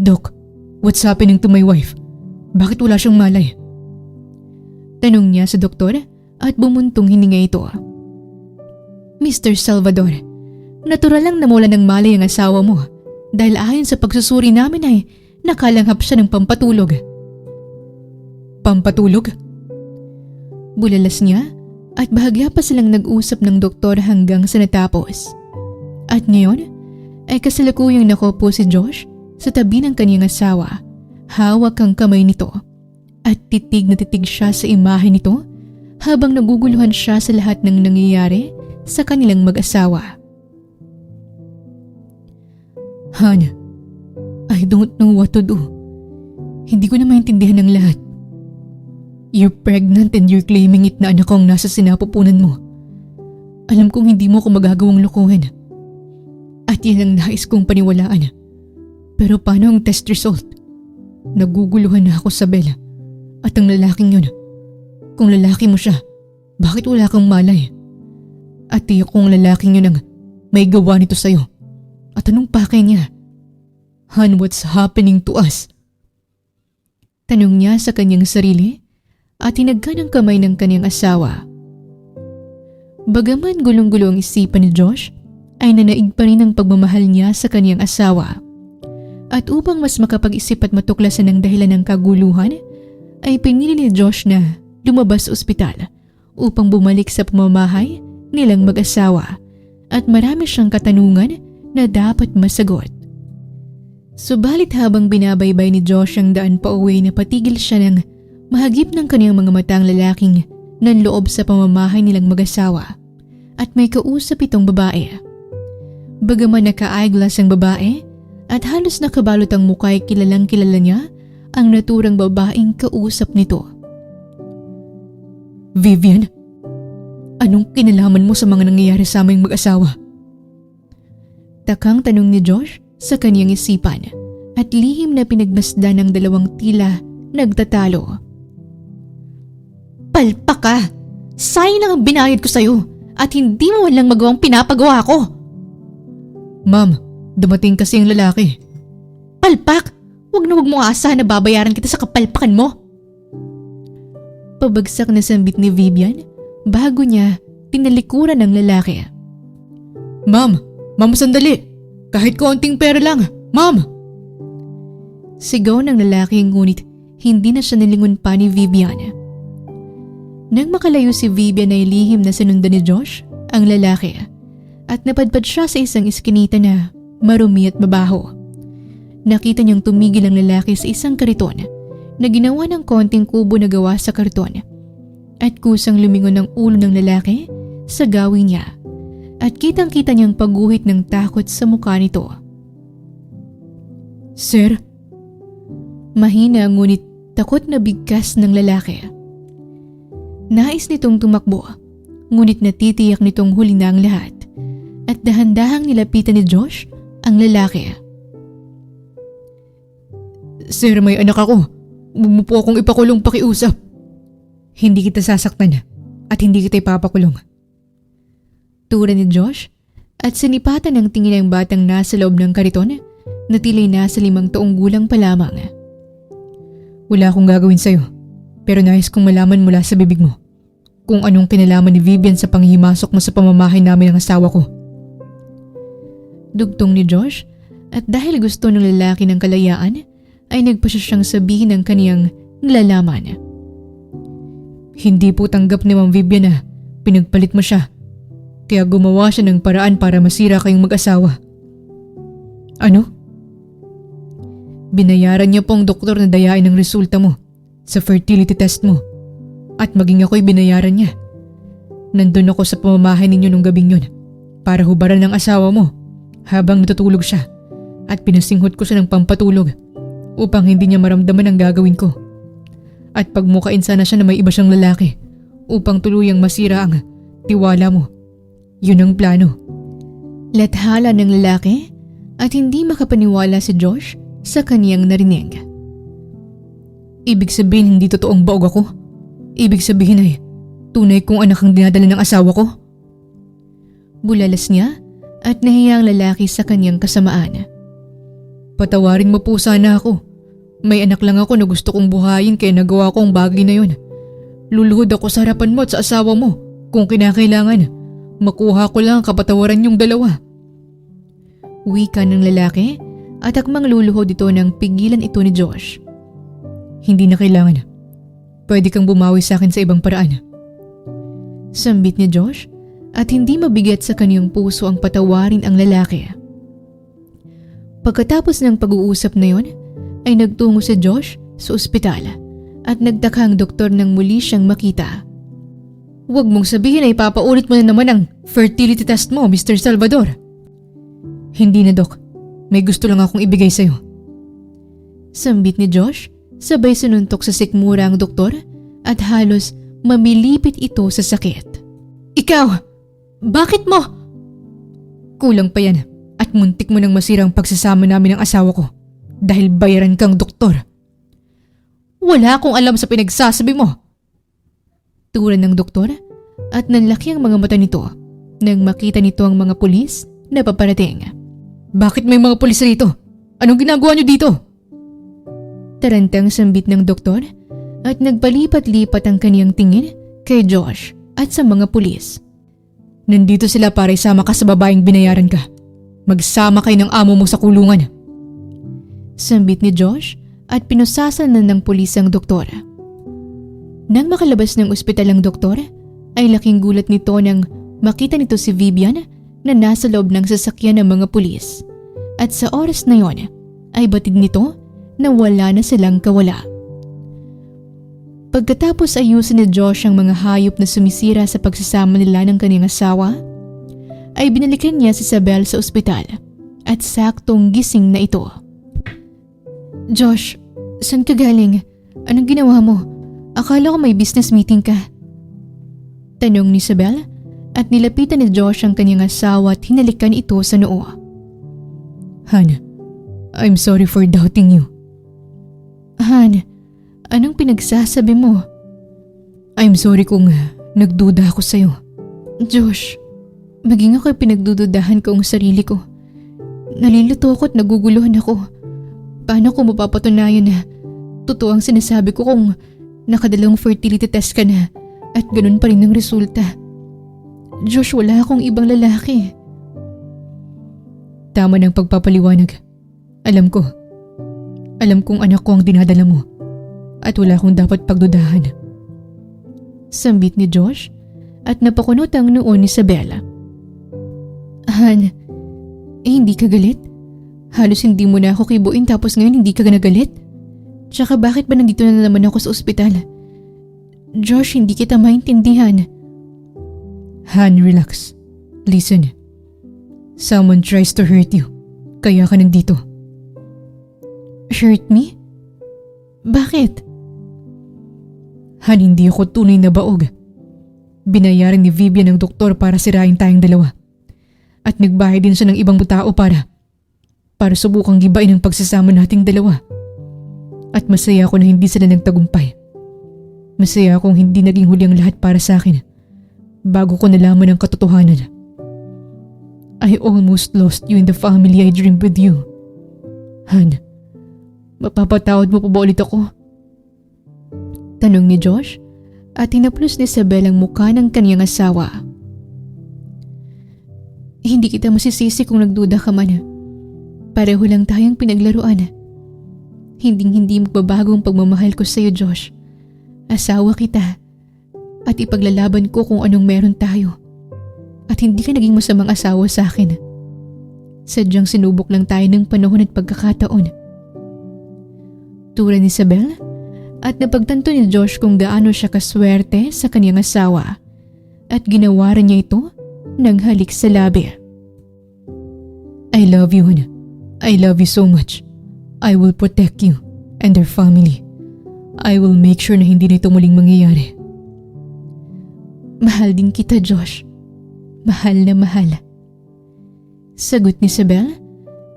Doc, what's happening to my wife? Bakit wala siyang malay? Tanong niya sa doktor at bumuntong hininga ito. Mr. Salvador, natural lang namula ng malay ang asawa mo dahil ayon sa pagsusuri namin ay nakalanghap siya ng pampatulog. Pampatulog? Bulalas niya at bahagya pa silang nag-usap ng doktor hanggang sa natapos. At ngayon ay kasalukuyang nakaupo si Josh sa tabi ng kaniyang asawa, hawak ang kamay nito at titig na titig siya sa imahe nito habang naguguluhan siya sa lahat ng nangyayari sa kanilang mag-asawa. Han, I don't know what to do. Hindi ko na maintindihan ang lahat. You're pregnant and you're claiming it na anak ko ang nasa sinapupunan mo. Alam kong hindi mo ako magagawang lokohin. At yan ang nais kong paniwalaan. Pero paano ang test result? Naguguluhan na ako sa Bella. At ang lalaking yun, kung lalaki mo siya, bakit wala kang malay? At tiyak kong lalaking yun ang may gawa nito sa'yo. At anong pakay niya? Han, what's happening to us? Tanong niya sa kanyang sarili at hinagkan ang kamay ng kanyang asawa. Bagaman gulong-gulo ang isipan ni Josh, ay nanaig pa rin ang pagmamahal niya sa kanyang asawa. At upang mas makapag-isip at matuklasan ang dahilan ng kaguluhan, ay pinili ni Josh na lumabas sa ospital upang bumalik sa pamamahay nilang mag-asawa at marami siyang katanungan na dapat masagot. Subalit habang binabaybay ni Josh ang daan pa uwi, napatigil siya ng mahagip ng kaniyang mga matang lalaking nanloob sa pamamahay nilang mag-asawa at may kausap itong babae. Bagaman naka-eyeglass ang babae at halos nakabalot ang mukha ay kilalang kilala niya ang naturang babaeng kausap nito. Vivian, anong kinalaman mo sa mga nangyayari sa aming mag-asawa? Takang tanong ni Josh sa kanyang isipan at lihim na pinagmasdan ng dalawang tila nagtatalo. Palpak ka! Sayang lang ang binayad ko sa'yo at hindi mo walang magawang pinapagawa ko. Ma'am, dumating kasi ang lalaki. Palpak! Huwag mo aasahan na babayaran kita sa kapalpakan mo. Pabagsak na sambit ni Vivian bago niya tinalikuran ng lalaki. Ma'am, sandali. Kahit konting pera lang, ma'am! Sigaw ng lalaki ngunit hindi na siya nilingon pa ni Vivian. Nang makalayo si Vivian ay lihim na sinundan ni Josh ang lalaki at napadpad siya sa isang iskinita na marumi at mabaho. Nakita niyang tumigil ang lalaki sa isang kariton na ginawa ng konting kubo na gawa sa karton at kusang lumingon ang ulo ng lalaki sa gawin niya at kitang-kita niyang pagguhit ng takot sa mukha nito. Sir? Mahina ngunit takot na bigkas ng lalaki. Nais nitong tumakbo, ngunit natitiyak nitong huli na ang lahat at dahan-dahang nilapitan ni Josh ang lalaki. Sir, may anak ako. Huwag mo po akong ipakulong pakiusap. Hindi kita sasaktan at hindi kita ipapakulong. Tura ni Josh at sinipatan ng tingin ng batang nasa loob ng kariton na tila'y nasa 5 taong gulang pa lamang. Wala akong gagawin sa'yo, pero nais kong malaman mula sa bibig mo kung anong kinalaman ni Vivian sa panghihimasok mo sa pamamahay namin ng asawa ko. Dugtong ni Josh at dahil gusto ng lalaki ng kalayaan ay nagpasya siyang sabihin ng kaniyang nilalaman. Hindi po tanggap ni Ma'am Vivian na pinagpalit mo siya. Kaya gumawa siya ng paraan para masira kayong mag-asawa. Ano? Binayaran niya po ang doktor na dayain ang resulta mo sa fertility test mo. At maging ako'y binayaran niya. Nandun ako sa pamamahay ninyo nung gabing yun para hubaran ng asawa mo habang natutulog siya at pinasinghot ko siya ng pampatulog upang hindi niya maramdaman ang gagawin ko. At pagmukain sana siya na may iba siyang lalaki upang tuluyang masira ang tiwala mo. Yun ang plano. Lathala ng lalaki at hindi makapaniwala si Josh sa kaniyang narinig. Ibig sabihin hindi totoong baog ako? Ibig sabihin ay tunay kong anak ang dinadala ng asawa ko? Bulalas niya at nahiyang lalaki sa kaniyang kasamaan. Patawarin mo po sana ako. May anak lang ako na gusto kong buhayin kaya nagawa ko ang bagay na yun. Luluhod ako sa harapan mo at sa asawa mo kung kinakailangan. Makuha ko lang ang kapatawaran yung dalawa. Wika ng lalaki at akmang luluhod ito nang pigilan ito ni Josh. Hindi na kailangan. Pwede kang bumawi sa akin sa ibang paraan. Sambit ni Josh at hindi mabigat sa kaniyang puso ang patawarin ang lalaki. Pagkatapos ng pag-uusap na yon, ay nagtungo si Josh sa ospital at nagtaka ang doktor nang muli siyang makita. Huwag mong sabihin ay papaulit mo na naman ang fertility test mo, Mr. Salvador. Hindi na, Doc. May gusto lang akong ibigay sa'yo. Sambit ni Josh, sabay sinuntok sa sikmura ang doktor at halos mamilipit ito sa sakit. Ikaw! Bakit mo? Kulang pa yan at muntik mo nang masira ang pagsasama namin ng asawa ko dahil bayaran kang doktor. Wala akong alam sa pinagsasabi mo. Turan ng doktor at nanlaki ang mga mata nito nang makita nito ang mga pulis na paparating. Bakit may mga pulis rito? Anong ginagawa niyo dito? Tarantang sambit ng doktor at nagpalipat-lipat ang kaniyang tingin kay Josh at sa mga pulis. Nandito sila para isama ka sa babaeng binayaran ka. Magsama kayo ng amo mo sa kulungan. Sambit ni Josh at pinusasanan ng pulis ang doktor. Nang makalabas ng ospital ang doktor, ay laking gulat nito nang makita nito si Vivian na nasa loob ng sasakyan ng mga pulis. At sa oras na yon, ay batid nito na wala na silang kawala. Pagkatapos ayusin ni Josh ang mga hayop na sumisira sa pagsasama nila ng kanyang asawa, ay binalikan niya si Isabel sa ospital at saktong gising na ito. Josh, saan ka galing? Anong ginawa mo? Akala ko may business meeting ka. Tanong ni Isabel at nilapitan ni Josh ang kanyang asawa at hinalikan ito sa noo. Han, I'm sorry for doubting you. Han, anong pinagsasabi mo? I'm sorry kung nagduda ako sa'yo. Josh, maging ako'y pinagdududahan ko ang sarili ko. Nalilito ako at naguguluhan ako. Paano ko mapapatunayan na totoo ang sinasabi ko kung nakadalawang fertility test ka na at ganun pa rin ang resulta? Josh, wala akong ibang lalaki. Tama ng pagpapaliwanag. Alam kong anak ko ang dinadala mo at wala akong dapat pagdudahan. Sambit ni Josh at napakunot ang noo ni Isabella. Han, hindi ka galit? Halos hindi mo na ako kibuin tapos ngayon hindi ka nagalit? Tsaka bakit ba nandito na naman ako sa ospital? Josh, hindi kita maintindihan. Han, relax. Listen. Someone tries to hurt you. Kaya ka nandito. Hurt me? Bakit? Han, hindi ako tunay na baog. Binayaran ni Vivian ng doktor para sirain tayong dalawa. At nagbayad din siya ng ibang tao para subukang gibain ang pagsasama nating dalawa. At masaya ako na hindi sila nagtagumpay. Masaya akong hindi naging huli ang lahat para sa akin bago ko nalaman ang katotohanan. I almost lost you in the family I dreamed with you. Han, mapapatawad mo pa ba ulit ako? Tanong ni Josh at hinaplos ni Isabel ang mukha ng kanyang asawa. Hindi kita masisisi kung nagduda ka man. Pareho lang tayong pinaglaruan. Hinding-hindi magbabago ang pagmamahal ko sa iyo, Josh. Asawa kita at ipaglalaban ko kung anong meron tayo. At hindi ka naging masamang asawa sa akin. Sadyang sinubok lang tayo ng panahon at pagkakataon. kultura ni Isabel at napagtanto ni Josh kung gaano siya kaswerte sa kanyang asawa at ginawaran niya ito ng halik sa labi. I love you, Hana. I love you so much. I will protect you and their family. I will make sure na hindi na ito muling mangyayari. Mahal din kita, Josh. Mahal na mahal. Sagot ni Isabel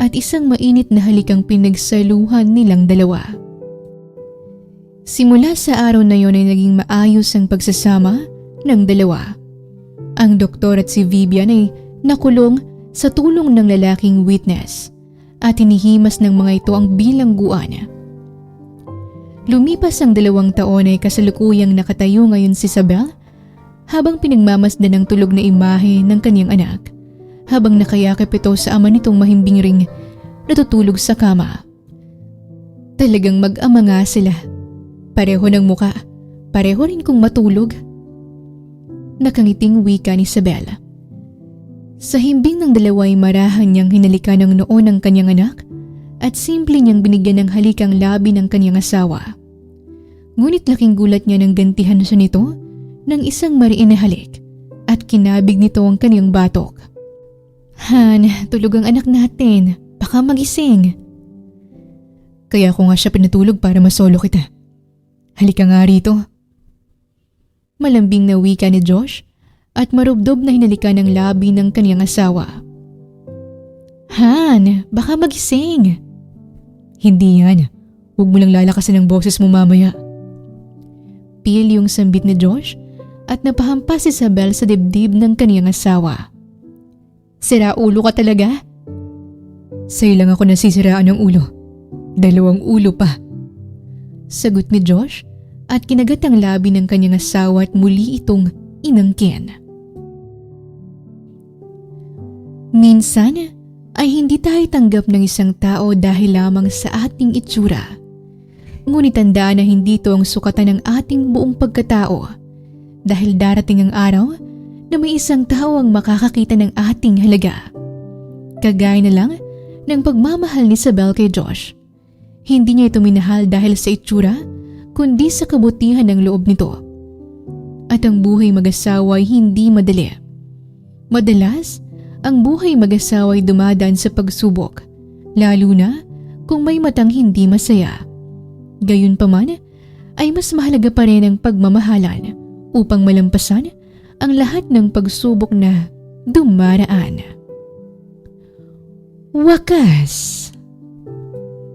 at isang mainit na halikang pinagsaluhan nilang dalawa. Simula sa araw na yon ay naging maayos ang pagsasama ng dalawa. Ang doktor at si Vivian ay nakulong sa tulong ng lalaking witness at hinihimas ng mga ito ang bilangguan. Lumipas ang 2 taon ay kasalukuyang nakatayo ngayon si Isabel habang pinagmamasdan ng tulog na imahe ng kanyang anak habang nakayakap ito sa ama nitong mahimbing ring natutulog sa kama. Talagang mag-ama nga sila. Pareho ng muka, pareho rin kung matulog. Nakangiting wika ni Isabel. Sa himbing ng dalawa ay marahan niyang hinalikan ng noo ng kanyang anak at simple niyang binigyan ng halikang labi ng kanyang asawa. Ngunit laking gulat niya nang gantihan siya nito ng isang mariin na halik at kinabig nito ang kanyang batok. Han, tulog ang anak natin. Baka magising. Kaya ko nga siya pinatulog para masolo kita. Halika nga rito. Malambing na wika ni Josh at marubdob na hinalikan ng labi ng kanyang asawa. Han, baka magising. Hindi yan. Huwag mo lang lalakasan ang boses mo mamaya. Pil yung sambit ni Josh at napahampas si Isabel sa dibdib ng kaniyang asawa. Sira ulo ka talaga? Sa'yo lang ako nasisiraan ng ulo. 2 ulo pa. Sagot ni Josh at kinagat ang labi ng kanyang asawa at muli itong inangkin. Minsan ay hindi tayo tanggap ng isang tao dahil lamang sa ating itsura. Ngunit tandaan na hindi ito ang sukatan ng ating buong pagkatao. Dahil darating ang araw na may isang tao ang makakakita ng ating halaga. Kagaya na lang ng pagmamahal ni Isabel kay Josh. Hindi niya ito minahal dahil sa itsura, kundi sa kabutihan ng loob nito. At ang buhay mag-asawa ay hindi madali. Madalas, ang buhay mag-asawa ay dumadaan sa pagsubok, lalo na kung may matang hindi masaya. Gayunpaman, ay mas mahalaga pa rin ang pagmamahalan upang malampasan ang lahat ng pagsubok na dumaraan. Wakas!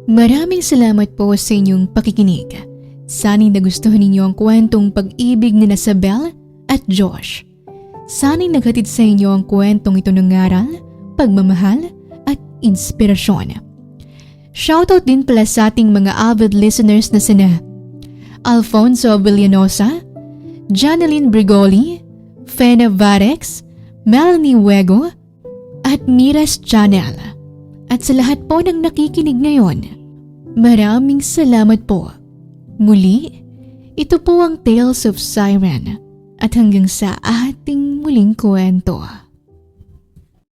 Maraming salamat po sa inyong pakikinig. Sana'y nagustuhan ninyo ang kwentong pag-ibig ni Isabel at Josh. Sana'y naghatid sa inyo ang kwentong ito ng aral, pagmamahal at inspirasyon. Shoutout din pala sa ating mga avid listeners na sina Alfonso Villanosa, Janeline Brigoli, Fena Varex, Melanie Wego, at Miras Channel. At sa lahat po ng nakikinig ngayon, maraming salamat po. Muli, ito po ang Tales of Siren at hanggang sa ating muling kwento.